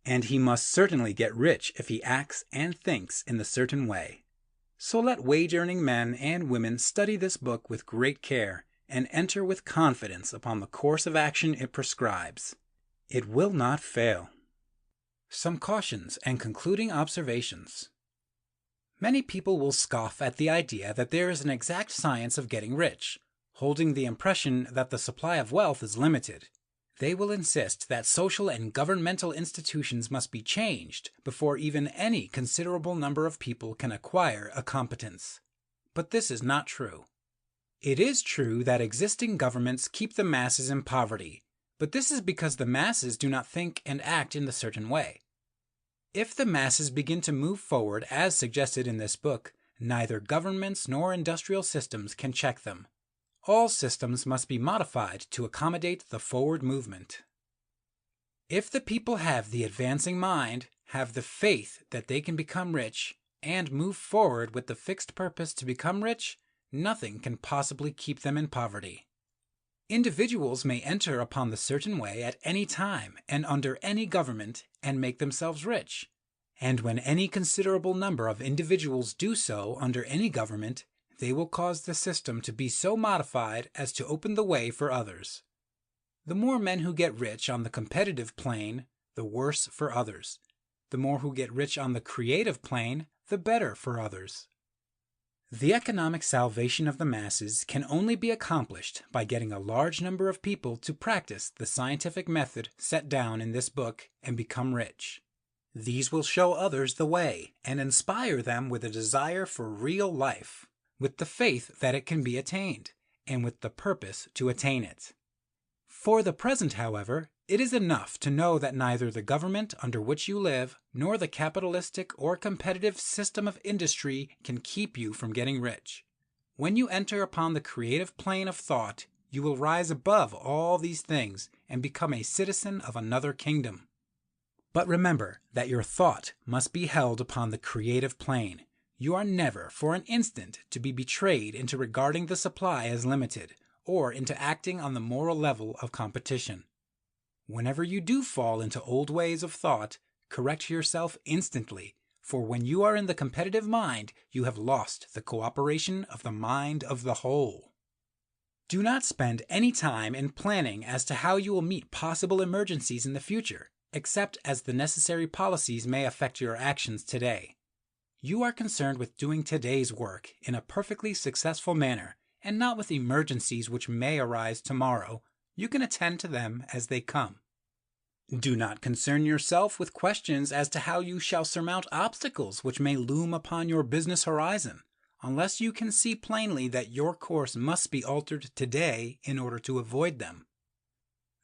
And he must certainly get rich if he acts and thinks in the certain way. So let wage-earning men and women study this book with great care and enter with confidence upon the course of action it prescribes. It will not fail. Some cautions and concluding observations. Many people will scoff at the idea that there is an exact science of getting rich, holding the impression that the supply of wealth is limited. They will insist that social and governmental institutions must be changed before even any considerable number of people can acquire a competence. But this is not true. It is true that existing governments keep the masses in poverty, but this is because the masses do not think and act in the certain way. If the masses begin to move forward as suggested in this book, neither governments nor industrial systems can check them. All systems must be modified to accommodate the forward movement. If the people have the advancing mind, have the faith that they can become rich, and move forward with the fixed purpose to become rich, nothing can possibly keep them in poverty. Individuals may enter upon the certain way at any time and under any government and make themselves rich. And when any considerable number of individuals do so under any government, they will cause the system to be so modified as to open the way for others. The more men who get rich on the competitive plane, the worse for others. The more who get rich on the creative plane, the better for others. The economic salvation of the masses can only be accomplished by getting a large number of people to practice the scientific method set down in this book and become rich. These will show others the way and inspire them with a desire for real life, with the faith that it can be attained, and with the purpose to attain it. For the present, however, it is enough to know that neither the government under which you live nor the capitalistic or competitive system of industry can keep you from getting rich. When you enter upon the creative plane of thought, you will rise above all these things and become a citizen of another kingdom. But remember that your thought must be held upon the creative plane. You are never for an instant to be betrayed into regarding the supply as limited, or into acting on the moral level of competition. Whenever you do fall into old ways of thought, correct yourself instantly, for when you are in the competitive mind, you have lost the cooperation of the mind of the whole. Do not spend any time in planning as to how you will meet possible emergencies in the future, except as the necessary policies may affect your actions today. You are concerned with doing today's work in a perfectly successful manner, and not with emergencies which may arise tomorrow. You can attend to them as they come. Do not concern yourself with questions as to how you shall surmount obstacles which may loom upon your business horizon, unless you can see plainly that your course must be altered today in order to avoid them.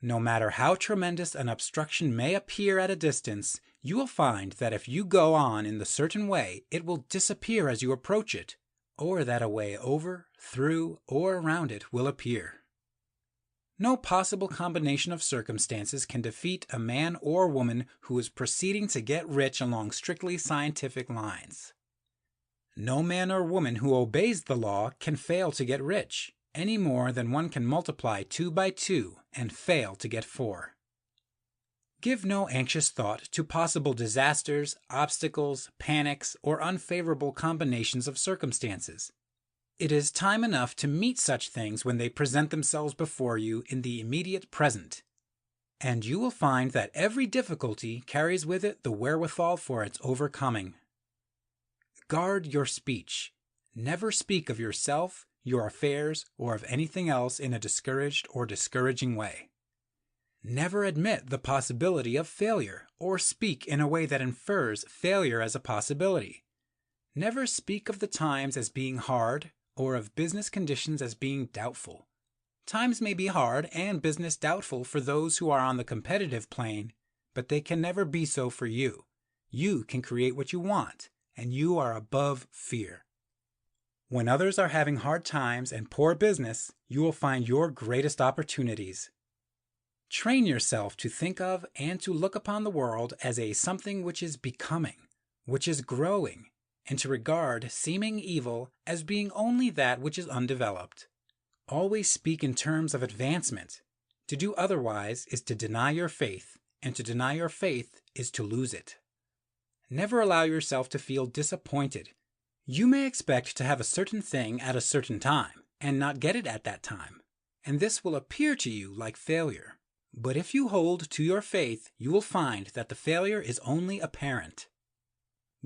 No matter how tremendous an obstruction may appear at a distance, you will find that if you go on in the certain way, it will disappear as you approach it, or that a way over, through, or around it will appear. No possible combination of circumstances can defeat a man or woman who is proceeding to get rich along strictly scientific lines. No man or woman who obeys the law can fail to get rich, any more than one can multiply 2 by 2 and fail to get 4. Give no anxious thought to possible disasters, obstacles, panics, or unfavorable combinations of circumstances. It is time enough to meet such things when they present themselves before you in the immediate present, and you will find that every difficulty carries with it the wherewithal for its overcoming. Guard your speech. Never speak of yourself, your affairs, or of anything else in a discouraged or discouraging way. Never admit the possibility of failure, or speak in a way that infers failure as a possibility. Never speak of the times as being hard, or of business conditions as being doubtful. Times may be hard and business doubtful for those who are on the competitive plane, but they can never be so for you. You can create what you want, and you are above fear. When others are having hard times and poor business, you will find your greatest opportunities. Train yourself to think of and to look upon the world as a something which is becoming, which is growing, and to regard seeming evil as being only that which is undeveloped. Always speak in terms of advancement. To do otherwise is to deny your faith, and to deny your faith is to lose it. Never allow yourself to feel disappointed. You may expect to have a certain thing at a certain time, and not get it at that time, and this will appear to you like failure. But if you hold to your faith, you will find that the failure is only apparent.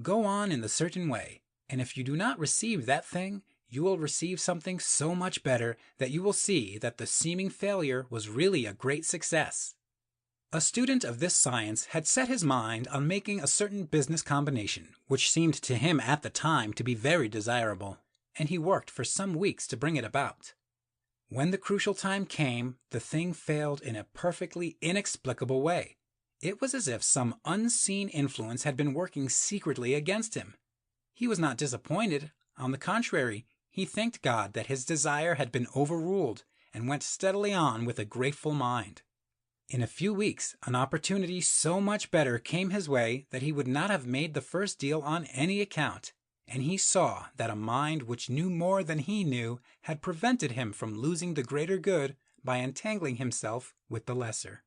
Go on in the certain way, and if you do not receive that thing, you will receive something so much better that you will see that the seeming failure was really a great success. A student of this science had set his mind on making a certain business combination, which seemed to him at the time to be very desirable, and he worked for some weeks to bring it about. When the crucial time came, the thing failed in a perfectly inexplicable way. It was as if some unseen influence had been working secretly against him. He was not disappointed. On the contrary, he thanked God that his desire had been overruled, and went steadily on with a grateful mind. In a few weeks, an opportunity so much better came his way that he would not have made the first deal on any account, and he saw that a mind which knew more than he knew had prevented him from losing the greater good by entangling himself with the lesser.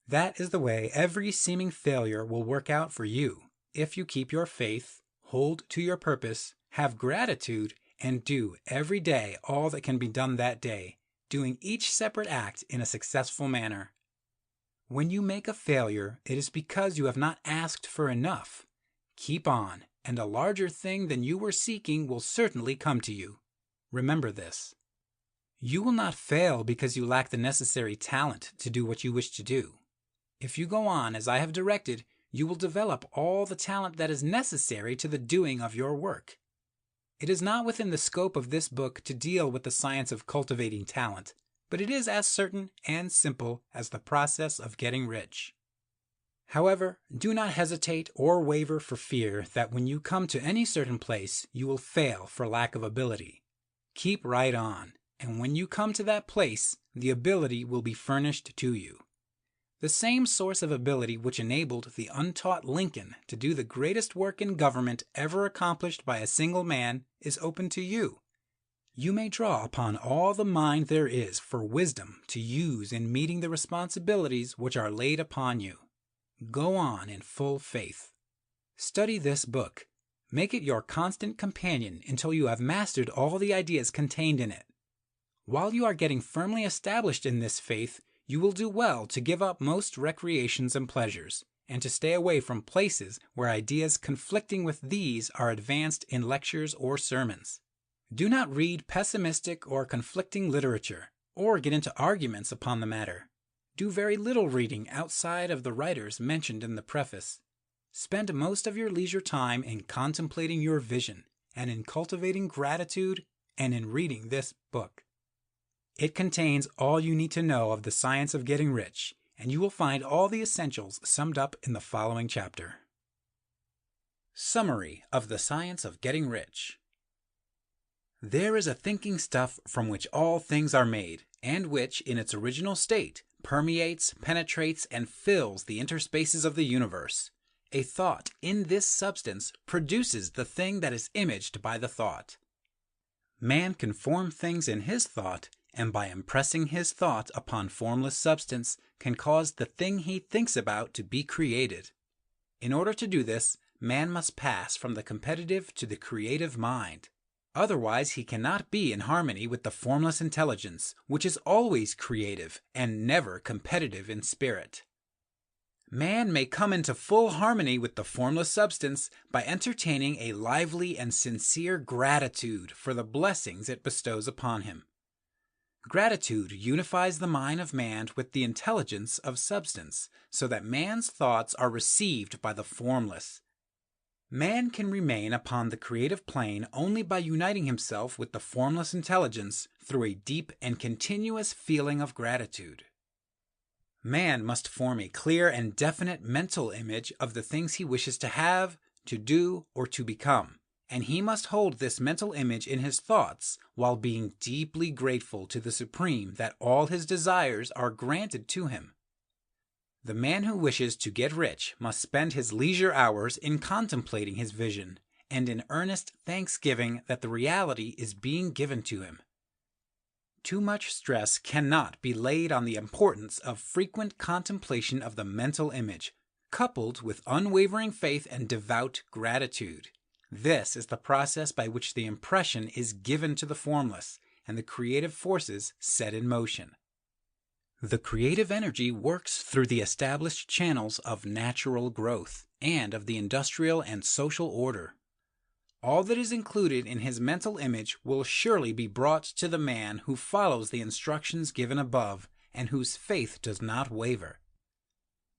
That is the way every seeming failure will work out for you, if you keep your faith, hold to your purpose, have gratitude, and do every day all that can be done that day, doing each separate act in a successful manner. When you make a failure, it is because you have not asked for enough. Keep on, and a larger thing than you were seeking will certainly come to you. Remember this. You will not fail because you lack the necessary talent to do what you wish to do. If you go on as I have directed, you will develop all the talent that is necessary to the doing of your work. It is not within the scope of this book to deal with the science of cultivating talent, but it is as certain and simple as the process of getting rich. However, do not hesitate or waver for fear that when you come to any certain place, you will fail for lack of ability. Keep right on, and when you come to that place, the ability will be furnished to you. The same source of ability which enabled the untaught Lincoln to do the greatest work in government ever accomplished by a single man is open to you. You may draw upon all the mind there is for wisdom to use in meeting the responsibilities which are laid upon you. Go on in full faith. Study this book. Make it your constant companion until you have mastered all the ideas contained in it. While you are getting firmly established in this faith, you will do well to give up most recreations and pleasures, and to stay away from places where ideas conflicting with these are advanced in lectures or sermons. Do not read pessimistic or conflicting literature, or get into arguments upon the matter. Do very little reading outside of the writers mentioned in the preface. Spend most of your leisure time in contemplating your vision, and in cultivating gratitude, and in reading this book. It contains all you need to know of the science of getting rich, and you will find all the essentials summed up in the following chapter. Summary of the Science of Getting Rich. There is a thinking stuff from which all things are made, and which, in its original state, permeates, penetrates, and fills the interspaces of the universe. A thought in this substance produces the thing that is imaged by the thought. Man can form things in his thought, and by impressing his thought upon formless substance, can cause the thing he thinks about to be created. In order to do this, man must pass from the competitive to the creative mind. Otherwise, he cannot be in harmony with the formless intelligence, which is always creative and never competitive in spirit. Man may come into full harmony with the formless substance by entertaining a lively and sincere gratitude for the blessings it bestows upon him. Gratitude unifies the mind of man with the intelligence of substance, so that man's thoughts are received by the formless. Man can remain upon the creative plane only by uniting himself with the formless intelligence through a deep and continuous feeling of gratitude. Man must form a clear and definite mental image of the things he wishes to have, to do, or to become, and he must hold this mental image in his thoughts while being deeply grateful to the Supreme that all his desires are granted to him. The man who wishes to get rich must spend his leisure hours in contemplating his vision and in earnest thanksgiving that the reality is being given to him. Too much stress cannot be laid on the importance of frequent contemplation of the mental image, coupled with unwavering faith and devout gratitude. This is the process by which the impression is given to the formless and the creative forces set in motion. The creative energy works through the established channels of natural growth and of the industrial and social order. All that is included in his mental image will surely be brought to the man who follows the instructions given above and whose faith does not waver.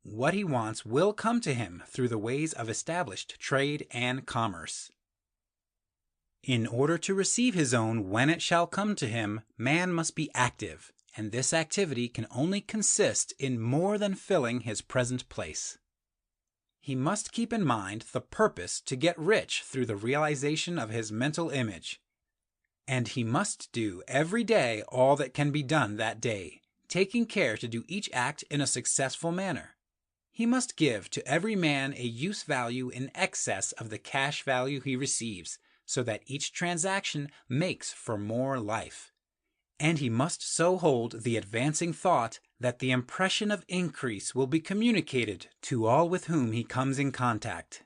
What he wants will come to him through the ways of established trade and commerce. In order to receive his own when it shall come to him, man must be active, and this activity can only consist in more than filling his present place. He must keep in mind the purpose to get rich through the realization of his mental image, and he must do every day all that can be done that day, taking care to do each act in a successful manner. He must give to every man a use value in excess of the cash value he receives, so that each transaction makes for more life. And he must so hold the advancing thought that the impression of increase will be communicated to all with whom he comes in contact.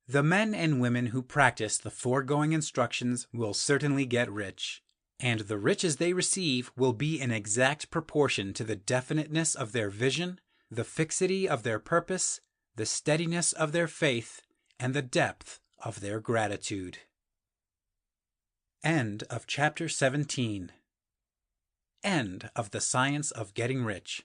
The men and women who practice the foregoing instructions will certainly get rich, and the riches they receive will be in exact proportion to the definiteness of their vision, the fixity of their purpose, the steadiness of their faith, and the depth of their gratitude. End of chapter 17. End of the Science of Getting Rich,